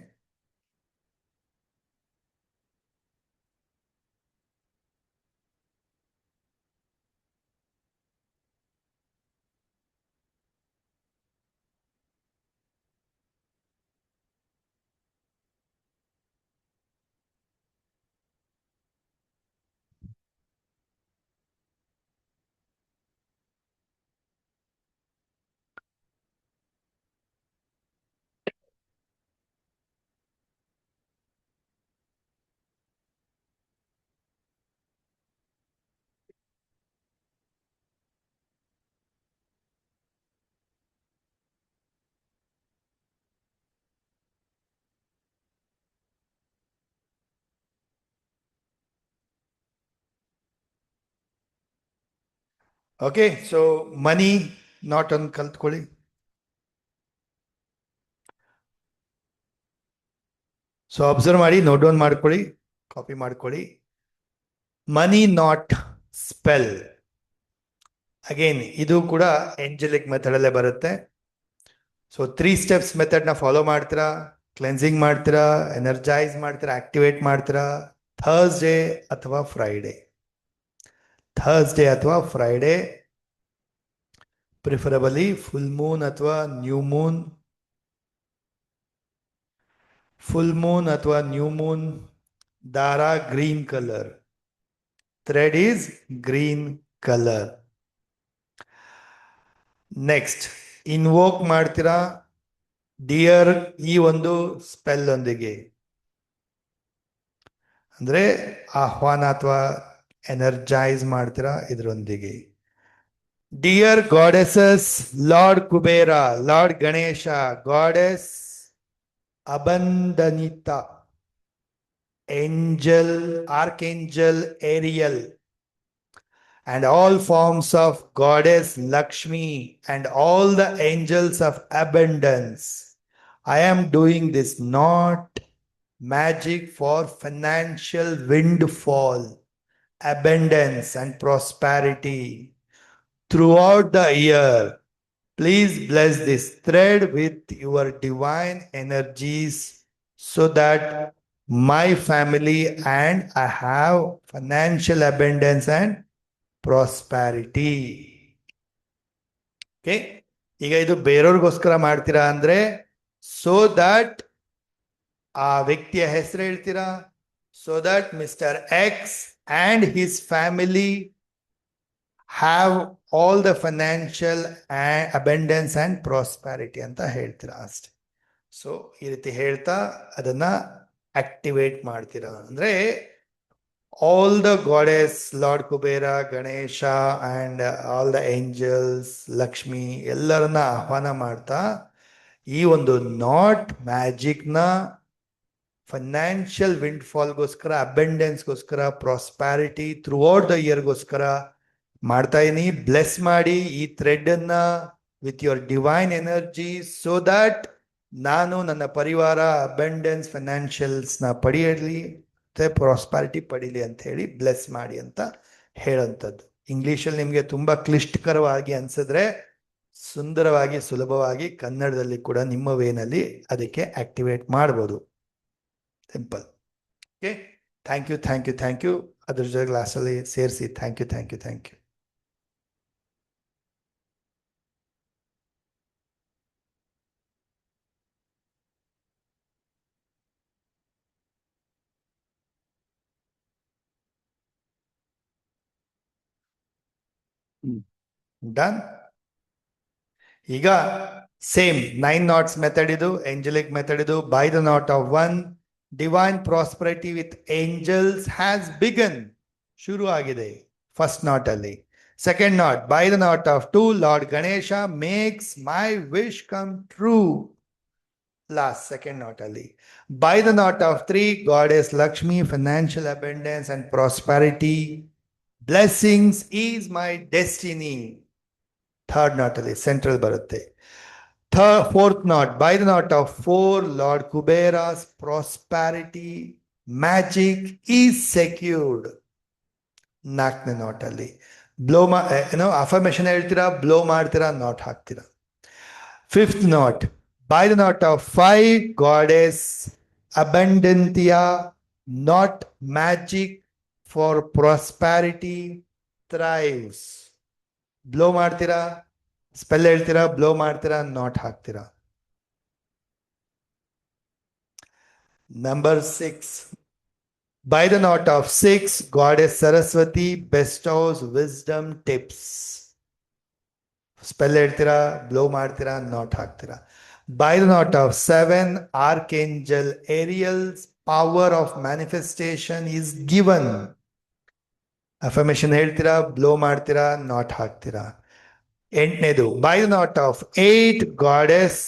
okay. So money knot ಅನ್ ಕಲ್ತ್ಕೊಳ್ಳಿ. ಸೊ ಅಬ್ಸರ್ವ್ ಮಾಡಿ, ನೋಟ್ ಡೌನ್ ಮಾಡ್ಕೊಳ್ಳಿ, ಕಾಪಿ ಮಾಡ್ಕೊಳ್ಳಿ. Money not spell. ಅಗೇನ್ ಇದು ಕೂಡ ಏಂಜಲಿಕ್ ಮೆಥಡ್ ಅಲ್ಲೇ ಬರುತ್ತೆ. ಸೊ 3 ಸ್ಟೆಪ್ಸ್ ಮೆಥಡ್ ನ ಫಾಲೋ ಮಾಡ್ತೀರಾ. ಕ್ಲೆನ್ಸಿಂಗ್ ಮಾಡ್ತೀರಾ, ಎನರ್ಜೈಸ್ ಮಾಡ್ತೀರಾ, ಆಕ್ಟಿವೇಟ್ ಮಾಡ್ತೀರಾ. ಥರ್ಸ್ಡೇ ಅಥವಾ ಫ್ರೈಡೇ, ಪ್ರಿಫರಬಲಿ ಫುಲ್ ಮೂನ್ ಅಥವಾ ನ್ಯೂ ಮೂನ್. ದಾರ green colour, thread is green colour. Next, invoke ಮಾಡ್ತೀರಾ ಡಿಯರ್ ಈ ಒಂದು ಸ್ಪೆಲ್ ಒಂದಿಗೆ, ಅಂದ್ರೆ ಆಹ್ವಾನ ಅಥವಾ ಎನರ್ಜೈಸ್ ಮಾಡ್ತೀರಾ ಇದರೊಂದಿಗೆ. Dear goddesses, lord Kubera, lord Ganesha, goddess Abundantia, angel archangel Ariel, and all forms of goddess Lakshmi and all the angels of abundance. I am doing this not magic for financial windfall, abundance and prosperity throughout the year. Please bless this thread with your divine energies so that my family and I have financial abundance and prosperity. Okay, ಈಗ ಇದು ಬೇರೆಯವ್ರಿಗೋಸ್ಕರ ಮಾಡ್ತೀರಾ ಅಂದ್ರೆ ಸೋ ದಟ್ ಆ ವ್ಯಕ್ತಿಯ ಹೆಸರು ಹೇಳ್ತೀರಾ, so that Mr. X and his family have all the financial abundance and prosperity ಅಂತ ಹೇಳ್ತೀರಾ ಅಷ್ಟೇ. ಸೊ ಈ ರೀತಿ ಹೇಳ್ತಾ ಅದನ್ನ ಆಕ್ಟಿವೇಟ್ ಮಾಡ್ತೀರಾ. ಅಂದ್ರೆ all the goddess, Lord Kubera, Ganesha and all the angels, Lakshmi ಎಲ್ಲರನ್ನ ಆಹ್ವಾನ ಮಾಡ್ತಾ ಈ ಒಂದು ನಾಟ್ ಮ್ಯಾಜಿಕ್ ನ ಫೈನಾನ್ಷಿಯಲ್ ವಿಂಡ್ಫಾಲ್ಗೋಸ್ಕರ, ಅಬೆಂಡೆನ್ಸ್ಗೋಸ್ಕರ, ಪ್ರಾಸ್ಪ್ಯಾರಿಟಿ ಥ್ರೂ ಔಟ್ ದ ಇಯರ್ಗೋಸ್ಕರ ಮಾಡ್ತಾ ಇದೀನಿ. ಬ್ಲೆಸ್ ಮಾಡಿ ಈ ಥ್ರೆಡ್ ಅನ್ನ with your divine energy, so that ನಾನು ನನ್ನ ಪರಿವಾರ ಅಬೆಂಡೆನ್ಸ್ ಫೈನಾನ್ಷಿಯಲ್ಸ್ ನ ಪಡೆಯಲಿ ಮತ್ತೆ ಪ್ರಾಸ್ಪ್ಯಾರಿಟಿ ಪಡೀಲಿ ಅಂತ ಹೇಳಿ ಬ್ಲೆಸ್ ಮಾಡಿ ಅಂತ ಹೇಳೋಂಥದ್ದು. ಇಂಗ್ಲಿಷಲ್ಲಿ ನಿಮಗೆ ತುಂಬಾ ಕ್ಲಿಷ್ಟಕರವಾಗಿ ಅನ್ಸಿದ್ರೆ ಸುಂದರವಾಗಿ ಸುಲಭವಾಗಿ ಕನ್ನಡದಲ್ಲಿ ಕೂಡ ನಿಮ್ಮ ವೇನಲ್ಲಿ ಅದಕ್ಕೆ ಆಕ್ಟಿವೇಟ್ ಮಾಡ್ಬೋದು. Simple. Okay, thank you thank you thank you. ಅದ್ರ ಜೊತೆ ಕ್ಲಾಸಲ್ಲಿ ಸೇರಿಸಿ thank you thank you thank you. Done. ಈಗ ಸೇಮ್ 9 knots ಮೆಥಡ್ ಇದು, ಏಂಜಲಿಕ್ ಮೆಥಡ್ ಇದು. By the knot of 1 divine prosperity with angels has begun, ಶುರು ಆಗಿದೆ ಫಸ್ಟ್ ನಾಟ್ ಅಲ್ಲಿ. Second knot by the knot of 2 lord Ganesha makes my wish come true, last second knot ಅಲ್ಲಿ. By the knot of 3 goddess Lakshmi financial abundance and prosperity, blessings is my destiny, third knot ಅಲ್ಲಿ ಸೆಂಟ್ರಲ್ ಬರುತ್ತೆ. Fourth knot by the knot of 4 lord Kubera's prosperity magic is secured, ನಾಲ್ಕನೇ ನಾಟ್ ಅಲ್ಲಿ ಬ್ಲೋ ಏನೋ ಅಫರ್ಮೇಶನ್ ಹೇಳ್ತೀರಾ, ಬ್ಲೋ ಮಾಡ್ತೀರಾ, ನಾಟ್ ಹಾಕ್ತೀರಾ. Fifth knot by the knot of 5 goddess Abundantia knot magic for prosperity thrives, blow ಮಾಡ್ತೀರಾ, ಸ್ಪೆಲ್ ಹೇಳ್ತೀರಾ, ಬ್ಲೋ ಮಾಡ್ತೀರಾ, ನಾಟ್ ಹಾಕ್ತೀರಾ. Number 6 by the knot of 6 goddess Saraswati bestows wisdom tips, spell ಹೇಳ್ತೀರಾ, ಬ್ಲೋ ಮಾಡ್ತೀರಾ, ನಾಟ್ ಹಾಕ್ತೀರಾ. By the knot of 7 archangel Ariel's power of manifestation is given, affirmation ಹೇಳ್ತೀರಾ, ಬ್ಲೋ ಮಾಡ್ತೀರಾ, ನಾಟ್ ಹಾಕ್ತೀರಾ. ಎಂಟನೇದು by the knot of 8 goddess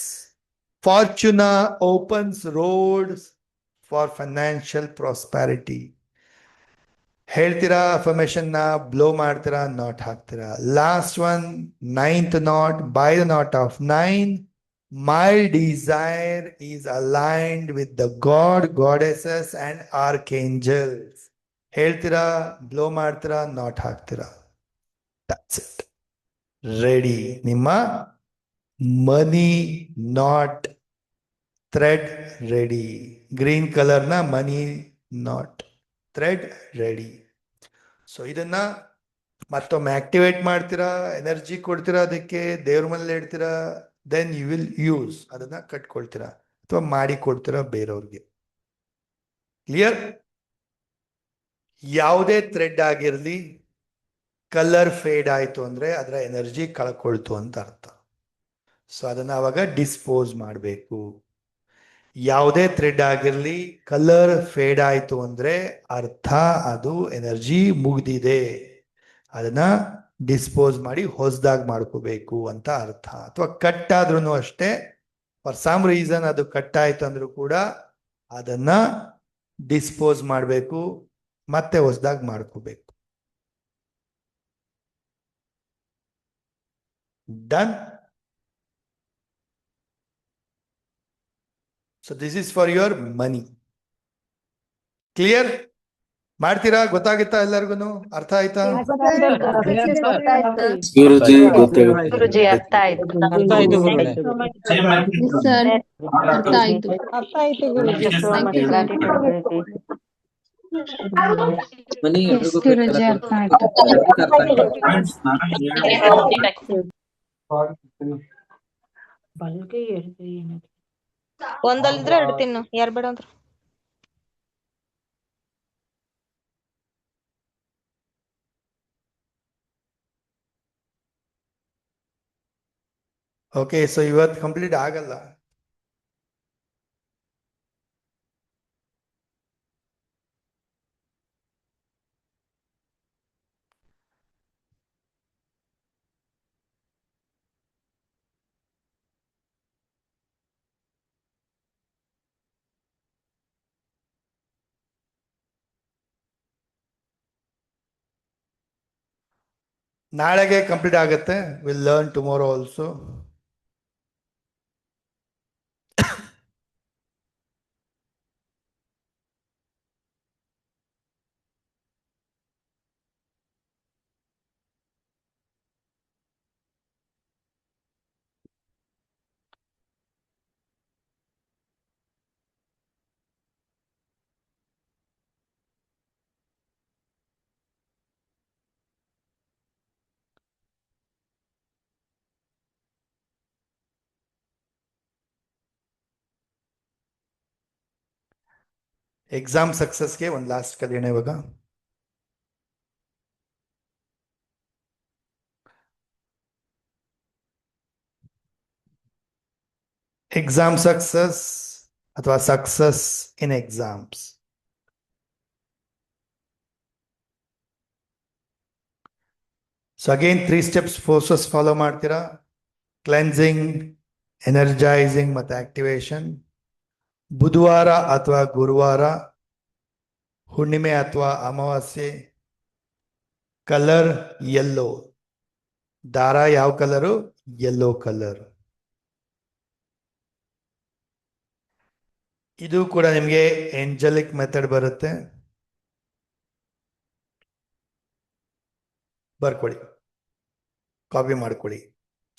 Fortuna opens roads for financial prosperity, ಹೇಳ್ತೀರಾ, ಅಫರ್ಮೇಶನ್ ನ ಬ್ಲೋ ಮಾಡ್ತೀರಾ, ನಾಟ್ ಹಾಕ್ತೀರಾ. Last one ninth knot by the knot of 9 my desire is aligned with the god goddesses and archangels, ಹೇಳ್ತೀರಾ, ಬ್ಲೋ ಮಾಡ್ತೀರಾ, ನಾಟ್ ಹಾಕ್ತೀರಾ. That's it. ರೆಡಿ. ನಿಮ್ಮ money knot thread ready. Green ಕಲರ್ನ money knot thread ready. So ಇದನ್ನ ಮತ್ತೊಮ್ಮೆ ಆಕ್ಟಿವೇಟ್ ಮಾಡ್ತೀರಾ, ಎನರ್ಜಿ ಕೊಡ್ತೀರಾ, ಅದಕ್ಕೆ ದೇವ್ರ ಮನೇಲಿ ಇಡ್ತೀರಾ, ದೆನ್ ಯು ವಿಲ್ ಯೂಸ್, ಅದನ್ನ ಕಟ್ಕೊಳ್ತೀರಾ ಅಥವಾ ಮಾಡಿ ಕೊಡ್ತೀರಾ ಬೇರೆಯವ್ರಿಗೆ. ಕ್ಲಿಯರ್? ಯಾವುದೇ ಥ್ರೆಡ್ ಆಗಿರ್ಲಿ ಕಲರ್ ಫೇಡ್ ಆಯ್ತು ಅಂದ್ರೆ ಅದರ ಎನರ್ಜಿ ಕಳ್ಕೊಳ್ತು ಅಂತ ಅರ್ಥ. ಸೊ ಅದನ್ನ ಅವಾಗ ಡಿಸ್ಪೋಸ್ ಮಾಡಬೇಕು. ಯಾವುದೇ ಥ್ರೆಡ್ ಆಗಿರ್ಲಿ ಕಲರ್ ಫೇಡ್ ಆಯ್ತು ಅಂದ್ರೆ ಅರ್ಥ ಅದು ಎನರ್ಜಿ ಮುಗ್ದಿದೆ, ಅದನ್ನ ಡಿಸ್ಪೋಸ್ ಮಾಡಿ ಹೊಸದಾಗಿ ಮಾಡ್ಕೋಬೇಕು ಅಂತ ಅರ್ಥ. ಅಥವಾ ಕಟ್ ಆದ್ರೂ ಅಷ್ಟೇ, ಫಾರ್ ಸಮ್ ರೀಸನ್ ಅದು ಕಟ್ ಆಯ್ತು ಅಂದ್ರೂ ಕೂಡ ಅದನ್ನ ಡಿಸ್ಪೋಸ್ ಮಾಡಬೇಕು, ಮತ್ತೆ ಹೊಸದಾಗಿ ಮಾಡ್ಕೋಬೇಕು. Done. So this is for your money. Clear? ಮಾಡ್ತೀರಾ? ಗೊತ್ತಾಗುತ್ತಾ ಎಲ್ಲರಿಗೂ? ಅರ್ಥ ಆಯ್ತಾ? ಗುರುಜಿ ಗೊತ್ತೇ ಗುರುಜಿ ಅರ್ಥ ಆಯ್ತು. ಅರ್ಥ ಆಯ್ತು ಗುರುಗಳೇ. ಸರ್ ಅರ್ಥ ಆಯ್ತು. ಅರ್ಥ ಆಯ್ತು ಗುರುಜಿ. ಗುರುಜಿ ಅರ್ಥ ಆಯ್ತು. ಒಂದಲ್ದ್ರೆ ಎರಡು ತಿನ್ನು, ಯಾರ್ ಬೇಡ ಅಂದ್ರು. ಓಕೆ, ಸೊ ಇವತ್ತು ಕಂಪ್ಲೀಟ್ ಆಗಲ್ಲ. ನಾಳೆಗೆ ಕಂಪ್ಲೀಟ್ ಆಗುತ್ತೆ. Will learn tomorrow also. Exam ಸಕ್ಸಸ್ಗೆ ಒಂದು ಲಾಸ್ಟ್ ಕಲಿಯೋಣ ಇವಾಗ. ಎಕ್ಸಾಮ್ ಸಕ್ಸಸ್ ಅಥವಾ success in exams. So again 3 steps forces follow ಮಾಡ್ತೀರಾ. ಕ್ಲೆನ್ಸಿಂಗ್, ಎನರ್ಜೈಸಿಂಗ್ ಮತ್ತು ಆಕ್ಟಿವೇಶನ್. ಬುಧವಾರ ಅಥವಾ ಗುರುವಾರ, ಹುಣ್ಣಿಮೆ ಅಥವಾ ಅಮಾವಾಸ್ಯೆ. Colour yellow. ದಾರ ಯಾವ ಕಲರು? Yellow colour. ಇದು ಕೂಡ ನಿಮಗೆ ಏಂಜಲಿಕ್ ಮೆಥಡ್ ಬರುತ್ತೆ. ಬರ್ಕೊಳ್ಳಿ, ಕಾಪಿ ಮಾಡ್ಕೊಳ್ಳಿ.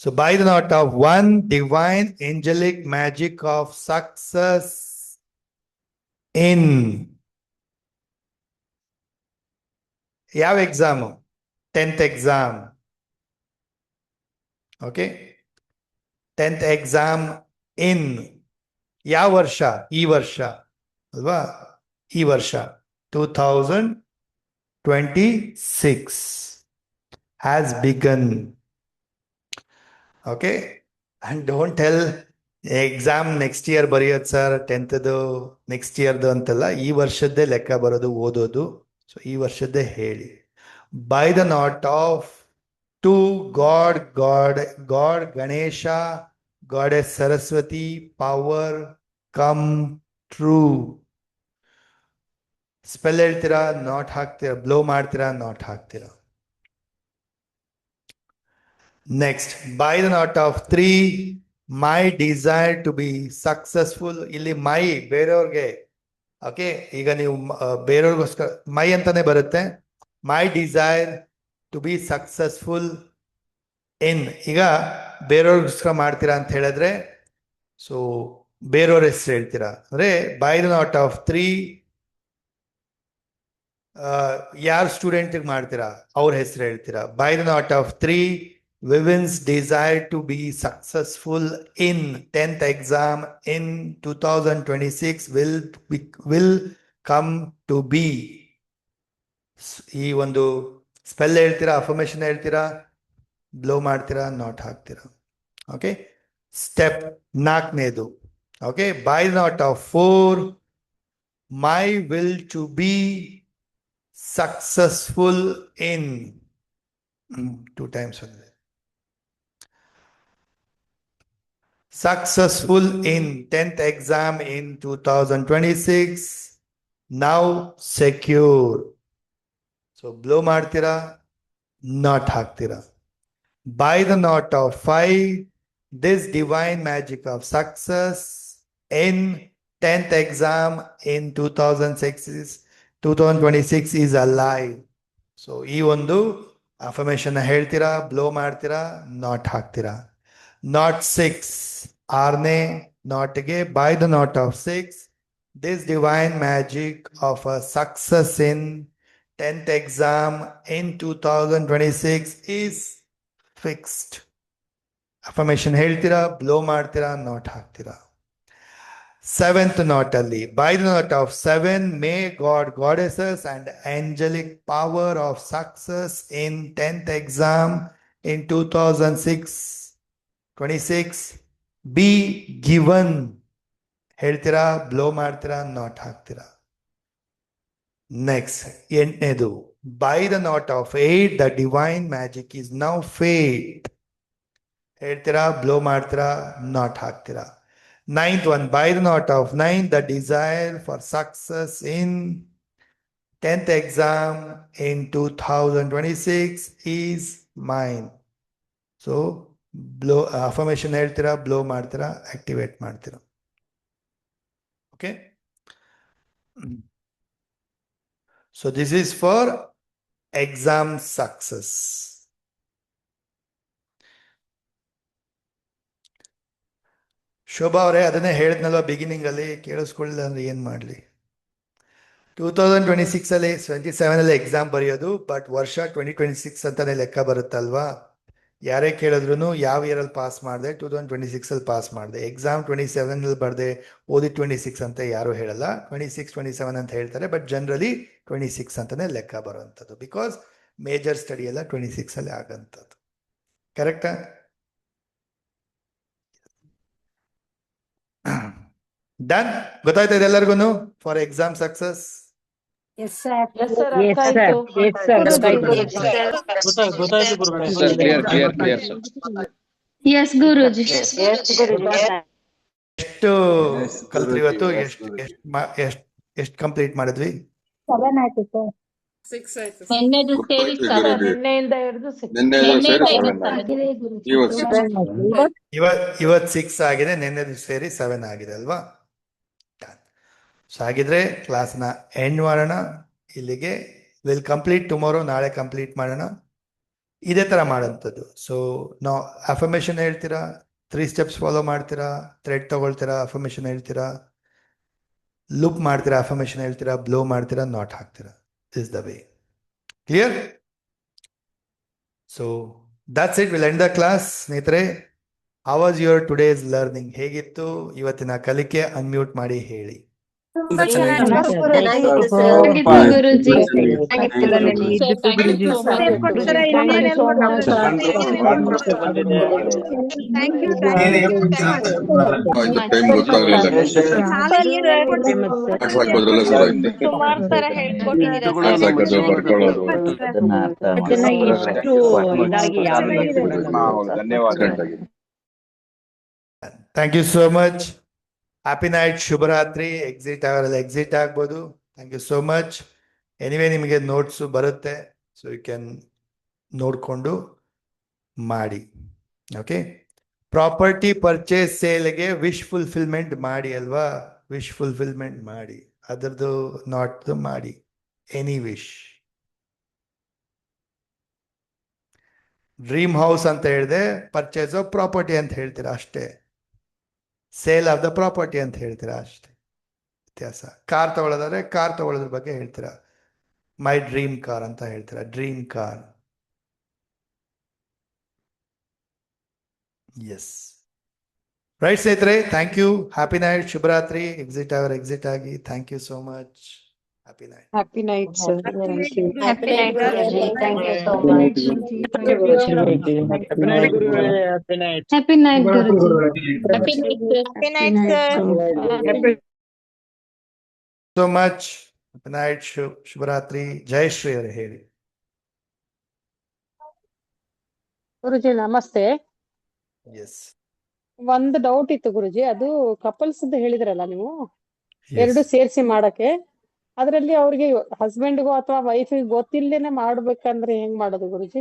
So by the note of 1, divine angelic magic of success in ಯಾವ exam? 10th exam. Okay, 10th exam ಇನ್ ಯಾವ ವರ್ಷ? ಈ ವರ್ಷ ಅಲ್ವಾ? ಈ ವರ್ಷ 2026 has begun. Okay, and don't tell exam next year ಬರೆಯೋದು ಸರ್ 10th ನೆಕ್ಸ್ಟ್ ಇಯರ್ದು ಅಂತೆಲ್ಲ. ಈ ವರ್ಷದ್ದೇ ಲೆಕ್ಕ ಬರೋದು, ಓದೋದು. ಸೊ ಈ ವರ್ಷದ್ದೇ ಹೇಳಿ. By the knot of 2 god Ganesha, goddess Saraswati, power come true. Spell ಹೇಳ್ತೀರಾ, ನಾಟ್ ಹಾಕ್ತೀರಾ. ಬ್ಲೋ ಮಾಡ್ತೀರಾ, ನಾಟ್ ಹಾಕ್ತೀರಾ. Next, by the note of 3, my desire to be successful. ಇಲ್ಲಿ ಮೈ ಬೇರೆಯವ್ರಿಗೆ. ಓಕೆ, ಈಗ ನೀವು ಬೇರೆಯವ್ರಿಗೋಸ್ಕರ ಮೈ ಅಂತಾನೆ ಬರುತ್ತೆ. My desire to be successful in. ಈಗ ಬೇರೆಯವ್ರಿಗೋಸ್ಕರ ಮಾಡ್ತೀರಾ ಅಂತ ಹೇಳಿದ್ರೆ, ಸೊ ಬೇರೆಯವ್ರ ಹೆಸರು ಹೇಳ್ತೀರಾ. ಅಂದ್ರೆ ಬೈ ದ ನಾಟ್ ಆಫ್ 3 ಯಾರು ಸ್ಟೂಡೆಂಟಿಗೆ ಮಾಡ್ತೀರಾ ಅವ್ರ ಹೆಸರು ಹೇಳ್ತೀರಾ. By the knot of 3, Vivian's desire to be successful in 10th exam in 2026 will come to be. ಈ ಒಂದು ಸ್ಪೆಲ್ ಹೇಳ್ತೀರಾ, ಅಫರ್ಮೇಷನ್ ಹೇಳ್ತೀರಾ, ಬ್ಲೋ ಮಾಡ್ತೀರಾ, ನಾಟ್ ಹಾಕ್ತೀರಾ. ಓಕೆ, ಸ್ಟೆಪ್ 4ನೇದು. Okay, by the knot of 4, my will to be successful in 2 times only. Successful in 10th exam in 2026, now secure. So blow ಮಾಡ್ತೀರಾ, not ಹಾಕ್ತೀರಾ. By the note of 5, this divine magic of success in 10th exam in 2026 2026 is alive. So ಈ ಒಂದು ಅಫರ್ಮೇಷನ್ ಹೇಳ್ತೀರಾ, ಬ್ಲೋ ಮಾಡ್ತೀರಾ, ನಾಟ್ ಹಾಕ್ತೀರಾ. ನಾಟ್ 6 ಆರನೇ ನಾಟ್ಗೆ by the knot of 6 this divine magic of a success in 10th exam in 2026 is fixed. Affirmation ಹೇಳ್ತೀರಾ, ಬ್ಲೋ ಮಾಡ್ತೀರಾ, ನಾಟ್ ಹಾಕ್ತೀರಾ. 7th knot ಅಲ್ಲಿ by the knot of 7 may God, goddesses and angelic power of success in 10th exam in 2026 be given. ಹೇಳ್ತೀರಾ, ಬ್ಲೋ ಮಾಡ್ತೀರಾ, ನಾಟ್ ಹಾಕ್ತೀರಾ. ನೆಕ್ಸ್ಟ್ 8ನೇದು by the knot of 8 the divine magic is now fade. ಹೇಳ್ತೀರಾ, ಬ್ಲೋ ಮಾಡ್ತೀರಾ, ನಾಟ್ ಹಾಕ್ತೀರಾ. 9th one by the knot of 9 the desire for success in 10th exam in 2026 is mine. So blow affirmation ಹೇಳ್ತೀರಾ, ಬ್ಲೋ ಮಾಡ್ತೀರಾ, ಆಕ್ಟಿವೇಟ್ ಮಾಡ್ತೀರಾ. Okay, so this is for exam success. Shobha ಅವರೇ, ಅದನ್ನೇ ಹೇಳಿದ್ನಲ್ವ ಬಿಗಿನಿಂಗ್ ಅಲ್ಲಿ, ಕೇಳಿಸ್ಕೊಳ್ಳಿಲ್ಲ ಅಂದ್ರೆ ಏನ್ ಮಾಡ್ಲಿ. 2026 ಅಲ್ಲಿ 27 ಅಲ್ಲಿ ಎಕ್ಸಾಮ್ ಬರೆಯೋದು, ಬಟ್ ವರ್ಷ 2026 ಅಂತಾನೆ ಲೆಕ್ಕ ಬರುತ್ತಲ್ವಾ. ಯಾರೇ ಕೇಳಿದ್ರು ಯಾವ ಇಯರ್ ಅಲ್ಲಿ ಪಾಸ್ ಮಾಡಿದೆ, 2026 ಅಲ್ಲಿ ಪಾಸ್ ಮಾಡಿದೆ. ಎಕ್ಸಾಮ್ 27 ಅಲ್ಲಿ ಬರ್ದೆ ಓದಿ 26 ಅಂತ ಯಾರು ಹೇಳಲ್ಲ, 26 27 ಅಂತ ಹೇಳ್ತಾರೆ. ಬಟ್ ಜನರಲಿ 26 ಅಂತಾನೆ ಲೆಕ್ಕ ಬರುವಂಥದ್ದು, ಬಿಕಾಸ್ ಮೇಜರ್ ಸ್ಟಡಿ ಎಲ್ಲ 26 ಅಲ್ಲಿ ಆಗಂಥದ್ದು. ಕರೆಕ್ಟಾ? ಡನ್. ಗೊತ್ತಾಯ್ತಾ ಇದೆಲ್ಲರಿಗೂ for exam success? Yes sir Yes, sir. ಅರ್ಥ ಆಯ್ತು. ಗೊತ್ತಾಯ್ತು ಗುರುಗಳೇ. Clear sir. ಎಸ್ ಗುರುಜಿ. ಎಷ್ಟು ಕಲ್ತ್ರಿ ಇವತ್ತು? ಎಷ್ಟು ಕಂಪ್ಲೀಟ್ ಮಾಡಿದ್ವಿ? 7 ಆಯ್ತು ಸರ್. ನಿನ್ನೆದು ಸೇರಿ ನಿನ್ನೆಯಿಂದ ಹಿಡಿದು ಇವತ್ತು 6 ಆಗಿದೆ, ನಿನ್ನೆದು ಸೇರಿ 7 ಆಗಿದೆ ಅಲ್ವಾ? ಸೊ ಹಾಗಿದ್ರೆ ಕ್ಲಾಸ್ನ ಎಂಡ್ ಮಾಡೋಣ ಇಲ್ಲಿಗೆ. ವಿಲ್ ಕಂಪ್ಲೀಟ್ ಟುಮಾರೋ, ನಾಳೆ ಕಂಪ್ಲೀಟ್ ಮಾಡೋಣ. ಇದೇ ಥರ ಮಾಡೋಂಥದ್ದು. ಸೊ ನಾವು ಅಫರ್ಮೇಷನ್ ಹೇಳ್ತೀರಾ, 3 ಸ್ಟೆಪ್ಸ್ ಫಾಲೋ ಮಾಡ್ತೀರಾ, ಥ್ರೆಡ್ ತಗೊಳ್ತೀರಾ, ಅಫರ್ಮೇಷನ್ ಹೇಳ್ತೀರಾ, ಲೂಪ್ ಮಾಡ್ತೀರಾ, ಅಫರ್ಮೇಷನ್ ಹೇಳ್ತೀರಾ, ಬ್ಲೋ ಮಾಡ್ತೀರಾ, ನಾಟ್ ಹಾಕ್ತೀರಾ. This the way. Clear? So that's it. Will end the class. ಸ್ನೇಹಿತರೆ, how was your today's learning? ಹೇಗಿತ್ತು ಇವತ್ತಿನ ಕಲಿಕೆ? ಅನ್ಮ್ಯೂಟ್ ಮಾಡಿ ಹೇಳಿ. ಚೆನ್ನಾಗಿತ್ತು ಸರ್. ಗುರುಜಿ. ಟೈಮ್ ಗೊತ್ತಾಗ್ಲಿಲ್ಲ. ಸುಮಾರು ತರ ಹೇಳ್ಕೊಟ್ಟಿದ್ದೀರಾ ಬರ್ಕೊಳ್ಳೋದು. ಧನ್ಯವಾದ. Thank you so much. Happy night, ಶುಭರಾತ್ರಿ. ಎಕ್ಸಿಟ್ ಆಗಲ್ಲ, ಎಕ್ಸಿಟ್ ಆಗ್ಬೋದು. Thank you so much. Anyway ನಿಮಗೆ ನೋಟ್ಸು ಬರುತ್ತೆ, ಸೊ ಯು ಕ್ಯಾನ್ ನೋಡಿಕೊಂಡು ಮಾಡಿ. ಓಕೆ, ಪ್ರಾಪರ್ಟಿ ಪರ್ಚೇಸ್ ಸೇಲ್ಗೆ ವಿಶ್ ಫುಲ್ಫಿಲ್ಮೆಂಟ್ ಮಾಡಿ ಅಲ್ವಾ? ವಿಶ್ ಫುಲ್ಫಿಲ್ಮೆಂಟ್ ಮಾಡಿ, ಅದರದ್ದು ನಾಟ್ದು ಮಾಡಿ. Any wish. ಡ್ರೀಮ್ ಹೌಸ್ ಅಂತ ಹೇಳಿದೆ, ಪರ್ಚೇಸ್ ಆಫ್ ಪ್ರಾಪರ್ಟಿ ಅಂತ ಹೇಳ್ತೀರಾ ಅಷ್ಟೇ. ಸೇಲ್ ಆಫ್ ದ ಪ್ರಾಪರ್ಟಿ ಅಂತ ಹೇಳ್ತೀರಾ ಅಷ್ಟೇ ವ್ಯತ್ಯಾಸ. ಕಾರ್ ತಗೊಳ್ಳೋದಾದ್ರೆ ಕಾರ್ ತಗೊಳ್ಳೋದ್ರ ಬಗ್ಗೆ ಹೇಳ್ತೀರಾ, ಮೈ ಡ್ರೀಮ್ ಕಾರ್ ಅಂತ ಹೇಳ್ತೀರಾ, ಡ್ರೀಮ್ ಕಾರ್. ಎಸ್, ರೈಟ್ ಸ್ನೇಹಿತರೆ. Thank you. ಹ್ಯಾಪಿ ನೈಟ್, ಶುಭರಾತ್ರಿ. ಎಕ್ಸಿಟ್ ಆಗಿ thank you so much. Happy night. Happy night sir. Happy night Guruji. Thank you so much. Happy night Guruji. Happy night sir. So much. Happy night, ಶುಭರಾತ್ರಿ. ಜೈ ಶ್ರೀ ಅವರೇ ಹೇಳಿ. ಗುರುಜಿ ನಮಸ್ತೆ. ಎಸ್, ಒಂದು ಡೌಟ್ ಇತ್ತು ಗುರುಜಿ. ಅದು ಕಪಲ್ಸ್ ಅಂತ ಹೇಳಿದ್ರಲ್ಲ ನೀವು, ಎರಡು ಸೇರ್ಸಿ ಮಾಡಕ್ಕೆ, ಅದ್ರಲ್ಲಿ ಅವ್ರಿಗೆ ಹಸ್ಬೆಂಡ್ಗೋ ಅಥವಾ ವೈಫಿಗೆ ಗೊತ್ತಿಲ್ಲದೇನೆ ಮಾಡ್ಬೇಕಂದ್ರೆ ಹೆಂಗ್ ಮಾಡೋದು ಗುರುಜಿ?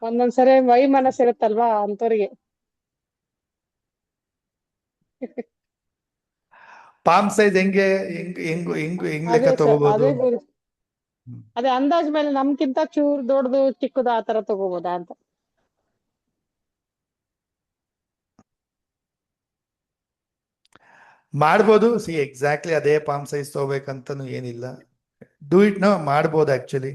ಒಂದೊಂದ್ಸರಿ ಮನಸ್ಸಿರುತ್ತಲ್ವಾ ಅಂತವ್ರಿಗೆ. ಪಾಮ್ ಸೈಜ್ ಹೆಂಗ್ ಲೆಕ್ಕ ಅದೇ ಸರ್, ತಗೋಬಹುದು? ಅದೇ ಗುರುಜಿ, ಅದೇ ಅಂದಾಜ್ ಮೇಲೆ ನಮ್ಗಿಂತ ಚೂರ್ ದೊಡ್ಡದು ಚಿಕ್ಕದು ಆತರ ತಗೋಬೋದಾ ಅಂತ. ಮಾಡ್ಬೋದು. ಸಿ ಎಕ್ಸಾಕ್ಟ್ಲಿ ಅದೇ ಪಾಮ್ ಸೈಜ್ ತಗೋಬೇಕಂತನೂ ಏನಿಲ್ಲ. ಡೂ ಇಟ್ ನೋ, ಮಾಡ್ಬೋದು ಆಕ್ಚುಲಿ.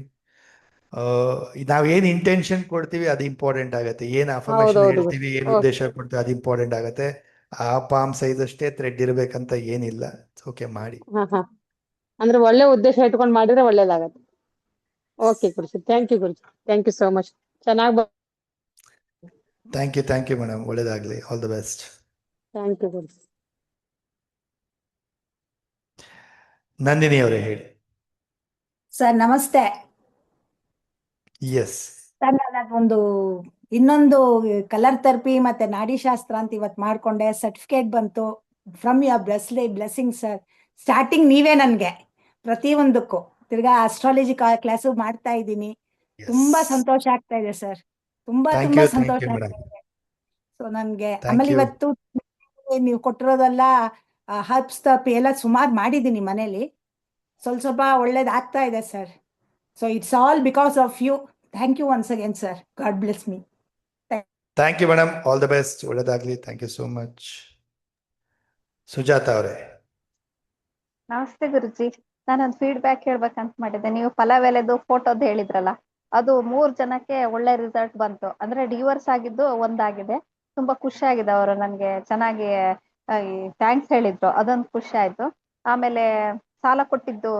ನಾವೇನ್ ಇಂಟೆನ್ಷನ್ ಕೊಡ್ತೀವಿ ಅದು ಇಂಪಾರ್ಟೆಂಟ್ ಆಗುತ್ತೆ. ಏನ್ ಅಫರ್ಮೇಶನ್ ಹೌದೌದು ಹೇಳ್ತೀವಿ, ಏನ್ ಓಕೆ. ಉದ್ದೇಶ ಕೊಡ್ತೀವಿ ಅದು ಇಂಪಾರ್ಟೆಂಟ್ ಆಗುತ್ತೆ. ಆ ಪಾಮ್ ಸೈಜ್ ಅಷ್ಟೇ ಥ್ರೆಡ್ ಇರ್ಬೇಕಂತ ಏನಿಲ್ಲ. ಓಕೆ, ಮಾಡಿ. ಹಾ ಅಂದ್ರೆ ಒಳ್ಳೆ ಉದ್ದೇಶ ಇಟ್ಕೊಂಡು ಮಾಡಿದ್ರೆ ಒಳ್ಳೇದಾಗತ್ತೆ. Okay Guruji, thank you Guruji, thank you so much. ಚೆನ್ನಾಗಿ ಥ್ಯಾಂಕ್ ಯು ಮೇಡಮ್, ಒಳ್ಳೇದಾಗ್ಲಿ, all the best. Thank you Guruji. Nandini ಅವರೇ ಹೇಳಿ. ಸರ್ ನಮಸ್ತೆ. ಎಸ್ ಸರ್ ನಾನೊಂದು ಇನ್ನೊಂದು ಕಲರ್ ಥೆರಪಿ ಮತ್ತೆ ನಾಡಿಶಾಸ್ತ್ರ ಅಂತ ಇವತ್ತು ಮಾಡ್ಕೊಂಡೆ. ಸರ್ಟಿಫಿಕೇಟ್ ಬಂತು from your blessing sir. Starting ನೀವೇ ನನ್ಗೆ ಪ್ರತಿಯೊಂದಕ್ಕೂ ತಿರ್ಗಾ ಆಸ್ಟ್ರಾಲಜಿ ಕ್ಲಾಸು ಮಾಡ್ತಾ ಇದ್ದೀನಿ. ತುಂಬಾ ಸಂತೋಷ ಆಗ್ತಾ ಇದೆ ಸರ್, ತುಂಬಾ ಥ್ಯಾಂಕ್ ತುಂಬಾ ಯು ಸಂತೋಷ ಮೇಡಮ್. ಆಗ್ತಾ ಇದೆ. ಸೊ ನನ್ಗೆ Thank ಆಮೇಲೆ you. ಇವತ್ತು ನೀವು ಕೊಟ್ಟಿರೋದೆಲ್ಲ ಹರ್ಬ್ಸ್ ಥೆರಪಿ ಎಲ್ಲ ಸುಮಾರು ಮಾಡಿದ್ದೀನಿ ಮನೇಲಿ. ಸ್ವಲ್ಪ ಒಳ್ಳೇದಾಗ್ತಾ ಇದೆ sir. So it's all because of you. Thank you once again sir. God bless me. Thank you madam, all the best, ಒಳ್ಳೇದಾಗ್ಲಿ. Thank you so much. Sujatha ಅವರೇ. ನಮಸ್ತೆ ಗುರುಜಿ, ನಾನೊಂದು ಫೀಡ್ಬ್ಯಾಕ್ ಹೇಳ್ಬೇಕಂತ ಮಾಡಿದ್ದೆ. ನೀವು ಫಲವೆಲೆದು ಫೋಟೋದ್ ಹೇಳಿದ್ರಲ್ಲ, ಅದು 3 ಜನಕ್ಕೆ ಒಳ್ಳೆ ರಿಸಲ್ಟ್ ಬಂತು. ಅಂದ್ರೆ ಡಿವೋರ್ಸ್ ಆಗಿದ್ದು ಒಂದಾಗಿದೆ. ತುಂಬಾ ಖುಷಿ ಆಗಿದೆ. ಅವರು ನನ್ಗೆ ಚೆನ್ನಾಗಿ ಥ್ಯಾಂಕ್ಸ್ ಹೇಳಿದ್ರು, ಅದೊಂದು ಖುಷಿ ಆಯ್ತು. ಆಮೇಲೆ ಸಾಲ ಕೊಟ್ಟಿದ್ದು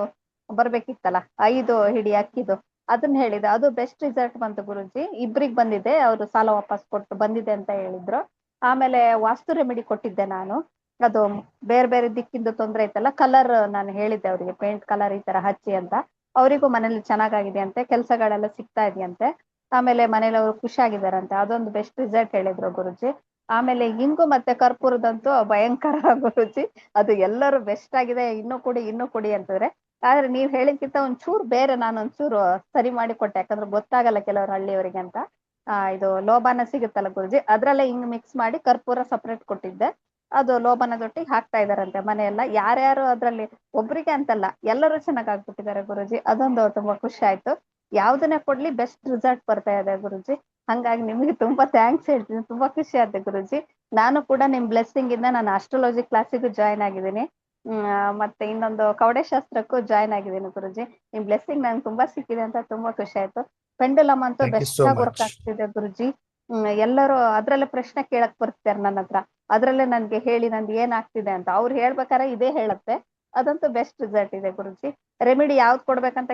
ಬರ್ಬೇಕಿತ್ತಲ್ಲ 5 ಹಿಡಿ ಅಕ್ಕಿದು, ಅದನ್ನ ಹೇಳಿದೆ, ಅದು ಬೆಸ್ಟ್ ರಿಸಲ್ಟ್ ಬಂತು ಗುರುಜಿ. ಇಬ್ರಿಗೆ ಬಂದಿದೆ, ಅವರು ಸಾಲ ವಾಪಸ್ ಕೊಟ್ಟು ಬಂದಿದೆ ಅಂತ ಹೇಳಿದ್ರು. ಆಮೇಲೆ ವಾಸ್ತು ರೆಮಿಡಿ ಕೊಟ್ಟಿದ್ದೆ ನಾನು, ಅದು ಬೇರೆ ಬೇರೆ ದಿಕ್ಕಿಂದ ತೊಂದರೆ ಇತ್ತಲ್ಲ, ಕಲರ್ ನಾನು ಹೇಳಿದ್ದೆ ಅವರಿಗೆ, ಪೇಂಟ್ ಕಲರ್ ಈ ತರ ಹಚ್ಚಿ ಅಂತ. ಅವರಿಗೂ ಮನೇಲಿ ಚೆನ್ನಾಗಾಗಿದೆ ಅಂತೆ, ಕೆಲಸಗಳೆಲ್ಲ ಸಿಗ್ತಾ ಇದೆಯಂತೆ. ಆಮೇಲೆ ಮನೇಲಿ ಅವರು ಖುಷಿಯಾಗಿದ್ದಾರಂತೆ, ಅದೊಂದು ಬೆಸ್ಟ್ ರಿಸಲ್ಟ್ ಹೇಳಿದ್ರು ಗುರುಜಿ. ಆಮೇಲೆ ಇಂಗು ಮತ್ತೆ ಕರ್ಪೂರದಂತೂ ಭಯಂಕರ ಗುರುಜಿ, ಅದು ಎಲ್ಲರೂ ಬೆಸ್ಟ್ ಆಗಿದೆ, ಇನ್ನೂ ಕೊಡಿ ಅಂತಂದ್ರೆ. ಆದ್ರೆ ನೀವ್ ಹೇಳಿದ್ಕಿಂತ ಒಂಚೂರು ಬೇರೆ ನಾನು ಒಂಚೂರು ಸರಿ ಮಾಡಿ ಕೊಟ್ಟೆ, ಯಾಕಂದ್ರೆ ಗೊತ್ತಾಗಲ್ಲ ಕೆಲವರು ಹಳ್ಳಿಯವರಿಗೆ ಅಂತ. ಇದು ಲೋಬಾನ ಸಿಗುತ್ತಲ್ಲ ಗುರುಜಿ, ಅದ್ರಲ್ಲೇ ಹಿಂಗ್ ಮಿಕ್ಸ್ ಮಾಡಿ ಕರ್ಪೂರ ಸಪರೇಟ್ ಕೊಟ್ಟಿದ್ದೆ. ಅದು ಲೋಬನದೊಟ್ಟಿಗೆ ಹಾಕ್ತಾ ಇದಾರಂತೆ ಮನೆಯೆಲ್ಲ. ಯಾರ್ಯಾರು ಅದ್ರಲ್ಲಿ ಒಬ್ರಿಗೆ ಅಂತಲ್ಲ, ಎಲ್ಲರೂ ಚೆನ್ನಾಗ್ ಆಗ್ಬಿಟ್ಟಿದ್ದಾರೆ ಗುರುಜಿ. ಅದೊಂದು ತುಂಬಾ ಖುಷಿ ಆಯ್ತು. ಯಾವ್ದನ್ನೇ ಕೊಡ್ಲಿ ಬೆಸ್ಟ್ ರಿಸಲ್ಟ್ ಬರ್ತಾ ಇದೆ ಗುರುಜಿ. ಹಂಗಾಗಿ ನಿಮ್ಗೆ ತುಂಬಾ ಥ್ಯಾಂಕ್ಸ್ ಹೇಳ್ತೀನಿ, ತುಂಬಾ ಖುಷಿ ಆಯ್ತು ಗುರುಜಿ. ನಾನು ಕೂಡ ನಿಮ್ ಬ್ಲೆಸ್ಸಿಂಗ್ ಇಂದ ನಾನು ಆಸ್ಟ್ರಾಲಜಿ ಕ್ಲಾಸಿಗೂ ಜಾಯ್ನ್ ಆಗಿದ್ದೀನಿ. ಮತ್ತೆ ಇನ್ನೊಂದು ಕವಡೆಶಾಸ್ತ್ರಕ್ಕೂ ಜಾಯ್ನ್ ಆಗಿದ್ದೀನಿ ಗುರುಜಿ. ನಿಮ್ ಬ್ಲೆಸ್ಸಿಂಗ್ ನಂಗೆ ತುಂಬಾ ಸಿಕ್ಕಿದೆ ಅಂತ ತುಂಬಾ ಖುಷಿ ಆಯ್ತು. ಪೆಂಡುಲಮ್ ಅಂತೂ Thank you ಬೆಸ್ಟ್ so ಆಗಿ ವರ್ಕ್ much. ಆಗ್ತಿದೆ ಗುರುಜಿ. ಎಲ್ಲರೂ ಅದ್ರಲ್ಲೇ ಪ್ರಶ್ನೆ ಕೇಳಕ್ ಬರ್ತಾರೆ ನನ್ನ ಹತ್ರ, ಅದ್ರಲ್ಲೇ ನನ್ಗೆ ಹೇಳಿ ನಂದು ಏನಾಗ್ತಿದೆ ಅಂತ. ಅವ್ರು ಹೇಳ್ಬೇಕಾರೆ ಇದೇ ಹೇಳತ್ತೆ, ಅದಂತೂ ಬೆಸ್ಟ್ ರಿಸಲ್ಟ್ ಇದೆ ಗುರುಜಿ. ರೆಮಿಡಿ ಯಾವ್ದು ಕೊಡ್ಬೇಕಂತ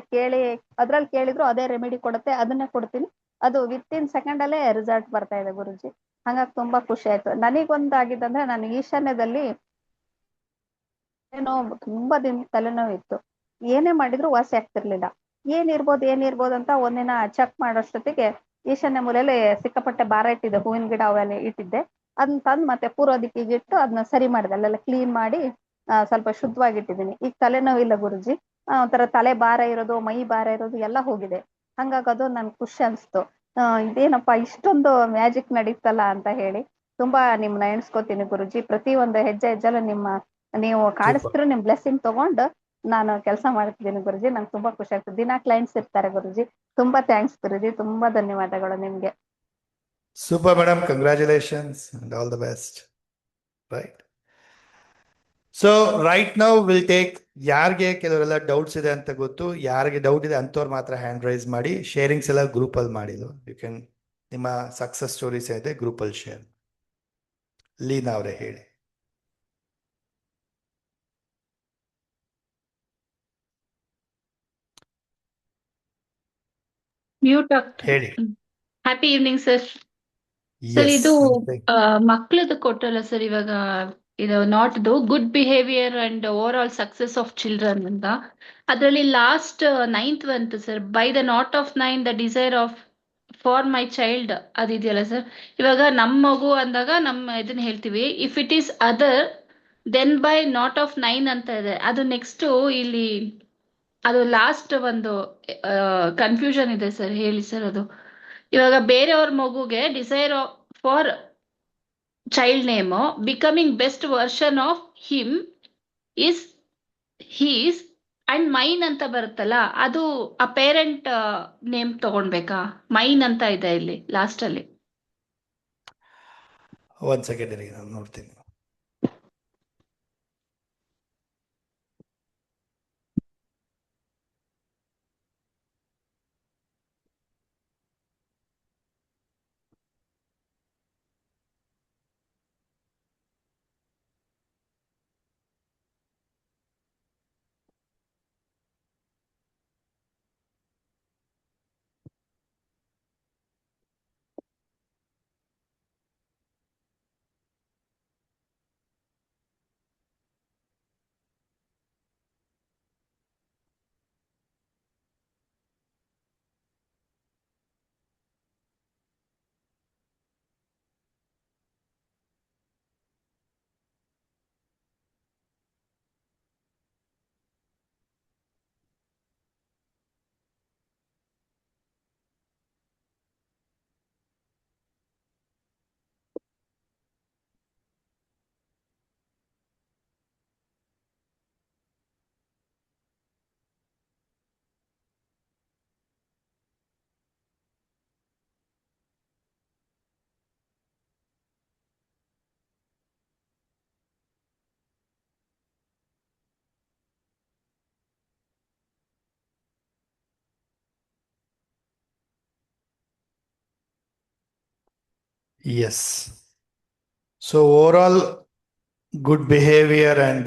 ಅದ್ರಲ್ಲಿ ಕೇಳಿದ್ರು ಅದೇ ರೆಮಿಡಿ ಕೊಡುತ್ತೆ, ಅದನ್ನೇ ಕೊಡ್ತೀನಿ. ಅದು ವಿತಿನ್ ಸೆಕೆಂಡ್ ಅಲ್ಲೇ ರಿಸಲ್ಟ್ ಬರ್ತಾ ಇದೆ ಗುರುಜಿ. ಹಂಗಾಗಿ ತುಂಬಾ ಖುಷಿ ಆಯ್ತು. ನನಗೊಂದು ಆಗಿದ್ದಂದ್ರೆ, ನಾನು ಈಶಾನ್ಯದಲ್ಲಿ ತುಂಬಾ ದಿನ ತಲೆನೋವು ಇತ್ತು, ಏನೇ ಮಾಡಿದ್ರು ವಾಸಿ ಆಗ್ತಿರ್ಲಿಲ್ಲ. ಏನಿರ್ಬೋದು ಅಂತ ಒಂದಿನ ಚೆಕ್ ಮಾಡೋಷ್ಟೊತ್ತಿಗೆ ಈಶಾನ್ಯ ಮೂಲೆಯಲ್ಲಿ ಸಿಕ್ಕಾಪಟ್ಟೆ ಭಾರ ಇಟ್ಟಿದ್ದೆ, ಹೂವಿನ ಗಿಡ ಅವೆಲ್ಲ ಇಟ್ಟಿದ್ದೆ. ಅದನ್ನ ತಂದು ಮತ್ತೆ ಪೂರ್ವ ದಿಕ್ಕಿಗೆ ಇಟ್ಟು ಅದನ್ನ ಸರಿ ಮಾಡಿದೆ, ಅಲ್ಲೆಲ್ಲ ಕ್ಲೀನ್ ಮಾಡಿ ಸ್ವಲ್ಪ ಶುದ್ಧವಾಗಿಟ್ಟಿದ್ದೀನಿ. ಈಗ ತಲೆನೋವಿಲ್ಲ ಗುರುಜಿ. ಒಂಥರ ತಲೆ ಭಾರ ಇರೋದು, ಮೈ ಭಾರ ಇರೋದು ಎಲ್ಲ ಹೋಗಿದೆ. ಹಂಗಾಗಿ ಅದು ನನ್ಗೆ ಖುಷಿ ಅನ್ಸ್ತು. ಇದೇನಪ್ಪ ಇಷ್ಟೊಂದು ಮ್ಯಾಜಿಕ್ ನಡೀತಲ್ಲ ಅಂತ ಹೇಳಿ ತುಂಬಾ ನಿಮ್ನ ಎಣಿಸ್ಕೋತೀನಿ ಗುರುಜಿ. ಪ್ರತಿ ಒಂದು ಹೆಜ್ಜೆಲ್ಲೂ ನೀವು ಕಾಣಿಸ್ತಿರೋ ನಿಮ್ ಬ್ಲೆಸ್ಸಿಂಗ್ ತಗೊಂಡು ನಾನು ಕೆಲಸ ಮಾಡ್ತಿದ್ದೀನಿ ಗುರುಜಿ. ನಂಗೆ ತುಂಬಾ ಖುಷಿ ಆಗ್ತದೆ. ದಿನಾ ಕ್ಲೈಂಟ್ಸ್ ಇರ್ತಾರೆ ಗುರುಜಿ. ತುಂಬಾ ಥ್ಯಾಂಕ್ಸ್ ಗುರುಜಿ, ತುಂಬಾ ಧನ್ಯವಾದಗಳು ನಿಮ್ಗೆ. Super madam, congratulations and all the best. Right. So right now will take, ಯಾರಿಗೆ ಕೆಲವರೆಲ್ಲ ಡೌಟ್ಸ್ ಇದೆ ಅಂತ ಗೊತ್ತು, ಯಾರಿಗೆ ಡೌಟ್ ಇದೆ ಅಂಥವ್ರು ಮಾತ್ರ ಹ್ಯಾಂಡ್ ರೈಸ್ ಮಾಡಿ. ಶೇರಿಂಗ್ಸ್ ಎಲ್ಲ ಗ್ರೂಪಲ್ಲಿ ಮಾಡಿದ್ದು, ಯು ಕ್ಯಾನ್, ನಿಮ್ಮ ಸಕ್ಸಸ್ ಸ್ಟೋರೀಸ್ ಇದೆ ಗ್ರೂಪಲ್ಲಿ ಶೇರ್. ಲೀನಾ ಅವರೇ ಹೇಳಿ. ಮ್ಯೂಟ್ ಆಗ್ತದೆ. ಹೇಳಿ. Happy evening sir. Sir Yes, ಇದು ನಮಸ್ತೆ. ಮಕ್ಕಳದು ಕೊಟ್ಟಲ್ಲ ಸರ್ ಇವಾಗ, ಇದು ನಾಟ್ದು good behaviour and over all success of children ಅಂತ. ಅದರಲ್ಲಿ ಲಾಸ್ಟ್ 9th ಬಂತು sir, by the knot of 9 the desire of for my child, ಅದಿದೆಯಲ್ಲ ಸರ್. ಇವಾಗ ನಮ್ಮ ಮಗು ಅಂದಾಗ ನಮ್ಮ ಇದನ್ನ ಹೇಳ್ತೀವಿ, if it is other then by not of 9 ಅಂತ ಇದೆ. ಅದು ನೆಕ್ಸ್ಟ್ ಇಲ್ಲಿ ಅದು ಲಾಸ್ಟ್ ಒಂದು ಕನ್ಫ್ಯೂಷನ್ ಇದೆ ಸರ್, ಹೇಳಿ ಸರ್ ಅದು. ಇವಾಗ ಬೇರೆಯವ್ರ ಮಗುಗೆ desire for child name becoming best version of him is his and mine ಅಂತ ಬರುತ್ತಲ್ಲ, ಅದು ಆ ಪೇರೆಂಟ್ ನೇಮ್ ತಗೊಳ್ಬೇಕಾ? ಮೈನ್ ಅಂತ ಇದೆ ಇಲ್ಲಿ ಲಾಸ್ಟ್ ಅಲ್ಲಿ. ಒಂದ್ ಸೆಕೆಂಡ್ ಇರಿ, ನಾನು ನೋಡ್ತೀನಿ. Yes. So overall good behavior and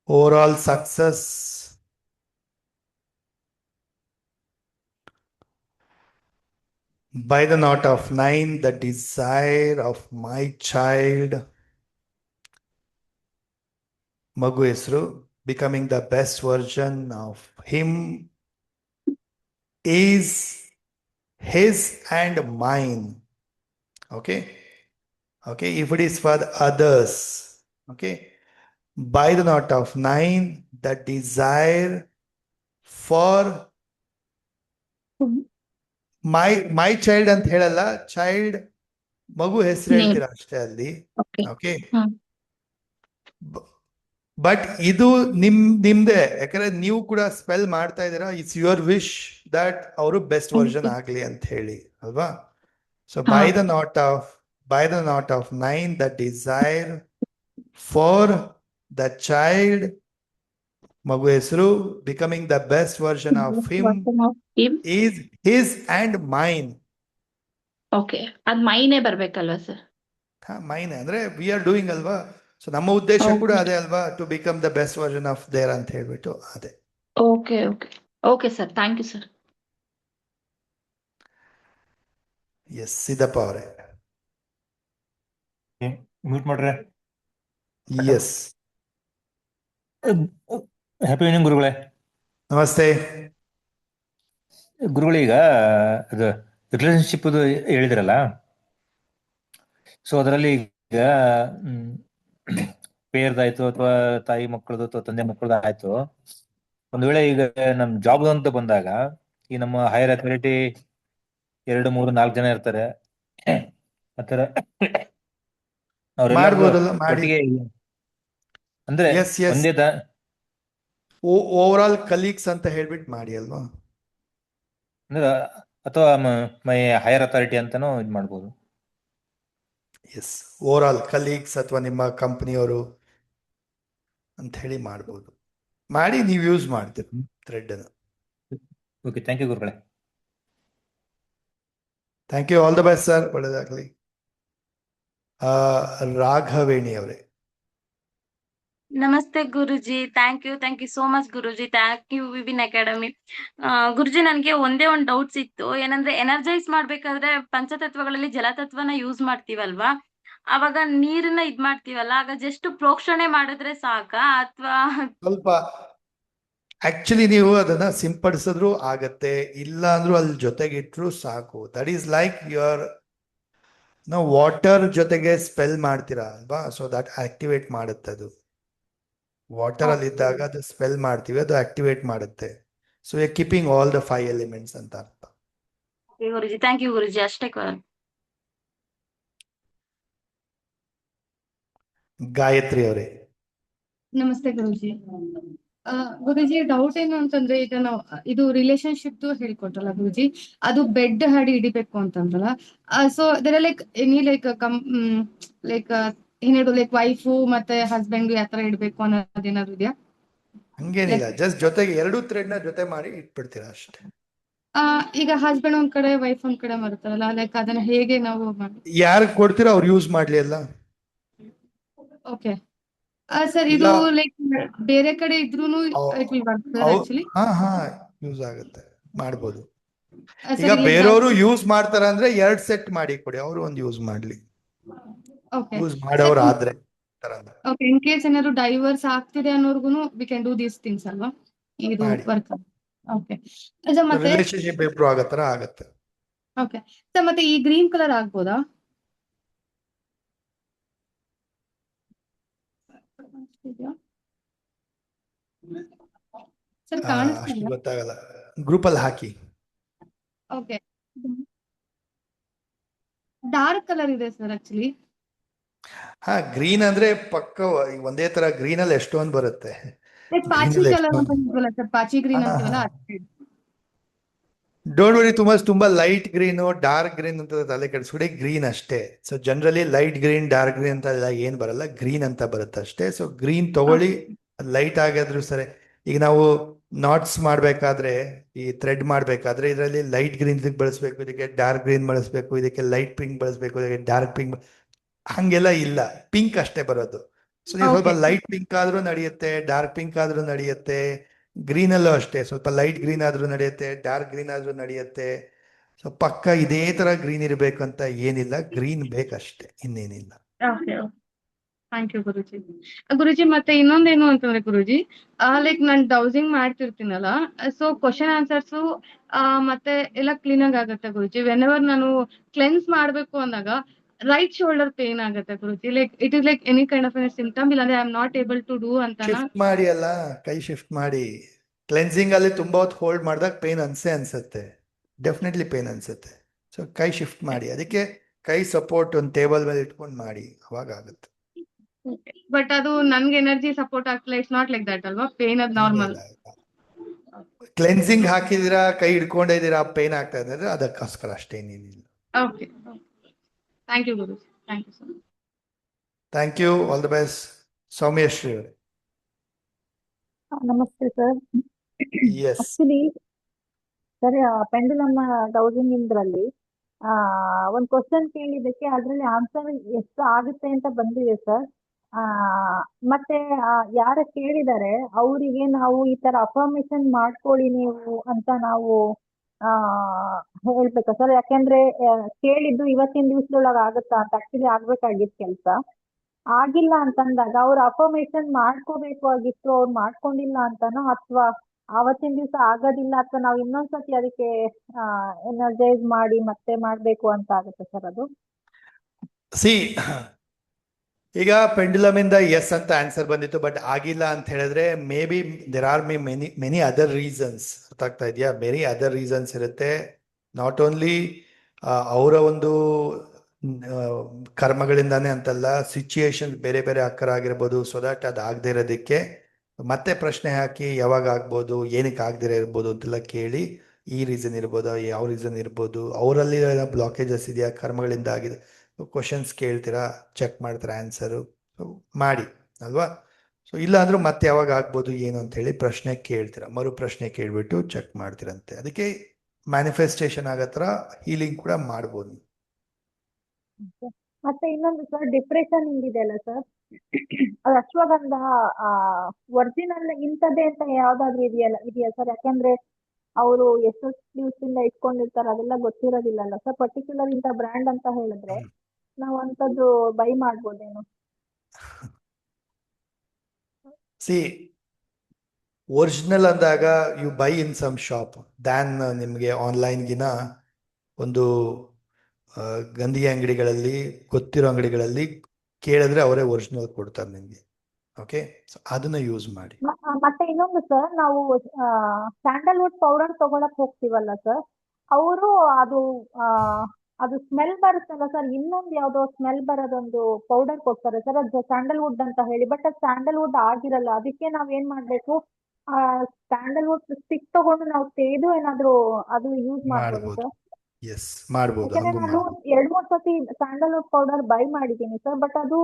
overall success by the knot of 9, the desire of my child, Magu Esru, becoming the best version of him is his and mine. Okay. Okay. If it is for the others, okay, by the knot of 9, the desire for my child ಅಂತ ಹೇಳಲ್ಲ, ಚೈಲ್ಡ್ ಮಗು ಹೆಸರು ಹೇಳ್ತೀರಾ ಅಷ್ಟೇ ಅಲ್ಲಿ. ಓಕೆ, ಬಟ್ ಇದು ನಿಮ್ದೇ, ಯಾಕಂದ್ರೆ ನೀವು ಕೂಡ ಸ್ಪೆಲ್ ಮಾಡ್ತಾ ಇದ್ದೀರಾ. ಇಟ್ಸ್ ಯುವರ್ ವಿಶ್ ದಟ್ ಅವರು ಬೆಸ್ಟ್ ವರ್ಷನ್ ಆಗ್ಲಿ ಅಂತ ಹೇಳಿ ಅಲ್ವಾ. So by the knot of 9, the desire for the child, ಮಗು ಹೆಸರು, becoming the best version of him is his and mine. Okay, ಅದ್ ಮೈನೇ ಬರ್ಬೇಕಲ್ವಾ ಸರ್? ಮೈನ್ ಅಂದ್ರೆ ವಿ ಆರ್ ಡೂಯಿಂಗ್ ಅಲ್ವಾ. ಸೊ ನಮ್ಮ ಉದ್ದೇಶ ಕೂಡ ಅದೇ ಅಲ್ವಾ, to become the best version of their ಅಂತ ಹೇಳ್ಬಿಟ್ಟು ಅದೇ. Okay okay okay sir, thank you sir. Yes, Siddappa ಅವರೇ ಮ್ಯೂಟ್ ಮಾಡ್ರೆ. ಎಸ್, ಹ್ಯಾಪಿ ಈವ್ನಿಂಗ್ ಗುರುಗಳೇ. ನಮಸ್ತೆ ಗುರುಗಳೀಗ ಅದು ರಿಲೇಶನ್ಶಿಪ್ ಹೇಳಿದ್ರಲ್ಲ, ಸೊ ಅದರಲ್ಲಿ ಈಗ ಪೇರ್ದಾಯ್ತು ಅಥವಾ ತಾಯಿ ಮಕ್ಕಳದು ಅಥವಾ ತಂದೆ ಮಕ್ಕಳದು ಆಯ್ತು. ಒಂದ್ ವೇಳೆ ಈಗ ನಮ್ ಜಾಬ್ ಅಂತ ಬಂದಾಗ ಈ ನಮ್ಮ ಹೈಯರ್ ಅಥಾರಿಟಿ 2, 3, 4 ಜನ ಇರ್ತಾರೆ. ಆತರ ಒಟ್ಟಿಗೆ ಅಂದ್ರೆ ಒಂದೇ ಓವರ್ ಆಲ್ ಕಲೀಗ್ಸ್ ಅಂತ ಹೇಳ್ಬಿಟ್ಟು ಮಾಡಿ ಅಲ್ವಾ, ಅಂದ್ರೆ ಅಥವಾ ಮೈ ಹೈಯರ್ ಅಥಾರಿಟಿ ಅಂತಾನೂ ಇದು ಮಾಡ್ಬೋದು. ಎಸ್, ಓವರ್ ಆಲ್ ಕಲೀಗ್ಸ್ ಅಥವಾ ನಿಮ್ಮ ಕಂಪನಿಯವರು ಅಂತ ಹೇಳಿ ಮಾಡ್ಬೋದು. ಮಾಡಿ ನೀವು ಯೂಸ್ ಮಾಡ್ತೀರಿ ಥ್ರೆಡ್ ಅನ್ನು. ಓಕೆ, ಥ್ಯಾಂಕ್ ಯು ಗುರುಗಳೇ. Thank you, all the best sir, ಒಳ್ಳೆದಾಗ್ಲಿ. ರಾಘವೇಣಿ ಅವರೇ. ನಮಸ್ತೆ Guruji, thank you so much Guruji, thank you Vibin academy. Guruji, ನನ್ಗೆ ಒಂದೇ ಒಂದು ಡೌಟ್ಸ್ ಇತ್ತು. ಏನಂದ್ರೆ ಎನರ್ಜೈಸ್ ಮಾಡ್ಬೇಕಾದ್ರೆ ಪಂಚತತ್ವಗಳಲ್ಲಿ ಜಲತತ್ವನ ಯೂಸ್ ಮಾಡ್ತೀವಲ್ವಾ, ಅವಾಗ ನೀರನ್ನ ಇದ್ ಮಾಡ್ತೀವಲ್ಲ, ಆಗ ಜಸ್ಟ್ ಪ್ರೋಕ್ಷಣೆ ಮಾಡಿದ್ರೆ ಸಾಕಾ ಅಥವಾ ಸ್ವಲ್ಪ ಆಕ್ಚುಲಿ ನೀವು ಅದನ್ನ ಸಿಂಪಡಿಸಿದ್ರು ಆಗತ್ತೆ, ಇಲ್ಲ ಅಂದ್ರೂ ಅಲ್ಲಿ ಜೊತೆಗಿಟ್ರು ಸಾಕು. That is like your water ಜೊತೆಗೆ ಸ್ಪೆಲ್ ಮಾಡ್ತೀರಾ ಅಲ್ವಾ, ಸೊ ದಟ್ ಆಕ್ಟಿವೇಟ್ ಮಾಡುತ್ತೆ. ಅದು ವಾಟರ್ ಅಲ್ಲಿ ಇದ್ದಾಗ ಅದು ಸ್ಪೆಲ್ ಮಾಡ್ತೀವಿ, ಅದು ಆಕ್ಟಿವೇಟ್ ಮಾಡುತ್ತೆ. So you are keeping all the 5 elements ಅಂತ ಅರ್ಥ. ಗುರುಜಿ, ಥ್ಯಾಂಕ್ ಯು ಗುರುಜಿ, ಅಷ್ಟೇ. ಗಾಯತ್ರಿ ಅವರೇ. ನಮಸ್ತೆ ಗುರುಜಿ. ಗುರುಜಿ ಡೌಟ್ ಏನು ಅಂತಂದ್ರೆ, ಈಗ ನಾವು ಇದು ರಿಲೇಶನ್ಶಿಪ್ ಹೇಳ್ಕೊಟ್ರಲ್ಲ ಗುರುಜಿ, ಅದು ಬೆಡ್ ಹಾಡಿ ಹಿಡಿಬೇಕು ಅಂತಂದ್ರಲ್ಲ. ಸೊ ಇದರ ಲೈಕ್ ಎನಿ ಲೈಕ್ ಲೈಕ್ ಏನೇಳು ಲೈಕ್ ವೈಫು ಮತ್ತೆ ಹಸ್ಬೆಂಡ್ ಯಾತರ ಇಡ್ಬೇಕು ಅನ್ನೋದೇನಾದ್ರು ಇದೆಯಾ? ಹಂಗೇನಿಲ್ಲ, ಜಸ್ಟ್ ಜೊತೆಗೆ 2 ಥ್ರೆಡ್ ನ ಜೊತೆ ಮಾಡಿ ಇಟ್ಬಿಡ್ತೀರಾ ಅಷ್ಟೇ. ಈಗ ಹಸ್ಬೆಂಡ್ ಒಂದ್ ಕಡೆ ವೈಫ್ ಒಂದ್ ಕಡೆ ಬರುತ್ತಲ್ಲ, ಲೈಕ್ ಅದನ್ನ ಹೇಗೆ ನಾವು ಯಾರು ಕೊಡ್ತೀರೋ ಅವ್ರು ಯೂಸ್ ಮಾಡ್ಲಿ ಅಲ್ಲ. ಓಕೆ ಸರ್, ಇದು ಇಲ್ಲ ಲೈಕ್ ಬೇರೆ ಕಡೆ ಇದ್ರೂನು ಇಟ್ ವಿಲ್ ವರ್ಕ್ ಆಕ್ಚುಲಿ. ಹಾ ಯೂಸ್ ಆಗುತ್ತೆ, ಮಾಡ್ಬೋದು. ಈಗ ಸರ್ ಬೇರೆಯವರು ಯೂಸ್ ಮಾಡ್ತಾರ ಅಂದ್ರೆ 2 ಸೆಟ್ ಮಾಡಿ ಕೊಡಿ, ಅವರು ಒಂದು ಯೂಸ್ ಮಾಡ್ಲಿ, ಓಕೆ ಯೂಸ್ ಮಾಡೋರು ಆದ್ರೆ. ಓಕೆ, ಇನ್ ಕೇಸ್ ಏನಾದ್ರು ಡೈವರ್ಸ್ ಆಗ್ತಿದೆ ಅನ್ನೋರ್ಗುನು we can do these things ಅಲ್ವಾ, ಇದು ಮಾಡಿ. ವರ್ಕ್. ಓಕೆ ಮತ್ತೆ ರಿಲೇಶನ್ಶಿಪ್ ಇಂಪ್ರೂವ್ ಆಗೋ ತರ ಆಗತ್ತೆ. ಓಕೆ ಸರ್, ಮತ್ತೆ ಈ ಗ್ರೀನ್ ಕಲರ್ ಆಗ್ಬೋದಾ? ಸರ್ ಅಷ್ಟು ಕಾಣಿಸ್ತಿಲ್ಲ. ಗೊತ್ತಾಗಲ್ಲ, ಗ್ರೂಪ್ ಅಲ್ಲಿ ಹಾಕಿ. ಓಕೆ, ಡಾರ್ಕ್ ಕಲರ್ ಇದೆ ಸರ್ ಆಕ್ಚುಲಿ. ಗ್ರೀನ್ ಅಂದ್ರೆ ಪಕ್ಕ ಒಂದೇ ತರ ಗ್ರೀನ್ ಅಲ್ಲಿ ಎಷ್ಟೊಂದು ಬರುತ್ತೆ. ಲೈಕ್ ಪಾಚಿ ಕಲರ್ ಅಂತ ಇದ್ವಲ್ಲ ಸರ್, ಪಾಚಿ ಗ್ರೀನ್ ಅಂತೀವಲ್ಲ. ಡೋಂಟ್ ವರಿ, ತುಂಬಾ ಲೈಟ್ ಗ್ರೀನ್ ಡಾರ್ಕ್ ಗ್ರೀನ್ ಅಂತ ತಲೆ ಕೆಡಿಸ್ಬಿಡಿ, ಗ್ರೀನ್ ಅಷ್ಟೇ. So generally light green dark green ಅಂತ ಎಲ್ಲ ಏನ್ ಬರಲ್ಲ, ಗ್ರೀನ್ ಅಂತ ಬರುತ್ತೆ ಅಷ್ಟೇ. ಸೊ ಗ್ರೀನ್ ತಗೊಳ್ಳಿ, ಲೈಟ್ ಆಗಿದ್ರು ಸರಿ. ಈಗ ನಾವು ನಾಟ್ಸ್ ಮಾಡ್ಬೇಕಾದ್ರೆ, ಈ ಥ್ರೆಡ್ ಮಾಡ್ಬೇಕಾದ್ರೆ ಇದರಲ್ಲಿ ಲೈಟ್ ಗ್ರೀನ್ ಬಳಸ್ಬೇಕು, ಇದಕ್ಕೆ ಡಾರ್ಕ್ ಗ್ರೀನ್ ಬಳಸ್ಬೇಕು, ಇದಕ್ಕೆ ಲೈಟ್ ಪಿಂಕ್ ಬಳಸ್ಬೇಕು, ಇದಕ್ಕೆ ಡಾರ್ಕ್ ಪಿಂಕ್, ಹಂಗೆಲ್ಲ ಇಲ್ಲ, ಪಿಂಕ್ ಅಷ್ಟೇ ಬರೋದು. ಸೊ ನೀವು ಸ್ವಲ್ಪ ಲೈಟ್ ಪಿಂಕ್ ಆದ್ರೂ ನಡೆಯುತ್ತೆ, ಡಾರ್ಕ್ ಪಿಂಕ್ ಆದ್ರೂ ನಡೆಯುತ್ತೆ. ಗ್ರೀನ್ ಅಲ್ಲೂ ಅಷ್ಟೇ, ಸ್ವಲ್ಪ ಲೈಟ್ ಗ್ರೀನ್ ಆದ್ರೂ ನಡೆಯುತ್ತೆ, ಡಾರ್ಕ್ ಗ್ರೀನ್ ಆದ್ರೂ ನಡೆಯುತ್ತೆ. ಸೊ ಪಕ್ಕ ಇದೇ ತರ ಗ್ರೀನ್ ಇರಬೇಕು ಅಂತ ಏನಿಲ್ಲ, ಗ್ರೀನ್ ಬೇಕಷ್ಟೇ, ಇನ್ನೇನಿಲ್ಲ. ಥ್ಯಾಂಕ್ ಯು ಗುರುಜಿ. ಗುರುಜಿ ಮತ್ತೆ ಇನ್ನೊಂದೇನು ಅಂತಂದ್ರೆ ಗುರುಜಿ, ಲೈಕ್ ನಾನು ಡೌಸಿಂಗ್ ಮಾಡ್ತಿರ್ತೀನಲ್ಲ, ಸೊ ಕ್ವಶನ್ ಆನ್ಸರ್ಸ್ ಮತ್ತೆ ಎಲ್ಲ ಕ್ಲೀನ್ ಆಗುತ್ತೆ ಗುರುಜಿ. ವೆನೆವರ್ ನಾನು ಕ್ಲೆನ್ಸ್ ಮಾಡ್ಬೇಕು ಅಂದಾಗ ರೈಟ್ ಶೋಲ್ಡರ್ ಪೇನ್ ಆಗುತ್ತೆ Guruji. Like it is like any kind of symptom, ಇಲ್ಲಾಂದ್ರೆ I am not able to do ಅಂತ. ಶಿಫ್ಟ್ ಮಾಡಿ ಅಲ್ಲ, ಕೈ ಶಿಫ್ಟ್ ಮಾಡಿ. ಕ್ಲೆನ್ಸಿಂಗ್ ಅಲ್ಲಿ ತುಂಬಾ ಹೊತ್ತು ಹೋಲ್ಡ್ ಮಾಡಿದಾಗ ಪೇನ್ ಅನ್ಸುತ್ತೆ, ಡೆಫಿನೆಟ್ಲಿ ಪೇನ್ ಅನ್ಸುತ್ತೆ. ಸೊ ಕೈ ಶಿಫ್ಟ್ ಮಾಡಿ, ಅದಕ್ಕೆ ಕೈ ಸಪೋರ್ಟ್ ಒಂದು ಟೇಬಲ್ ಮೇಲೆ ಇಟ್ಕೊಂಡು ಮಾಡಿ, ಅವಾಗ ಆಗುತ್ತೆ. ಬಟ್ ಅದು ನನ್ಗೆ ಎನರ್ಜಿ ಸಪೋರ್ಟ್ ಆಗ್ತಿಲ್ಲ, ಇಟ್ಸ್ ನಾಟ್ ಲೈಕ್ ದಟ್ ಅಲ್ವಾ, ಪೇನ್ ಅದು ನಾರ್ಮಲ್. ಕ್ಲೆನ್ಸಿಂಗ್ ಹಾಕಿದೀರಾ, ಕೈ ಹಿಡ್ಕೊಂಡಿದ್ದೀರಾ, ಪೇನ್ ಆಗ್ತಾ ಇದೆ ಅಂದ್ರೆ ಅದಕ್ಕೋಸ್ಕರ ಅಷ್ಟೇ, ಏನೇನಿಲ್ಲ. Okay, thank you Guru, thank you so much. Thank you, all the best. Soumyashree ಅವರೇ. ನಮಸ್ತೆ sir. Yes actually sir, pendulum dowsing ಇಂದ್ರಲ್ಲಿ ಒಂದು ಕ್ವಶನ್ ಕೇಳಿದ್ದಕ್ಕೆ ಅದ್ರಲ್ಲಿ ಆನ್ಸರ್ ಎಷ್ಟು ಆಗುತ್ತೆ ಅಂತ ಬಂದಿದೆ ಸರ್. ಮತ್ತೆ ಯಾರ ಕೇಳಿದ್ದಾರೆ ಅವರಿಗೆ ನಾವು ಈ ತರ ಅಫರ್ಮೇಶನ್ ಮಾಡ್ಕೊಳ್ಳಿ ನೀವು ಅಂತ ನಾವು ಹೇಳ್ಬೇಕಾ ಸರ್? ಯಾಕೆಂದ್ರೆ ಕೇಳಿದ್ದು ಇವತ್ತಿನ ದಿವಸದೊಳಗೆ ಆಗುತ್ತಾ ಅಂತ, ಆಕ್ಚುಲಿ ಆಗ್ಬೇಕಾಗಿತ್ತು ಕೆಲಸ, ಆಗಿಲ್ಲ ಅಂತಂದಾಗ ಅವ್ರು ಅಫರ್ಮೇಶನ್ ಮಾಡ್ಕೋಬೇಕು ಆಗಿತ್ತು, ಅವ್ರು ಮಾಡ್ಕೊಂಡಿಲ್ಲ ಅಂತನೋ, ಅಥವಾ ಅವತ್ತಿನ ದಿವಸ ಆಗೋದಿಲ್ಲ, ಅಥವಾ ನಾವು ಇನ್ನೊಂದ್ಸತಿ ಅದಕ್ಕೆ ಎನರ್ಜೈಸ್ ಮಾಡಿ ಮತ್ತೆ ಮಾಡ್ಬೇಕು ಅಂತ ಆಗುತ್ತೆ ಸರ್ ಅದು? ಸಿ, ಈಗ ಪೆಂಡುಲಮ್ ಇಂದ ಎಸ್ ಅಂತ ಆನ್ಸರ್ ಬಂದಿತ್ತು, ಬಟ್ ಆಗಿಲ್ಲ ಅಂತ ಹೇಳಿದ್ರೆ may be there are many other reasons. ಗೊತ್ತಾಗ್ತಾ ಇದೆಯಾ? ಮೆನಿ ಅದರ್ ರೀಸನ್ಸ್ ಇರುತ್ತೆ. ನಾಟ್ ಓನ್ಲಿ ಅವರ ಒಂದು ಕರ್ಮಗಳಿಂದಾನೇ ಅಂತಲ್ಲ, ಸಿಚುಯೇಷನ್ ಬೇರೆ ಬೇರೆ ಅಕ್ಕರ ಆಗಿರ್ಬೋದು. ಸೊ ದಟ್ ಅದು ಆಗದೆ ಇರೋದಕ್ಕೆ ಮತ್ತೆ ಪ್ರಶ್ನೆ ಹಾಕಿ ಯಾವಾಗ ಆಗ್ಬೋದು, ಏನಕ್ಕೆ ಆಗದಿರ ಇರ್ಬೋದು ಅಂತೆಲ್ಲ ಕೇಳಿ, ಈ ರೀಸನ್ ಇರ್ಬೋದು, ಯಾವ ರೀಸನ್ ಇರ್ಬೋದು, ಅವರಲ್ಲಿ ಬ್ಲಾಕೇಜಸ್ ಇದೆಯಾ, ಕರ್ಮಗಳಿಂದ ಆಗಿದೆ, ಕ್ವಶನ್ಸ್ ಕೇಳ್ತೀರಾ, ಚೆಕ್ ಮಾಡ್ತೀರಾ, ಆನ್ಸರು ಮಾಡಿ ಅಲ್ವಾ? ಸೊ ಇಲ್ಲ ಅಂದ್ರೂ ಮತ್ತೆ ಯಾವಾಗ ಆಗ್ಬೋದು ಏನು ಅಂತ ಹೇಳಿ ಪ್ರಶ್ನೆ ಕೇಳ್ತೀರಾ, ಮರು ಪ್ರಶ್ನೆ ಕೇಳ್ಬಿಟ್ಟು ಚೆಕ್ ಮಾಡ್ತೀರಂತೆ. ಅದಕ್ಕೆ ಮ್ಯಾನಿಫೆಸ್ಟೇಷನ್ ಆಗೋ ಥರ ಹೀಲಿಂಗ್ ಕೂಡ ಮಾಡ್ಬೋದು. ಮತ್ತೆ ಇನ್ನೊಂದು ಸರ್, ಡಿಪ್ರೆಷನ್ ಹಿಂಗಿದೆ ಸರ್, ಅದು ಅಶ್ವಗಂಧ ಒರಿಜಿನಲ್ ಇಂಥದ್ದೇ ಅಂತ ಯಾವ್ದಾದ್ರು ಇದೆಯಾ ಸರ್? ಯಾಕಂದ್ರೆ ಅವರು ಎಷ್ಟು ದಿವಸದಿಂದ ಇಟ್ಕೊಂಡಿರ್ತಾರೆ ಅದೆಲ್ಲ ಗೊತ್ತಿರೋದಿಲ್ಲಲ್ಲ ಸರ್. ಪರ್ಟಿಕ್ಯುಲರ್ ಇಂಥ ಬ್ರ್ಯಾಂಡ್ ಅಂತ ಹೇಳಿದ್ರೆ ನಾವು ಅಂಥದ್ದು ಬೈ ಮಾಡ್ಬೋದೇನು? ಸಿ, ಒರಿಜಿನಲ್ ಅಂದಾಗ you buy in some shop then ನಿಮಗೆ ಆನ್ಲೈನ್ಗಿನ ಒಂದು ಗಂಧಿ ಅಂಗಡಿಗಳಲ್ಲಿ, ಗೊತ್ತಿರೋ ಅಂಗಡಿಗಳಲ್ಲಿ ಕೇಳಿದ್ರೆ ಅವರೇ ಒರಿಜಿನಲ್ ಕೊಡ್ತಾರೆ ನಿಮಗೆ. ಓಕೆ, ಸೊ ಅದನ್ನ ಯೂಸ್ ಮಾಡಿ. ಮತ್ತೆ ಇನ್ನೊಂದು ಸರ್, ನಾವು ಸ್ಯಾಂಡಲ್ವುಡ್ ಪೌಡರ್ ತಗೊಳಕ್ ಹೋಗ್ತೀವಲ್ಲ ಸರ್, ಅವರು ಅದು ಅದು ಸ್ಮೆಲ್ ಬರುತ್ತಲ್ಲ ಸರ್, ಇನ್ನೊಂದು ಯಾವ್ದೋ ಸ್ಮೆಲ್ ಬರೋದೊಂದು ಪೌಡರ್ ಕೊಡ್ತಾರೆ ಸರ್, ಅದು ಸ್ಯಾಂಡಲ್ವುಡ್ ಅಂತ ಹೇಳಿ, ಬಟ್ ಅದು ಸ್ಯಾಂಡಲ್ವುಡ್ ಆಗಿರಲ್ಲ. ಅದಕ್ಕೆ ನಾವ್ ಏನ್ ಮಾಡ್ಬೇಕು, ಆ ಸ್ಯಾಂಡಲ್ವುಡ್ ಸ್ಟಿಕ್ ತಗೊಂಡು ನಾವು ತೆಗೆದು ಏನಾದ್ರು ಅದು ಯೂಸ್ ಮಾಡ್ಬೋದು ಮಾಡ್ಬೋದು. ಸರ್. ಎಸ್, ಮಾಡ್ಬೋದು, ಯಾಕಂದ್ರೆ ಹಂಗೂ ನಾನು ಮಾಡ್ಬೋದು. 2-3 ಸತಿ ಸ್ಯಾಂಡಲ್ವುಡ್ ಪೌಡರ್ ಬೈ ಮಾಡಿದ್ದೀನಿ ಸರ್, ಬಟ್ ಅದು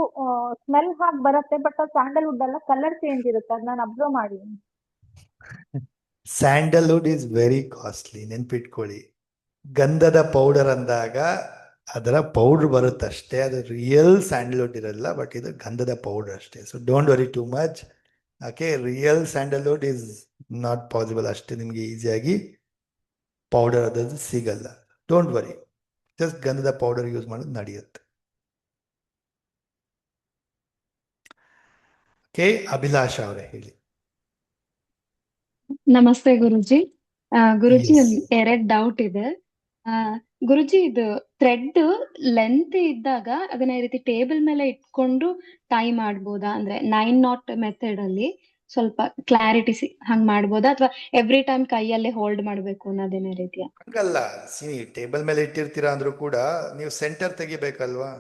ಸ್ಮೆಲ್ ಹಾಗೆ ಬರುತ್ತೆ, ಬಟ್ ಅದು ಸ್ಯಾಂಡಲ್ವುಡ್ ಅಲ್ಲ, ಕಲರ್ ಚೇಂಜ್ ಇರುತ್ತೆ, ಅದು ನಾನು ಅಬ್ಸರ್ವ್ ಮಾಡಿದ್ದೀನಿ. ಸ್ಯಾಂಡಲ್ವುಡ್ ಈಸ್ ವೆರಿ ಕಾಸ್ಟ್ಲಿ, ನೆನ್ಪಿಟ್ಕೊಳ್ಳಿ. ಗಂಧದ ಪೌಡರ್ ಅಂದಾಗ ಅದರ ಪೌಡರ್ ಬರುತ್ತಷ್ಟೇ, ಅದು ರಿಯಲ್ ಸ್ಯಾಂಡಲ್ವುಡ್ ಇರಲ್ಲ, ಬಟ್ ಇದು ಗಂಧದ ಪೌಡರ್ ಅಷ್ಟೇ. So don't worry too much. Okay, real Sandalwood is not possible, ಅಷ್ಟೇ ನಿಮಗೆ ಈಸಿಯಾಗಿ ಪೌಡರ್ ಅದದ್ದು ಸಿಗಲ್ಲ. ಡೋಂಟ್ ವರಿ, ಜಸ್ಟ್ ಗಂಧದ ಪೌಡರ್ ಯೂಸ್ ಮಾಡೋದು ನಡೆಯುತ್ತೆ. ಓಕೆ, ಅಭಿಲಾಷ ಅವರೇ ಹೇಳಿ. ನಮಸ್ತೆ ಗುರುಜಿ. ಗುರುಜಿ Yes. ಒಂದ್ 2 ಡೌಟ್ ಇದೆ. ಗುರುಜಿ, ಇದು ಥ್ರೆಡ್ ಲೆಂತ್ ಇದ್ದಾಗ ಅದನ್ನ ಈ ರೀತಿ ಟೇಬಲ್ ಮೇಲೆ ಇಟ್ಕೊಂಡು ಟೈ ಮಾಡ್ಬೋದಾ? ಅಂದ್ರೆ 9 ನಾಟ್ ಮೆಥಡ್ ಅಲ್ಲಿ ಸ್ವಲ್ಪ ಕ್ಲಾರಿಟಿ ಹಂಗ್ ಮಾಡ್ಬೋದಾ, ಅಥವಾ ಎವ್ರಿ ಟೈಮ್ ಕೈಯಲ್ಲೇ ಹೋಲ್ಡ್ ಮಾಡ್ಬೇಕು ಅನ್ನೋದೇನೇ ರೀತಿಯ? ಹಂಗಲ್ಲ, ಟೇಬಲ್ ಮೇಲೆ ಇಟ್ಟಿರ್ತೀರಾ ಅಂದ್ರೂ ಕೂಡ ನೀವು ಸೆಂಟರ್ ತೆಗಿಬೇಕಲ್ವಾ.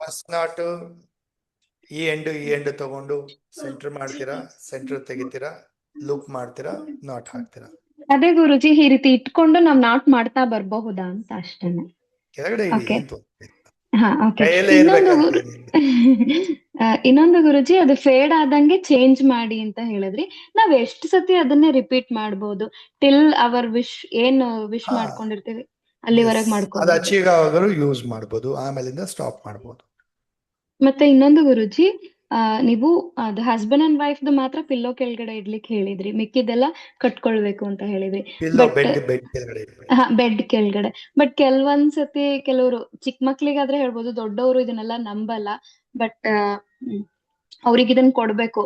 ಫಸ್ಟ್ ನಾಟ್ ಈ ಎಂಡ್ ತಗೊಂಡು ಸೆಂಟರ್ ಮಾಡ್ತೀರಾ, ಸೆಂಟರ್ ತೆಗಿತೀರಾ, ಲೂಪ್ ಮಾಡ್ತೀರಾ, ನಾಟ್ ಹಾಕ್ತೀರಾ. ಅದೇ ಗುರುಜಿ, ಈ ರೀತಿ ಇಟ್ಕೊಂಡು ನಾವ್ ನಾಟ್ ಮಾಡ್ತಾ ಬರ್ಬಹುದಾ ಅಂತ ಅಷ್ಟೇನೆ. ಕೆಳಗಡೆ ಇಡಿ, Okay. ಏನ್ ತೊಂದ್ರೆ ಇಲ್ಲ. ಹಾ, ಓಕೆ. ಕೈಯಲ್ಲೇ ಇನ್ನೊಂದು ಇರ್ಬೇಕಂತೇನಿಲ್ಲ. ಇನ್ನೊಂದು ಗುರುಜಿ, ಅದು ಫೇಡ್ ಆದಂಗೆ ಚೇಂಜ್ ಮಾಡಿ ಅಂತ ಹೇಳಿದ್ರಿ. ನಾವ್ ಎಷ್ಟು ಸತಿ ಅದನ್ನೇ ರಿಪೀಟ್ ಮಾಡ್ಬೋದು? ಟಿಲ್ ಅವರ್ ವಿಶ್ ವಿಶ್ ಹಾ. ಮಾಡ್ಕೊಂಡಿರ್ತೀವಿ ಅಲ್ಲಿವರೆಗೆ ಅದು ಮಾಡ್ಕೋಬಹುದು. ಅಚೀವ್ ಆಗೋರು ಯೂಸ್ ಮಾಡ್ಬೋದು, ಆಮೇಲಿಂದ ಸ್ಟಾಪ್ ಮಾಡ್ಬೋದು. ಮತ್ತೆ ಇನ್ನೊಂದು ಗುರುಜಿ, ನೀವು ಅದು ಹಸ್ಬೆಂಡ್ ಅಂಡ್ ವೈಫ್ ಮಾತ್ರ ಪಿಲ್ಲೋ ಕೆಳಗಡೆ ಇಡ್ಲಿಕ್ಕೆ ಹೇಳಿದ್ರಿ, ಮಿಕ್ಕಿದೆಲ್ಲ ಕಟ್ಕೊಳ್ಬೇಕು ಅಂತ ಹೇಳಿದ್ರಿ. ಪಿಲ್ಲೋ ಬಟ್ ಬೆಡ್ ಕೆಳಗಡೆ ಇರ್ಬೇಕು. ಬೆಡ್ ಕೆಳಗಡೆ. ಬಟ್ ಕೆಲವೊಂದ್ಸತಿ ಕೆಲವರು ಚಿಕ್ಕ ಮಕ್ಳಿಗಾದ್ರೆ ಹೇಳ್ಬೋದು, ದೊಡ್ಡವರು ಇದನ್ನೆಲ್ಲ ನಂಬಲ್ಲ. ಬಟ್ ಅವ್ರಿಗೆ ಇದನ್ನ ಕೊಡ್ಬೇಕು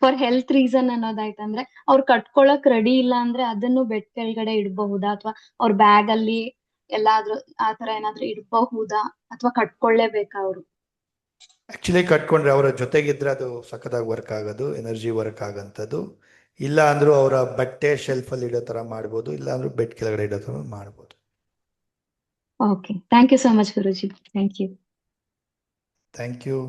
ಫಾರ್ ಹೆಲ್ತ್ ರೀಸನ್ ಅನ್ನೋದಾಯ್ತಂದ್ರೆ, ಅವ್ರು ಕಟ್ಕೊಳಕ್ ರೆಡಿ ಇಲ್ಲ ಅಂದ್ರೆ ಅದನ್ನು ಬೆಡ್ ಕೆಳಗಡೆ ಇಡಬಹುದಾ, ಅಥವಾ ಅವ್ರ ಬ್ಯಾಗ್ ಅಲ್ಲಿ ಎಲ್ಲಾದ್ರೂ ಆತರ ಏನಾದ್ರೂ ಇಡಬಹುದಾ, ಅಥವಾ ಕಟ್ಕೊಳ್ಳೇಬೇಕಾ ಅವರು? ಆಕ್ಚುಲಿ ಕಟ್ಕೊಂಡ್ರೆ ಅವರ ಜೊತೆಗಿದ್ರೆ ಅದು ಸಖತ್ತಾಗಿ ವರ್ಕ್ ಆಗೋದು, ಎನರ್ಜಿ ವರ್ಕ್ ಆಗಂಥದ್ದು. ಇಲ್ಲ ಅಂದ್ರೂ ಅವರ ಬಟ್ಟೆ ಶೆಲ್ಫ್ ಅಲ್ಲಿ ಇಡೋ ತರ ಮಾಡ್ಬೋದು, ಇಲ್ಲ ಅಂದ್ರೂ ಬೆಡ್ ಕೆಳಗಡೆ ಇಡೋ ತರ ಮಾಡ್ಬೋದು. Okay, thank you so much Guruji. Thank you. Thank you.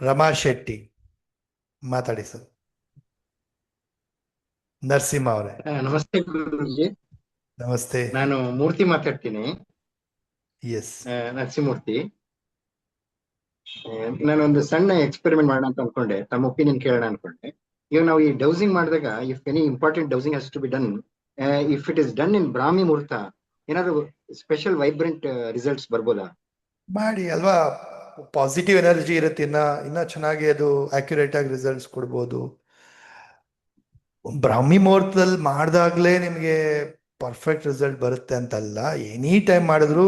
Rama Shetty ಮಾತಾಡಿ ಸರ್. ನರಸಿಂಹ ಅವರೇ ನಮಸ್ತೆ ಗುರುಜಿ. ನಮಸ್ತೆ. ನಾನು ಮೂರ್ತಿ ಮಾತಾಡ್ತೀನಿ. ಎಸ್, ನರಸಿಂಹಮೂರ್ತಿ. ನಾನೊಂದು ಸಣ್ಣ ಎಕ್ಸ್ಪೆರಿಮೆಂಟ್ ಮಾಡೋಣ ಅಂತ ಅನ್ಕೊಂಡೆ, ತಮ್ಮ ಒಪಿನಿಯನ್ ಕೇಳೋಣ ಅನ್ಕೊಂಡೆ. ಈಗ ನಾವು ಈ ಡೌಸಿಂಗ್ ಮಾಡಿದಾಗ, if any important dowsing has to be done, if it is done in Brahmi muhurta, ಏನಾದ್ರು ಸ್ಪೆಷಲ್ ವೈಬ್ರೆಂಟ್ ರಿಸಲ್ಟ್ಸ್ ಬರ್ಬೋದಾ? ಮಾಡಿ ಅಲ್ವಾ, ಪಾಸಿಟಿವ್ ಎನರ್ಜಿ ಇರುತ್ತೆ, ಇನ್ನ ಚೆನ್ನಾಗಿ ಅದು ಅಕ್ಯುರೇಟ್ ಆಗಿ ರಿಸಲ್ಟ್ಸ್ ಕೊಡ್ಬೋದು. ಬ್ರಾಹ್ಮಿ ಮುಹೂರ್ತದಲ್ಲಿ ಮಾಡಿದಾಗ್ಲೇ ನಿಮಗೆ ಪರ್ಫೆಕ್ಟ್ ರಿಸಲ್ಟ್ ಬರುತ್ತೆ ಅಂತಲ್ಲ, ಎನಿ ಟೈಮ್ ಮಾಡಿದ್ರು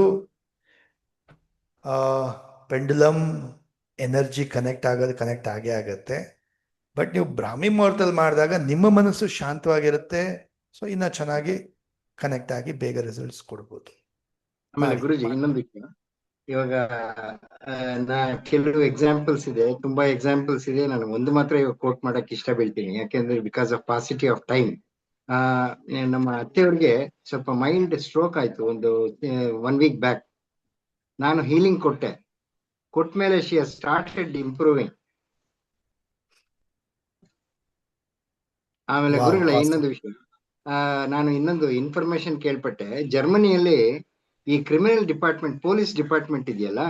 ಪೆಂಡುಲಮ್ ಎನರ್ಜಿ ಕನೆಕ್ಟ್ ಆಗೇ ಆಗತ್ತೆ. ಬಟ್ ನೀವು ಬ್ರಾಹ್ಮಿ ಮುಹೂರ್ತದಲ್ಲಿ ಮಾಡಿದಾಗ ನಿಮ್ಮ ಮನಸ್ಸು ಶಾಂತವಾಗಿರುತ್ತೆ, ಸೊ ಇನ್ನ ಚೆನ್ನಾಗಿ ಕನೆಕ್ಟ್ ಆಗಿ ಬೇಗ ರಿಸಲ್ಟ್ಸ್ ಕೊಡ್ಬೋದು. ಆಮೇಲೆ ಗುರುಜಿ, ಇನ್ನೊಂದು ವಿಷಯ, ಇವಾಗ ಕೆಲವು ಎಕ್ಸಾಂಪಲ್ಸ್ ಇದೆ, ತುಂಬಾ ಎಕ್ಸಾಂಪಲ್ಸ್ ಇದೆ. ನಾನು ಒಂದು ಮಾತ್ರ ಇವಾಗ ಕೋಟ್ ಮಾಡಕ್ ಇಷ್ಟ ಬೀಳ್ತೀನಿ, ಯಾಕೆಂದ್ರೆ ಬಿಕಾಸ್ ಆಫ್ ಪಾಸಿಟಿ ಆಫ್ ಟೈಮ್. ನಮ್ಮ ಅತ್ತೆಯವ್ರಿಗೆ ಸ್ವಲ್ಪ ಮೈಲ್ಡ್ ಸ್ಟ್ರೋಕ್ ಆಯ್ತು ಒಂದು 1 ವೀಕ್ ಬ್ಯಾಕ್. ನಾನು ಹೀಲಿಂಗ್ ಕೊಟ್ಟ ಮೇಲೆ ಶಿ ಹಸ್ ಸ್ಟಾರ್ಟೆಡ್ ಇಂಪ್ರೂವಿಂಗ್. ಆಮೇಲೆ Wow, ಗುರುಗಳೇ, awesome. ಇನ್ನೊಂದು ವಿಷಯ, ನಾನು ಇನ್ನೊಂದು ಇನ್ಫಾರ್ಮೇಶನ್ ಕೇಳ್ಪಟ್ಟೆ. ಜರ್ಮನಿಯಲ್ಲಿ ಈ ಕ್ರಿಮಿನಲ್ ಡಿಪಾರ್ಟ್ಮೆಂಟ್, ಪೊಲೀಸ್ ಡಿಪಾರ್ಟ್ಮೆಂಟ್ ಇದೆಯಲ್ಲ,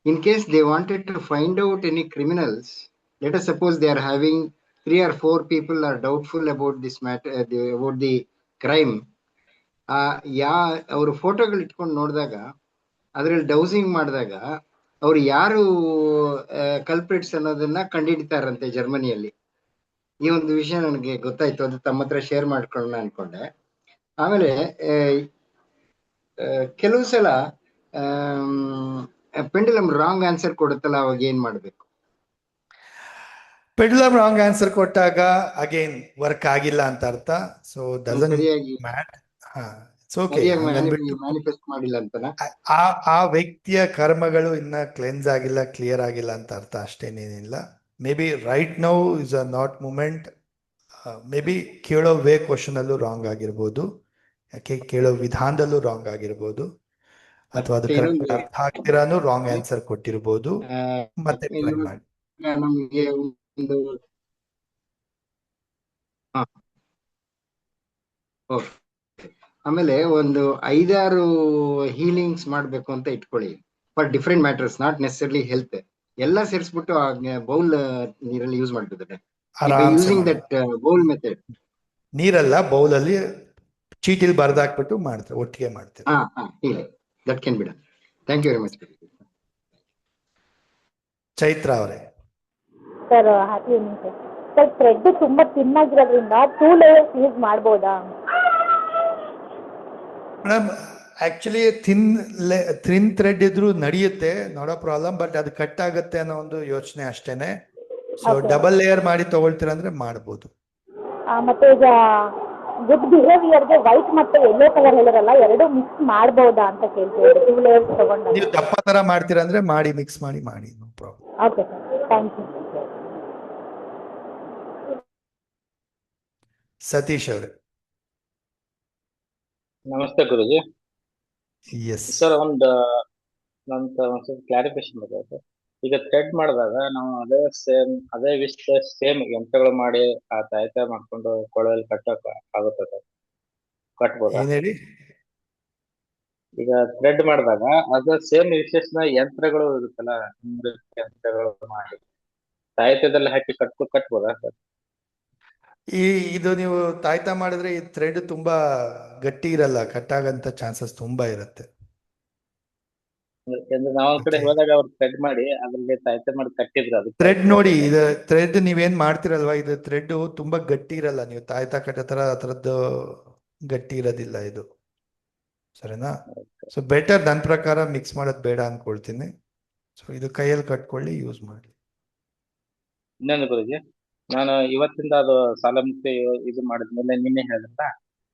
in case they wanted to find out any criminals, let us suppose they are having 3 or 4 people are doubtful about this matter, about the crime, ಅವರು ಫೋಟೋಗಳು ಇಟ್ಕೊಂಡು ನೋಡಿದಾಗ, ಅದ್ರಲ್ಲಿ ಡೌಸಿಂಗ್ ಮಾಡಿದಾಗ ಅವ್ರು ಯಾರು ಕಲ್ಪ್ರಿಟ್ಸ್ ಅನ್ನೋದನ್ನ ಕಂಡುಹಿಡಿತಾರಂತೆ ಜರ್ಮನಿಯಲ್ಲಿ. ಈ ಒಂದು ವಿಷಯ ನನಗೆ ಗೊತ್ತಾಯ್ತು, ಅದು ತಮ್ಮ ಹತ್ರ ಶೇರ್ ಮಾಡ್ಕೊಳ್ಳೋಣ ಅನ್ಕೊಂಡೆ. ಆಮೇಲೆ ಕೆಲವು ಸಲ ಪೆಂಡುಲಮ್ ರಾಂಗ್ ಆನ್ಸರ್ ಕೊಡುತ್ತಲ್ಲ, ಅವಾಗ ಏನ್ ಮಾಡ್ಬೇಕು? ಪೆಂಡುಲಮ್ ರಾಂಗ್ ಆನ್ಸರ್ ಕೊಟ್ಟಾಗ ಅಗೇನ್ ವರ್ಕ್ ಆಗಿಲ್ಲ ಅಂತ ಅರ್ಥ. ಸೊ ಡಸಂಟ್ ಸರಿಯಾಗಿ ಮ್ಯಾಟರ್. ಮ್ಯಾನಿಫೆಸ್ಟ್ ಮಾಡಿಲ್ಲ ಅಂತನಾ? ಆ ವ್ಯಕ್ತಿಯ ಕರ್ಮಗಳು ಇನ್ನ ಕ್ಲೆನ್ಸ್ ಆಗಿಲ್ಲ, ಕ್ಲಿಯರ್ ಆಗಿಲ್ಲ ಅಂತ ಅರ್ಥ, ಅಷ್ಟೇನೇನಿಲ್ಲ. Maybe right now is a knot moment. Maybe ಕೇಳೋ ವೇ ಕ್ವಶನ್ ಅಲ್ಲೂ ರಾಂಗ್ ಆಗಿರ್ಬೋದು. ಯಾಕೆ ಕೇಳೋ ವಿಧಾನದಲ್ಲೂ ರಾಂಗ್ ಆಗಿರ್ಬೋದು, ಅಥವಾ ಅದು ಮತ್ತೆ ಕರೆಕ್ಟ್ ಇನ್ನೊಂದು ಅರ್ಥ ಆಗ್ತಿರಾನು ರಾಂಗ್ ಆನ್ಸರ್ ಕೊಟ್ಟಿರ್ಬೋದು. ಮತ್ತೆ ಟ್ರೈ ಮಾಡಿ. ನಮ್ಗೆ ಒಂದು ಹಾ ಓಕೆ. ಆಮೇಲೆ ಒಂದು 5-6 ಹೀಲಿಂಗ್ಸ್ ಮಾಡ್ಬೇಕು ಅಂತ ಇಟ್ಕೊಳ್ಳಿ, for different matters, not necessarily health. ಎಲ್ಲ ಸೇರಿಸ್ಬಿಟ್ಟು ಬೌಲ್ ನೀರಲ್ಲಿ ಯೂಸ್ ಮಾಡ್ತಿದ್ದಾರೆ. Using that bowl method. ನೀರಲ್ಲ, ಬೌಲಲ್ಲಿ ಚೀಟಿಲ್ ಬರ್ದಾಕ್ಬಿಟ್ಟು ಮಾಡ್ತಾರೆ, ಒಟ್ಟಿಗೆ ಮಾಡ್ತಾರೆ. That can be done. Thank you very much. Chaitra ಅವರೇ. Sir happy evening sir. Sir thread ತುಂಬಾ ತಿನ್ನಾಗಿರೋದ್ರಿಂದ 2 ಲೇಯರ್ಸ್ ಯೂಸ್ ಮಾಡ್ಬೋದಾ? ಮೇಡಮ್ ಆಕ್ಚುಲಿ ಥಿನ್ ಥ್ರೆಡ್ ಇದ್ರೂ ನಡೆಯುತ್ತೆ, ನಾಟ್ ಅ ಪ್ರಾಬ್ಲಮ್. ಬಟ್ ಅದು ಕಟ್ ಆಗುತ್ತೆ ಅನ್ನೋ ಒಂದು ಯೋಚನೆ ಅಷ್ಟೇನೆ. ಸೊ ಡಬಲ್ ಲೇಯರ್ ಮಾಡಿ ತಗೊಳ್ತೀರ ಅಂದ್ರೆ ಮಾಡ್ಬೋದು. ಮತ್ತೆ ಈಗ ಗುಡ್ ಬಿಹೇವಿಯರ್ಗೆ ವೈಟ್ ಮತ್ತೆ ಯೆಲ್ಲೋ ಕಲರ್ ಹೇಳಿರಲ್ಲ, ಎರಡು ಮಿಕ್ಸ್ ಮಾಡ್ಬೋದಾ ಅಂತ ಕೇಳ್ತೀವಿ. 2 ಲೇಯರ್ಸ್ ತಗೊಂಡು ನೀವು ದಪ್ಪ ತರ ಮಾಡ್ತೀರಾ ಅಂದ್ರೆ ಮಾಡಿ, ಮಿಕ್ಸ್ ಮಾಡಿ no problem. Okay sir, thank you. Satish ಅವರೇ. ನಮಸ್ತೆ ಗುರುಜಿ. ಎಸ್ ಸರ್, ಒಂದು ಸ್ವಲ್ಪ ಕ್ಲಾರಿಫಿಕೇಶನ್ ಬೇಕಾಗಿದೆ ಸರ್. ಈಗ ಥ್ರೆಡ್ ಮಾಡಿದಾಗ ನಾವು ಅದೇ ಸೇಮ್ ಯಂತ್ರಗಳು ಮಾಡಿ ಆ ತಾಯ್ತ ಮಾಡ್ಕೊಂಡು ಕೊಳವೆಯಲ್ಲಿ ಕಟ್ಟಕ್ ಆಗುತ್ತೆ ಸರ್? ಕಟ್ಬೋದಾ? ಏನ್ ಹೇಳಿ? ಈಗ ಥ್ರೆಡ್ ಮಾಡಿದಾಗ ಅದು ಸೇಮ್ ವಿಶೇಷ ಯಂತ್ರಗಳು ಇರುತ್ತಲ್ಲ, ಯಂತ್ರಗಳು ಮಾಡಿ ತಾಯ್ತದಲ್ಲಿ ಹಾಕಿ ಕಟ್ಬೋದಾ ಸರ್? ಇದು ನೀವು ತಾಯ್ತ ಮಾಡಿದ್ರೆ ಈ ಥ್ರೆಡ್ ತುಂಬಾ ಗಟ್ಟಿ ಇರಲ್ಲ, ಕಟ್ಟಾಗಂತ ಚಾನ್ಸಸ್ ತುಂಬಾ ಇರುತ್ತೆ. ನಾವು ಒಂದ್ ಕಡೆ ಹೋದಾಗ ಅವ್ರು ಥ್ರೆಡ್ ಮಾಡಿ ಅದ್ರಲ್ಲಿ ತಾಯ್ತ ಮಾಡಿ ಕಟ್ಟಿದ್ರು. ಅದು ಥ್ರೆಡ್ ನೋಡಿ, ಇದು ಥ್ರೆಡ್ ನೀವೇನ್ ಮಾಡ್ತಿರಲ್ವಾ, ಇದು ಥ್ರೆಡ್ ತುಂಬಾ ಗಟ್ಟಿ ಇರಲ್ಲ. ನೀವು ತಾಯ್ತ ಕಟ್ಟೋ ತರ ಅದರದ್ದು ಗಟ್ಟಿ ಇರೋದಿಲ್ಲ ಇದು, ಸರಿನಾ? ಸೊ ಬೆಟರ್ ನನ್ನ ಪ್ರಕಾರ ಮಿಕ್ಸ್ ಮಾಡೋದು ಬೇಡ ಅನ್ಕೊಳ್ತೀನಿ. ಸೊ ಇದು ಕೈಯಲ್ಲಿ ಕಟ್ಕೊಳ್ಳಿ, ಯೂಸ್ ಮಾಡಿ. ಇನ್ನೊಂದು ಗುರುಜಿ, ನಾನು ಇವತ್ತಿಂದ ಅದು ಸಾಲ ಮುಕ್ತಿ ಇದು ಮಾಡಿದ್ಮೇಲೆ ನಿನ್ನೆ ಹೇಳಿದ್ರಲ್ಲ,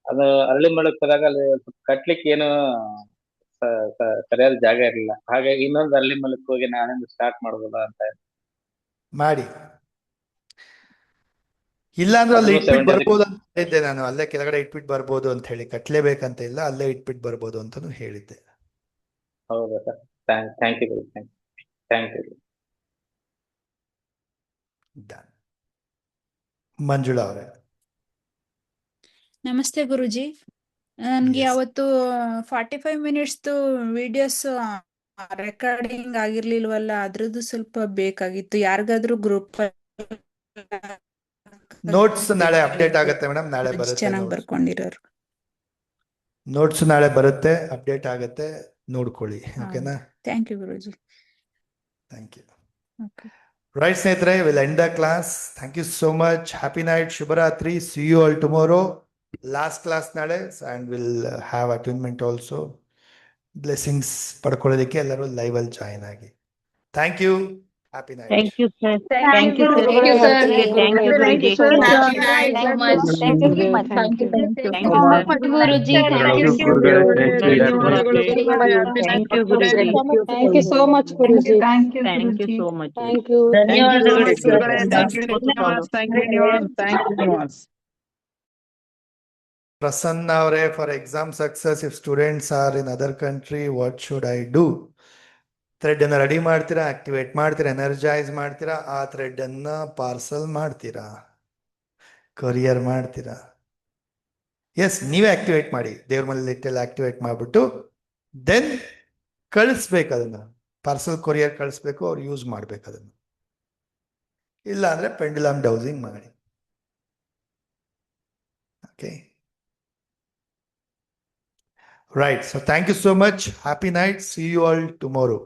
ಅದು ಅರಳಿ ಮಳಕ್ ಹೋದಾಗ ಅಲ್ಲಿ ಕಟ್ಲಿಕ್ಕೆ ಏನು ಸರಿಯಾದ ಜಾಗ ಇರಲಿಲ್ಲ. ಹಾಗಾಗಿ ಇನ್ನೊಂದು ಅರಳಿ ಮಳಕ್ ಹೋಗಿ ನಾನೇ ಸ್ಟಾರ್ಟ್ ಮಾಡ್ಬೋದಾ ಅಂತ ಮಾಡಿ. ಇಲ್ಲಾಂದ್ರೆ ಅಲ್ಲಿ ಇಟ್ಬಿಟ್ಟು ಬರ್ಬೋದು ಅಂತ ಹೇಳಿದ್ದೆ ನಾನು. ಅಲ್ಲೇ ಕೆಳಗಡೆ ಇಟ್ಬಿಟ್ಟು ಬರ್ಬೋದು ಅಂತ ಹೇಳಿ, ಕಟ್ಲೇಬೇಕಂತ ಇಲ್ಲ, ಅಲ್ಲೇ ಇಟ್ಬಿಟ್ಟು ಬರ್ಬೋದು ಅಂತಾನು ಹೇಳಿದ್ದೆ. ಹೌದಾ sir? Thank you Guru, thank you. Manjula ಅವರೇ. ನಮಸ್ತೆ ಗುರುಜಿ. ನನ್ಗೆ ಅವತ್ತು 45 ಮಿನಿಟ್ಸ್ದು ವಿಡಿಯೋಸ್ ರೆಕಾರ್ಡಿಂಗ್ ಆಗಿರ್ಲಿಲ್ವಲ್ಲ, ಅದ್ರದ್ದು ಸ್ವಲ್ಪ ಬೇಕಾಗಿತ್ತು. ಯಾರಿಗಾದ್ರೂ ಗ್ರೂಪ್ ನೋಟ್ಸ್ ನಾಳೆ ಅಪ್ಡೇಟ್ ಆಗುತ್ತೆ ಮೇಡಮ್, ನಾಳೆ ಬರುತ್ತೆ. ಚೆನ್ನಾಗಿ ಬರ್ಕೊಂಡಿರೋರು ನೋಟ್ಸ್ ನಾಳೆ ಬರುತ್ತೆ, ಅಪ್ಡೇಟ್ ಆಗುತ್ತೆ, ನೋಡ್ಕೊಳ್ಳಿ. ಓಕೆನಾ? Thank you Guruji. Thank you. Okay right ಸ್ನೇಹಿತರೆ, will end the class. Thank you so much. Happy night, ಶುಭರಾತ್ರಿ. See you all tomorrow. Last class ನಾಳೆ, and will have attainment also. Blessings ಪಡ್ಕೊಳ್ಳೋದಕ್ಕೆ ಎಲ್ಲರೂ ಲೈವ್ ಅಲ್ಲಿ ಜಾಯಿನ್ ಆಗಿ. Thank you. Happy night. Thank you, sir. Thank you, Thank you, Thank you, sir. sir. Thank you, Thank you Guruji. so much. Thank you Thank you so much. Thank you so much. Thank you, Thank you, Thank you so much, Guruji. Thank you, Thank you, Thank you so much, Guruji. Thank you so much. Thank you. Prasanna ಅವರೇ, for exam success, if students are in other country, what should I do? Thread ಅನ್ನ ರೆಡಿ ಮಾಡ್ತೀರಾ, ಆಕ್ಟಿವೇಟ್ ಮಾಡ್ತೀರಾ, ಎನರ್ಜೈಸ್ ಮಾಡ್ತೀರಾ, ಆ ಥ್ರೆಡ್ ಅನ್ನ ಪಾರ್ಸಲ್ ಮಾಡ್ತೀರಾ, ಕೊರಿಯರ್ ಮಾಡ್ತೀರಾ? ಎಸ್, ನೀವೇ ಆಕ್ಟಿವೇಟ್ ಮಾಡಿ. ದೇವ್ರ ಮನೇಲಿ ಇಟ್ಟೆಲ್ಲ ಆಕ್ಟಿವೇಟ್ ಮಾಡ್ಬಿಟ್ಟು ದೆನ್ ಕಳಿಸ್ಬೇಕು. ಅದನ್ನ ಪಾರ್ಸಲ್ ಕೊರಿಯರ್ ಕಳಿಸ್ಬೇಕು, ಅವ್ರು ಯೂಸ್ ಮಾಡ್ಬೇಕು ಅದನ್ನು. ಇಲ್ಲ ಅಂದ್ರೆ ಪೆಂಡುಲಮ್ ಡೌಸಿಂಗ್ ಮಾಡಿ. Okay, right. So thank you so much. Happy night. See you all tomorrow.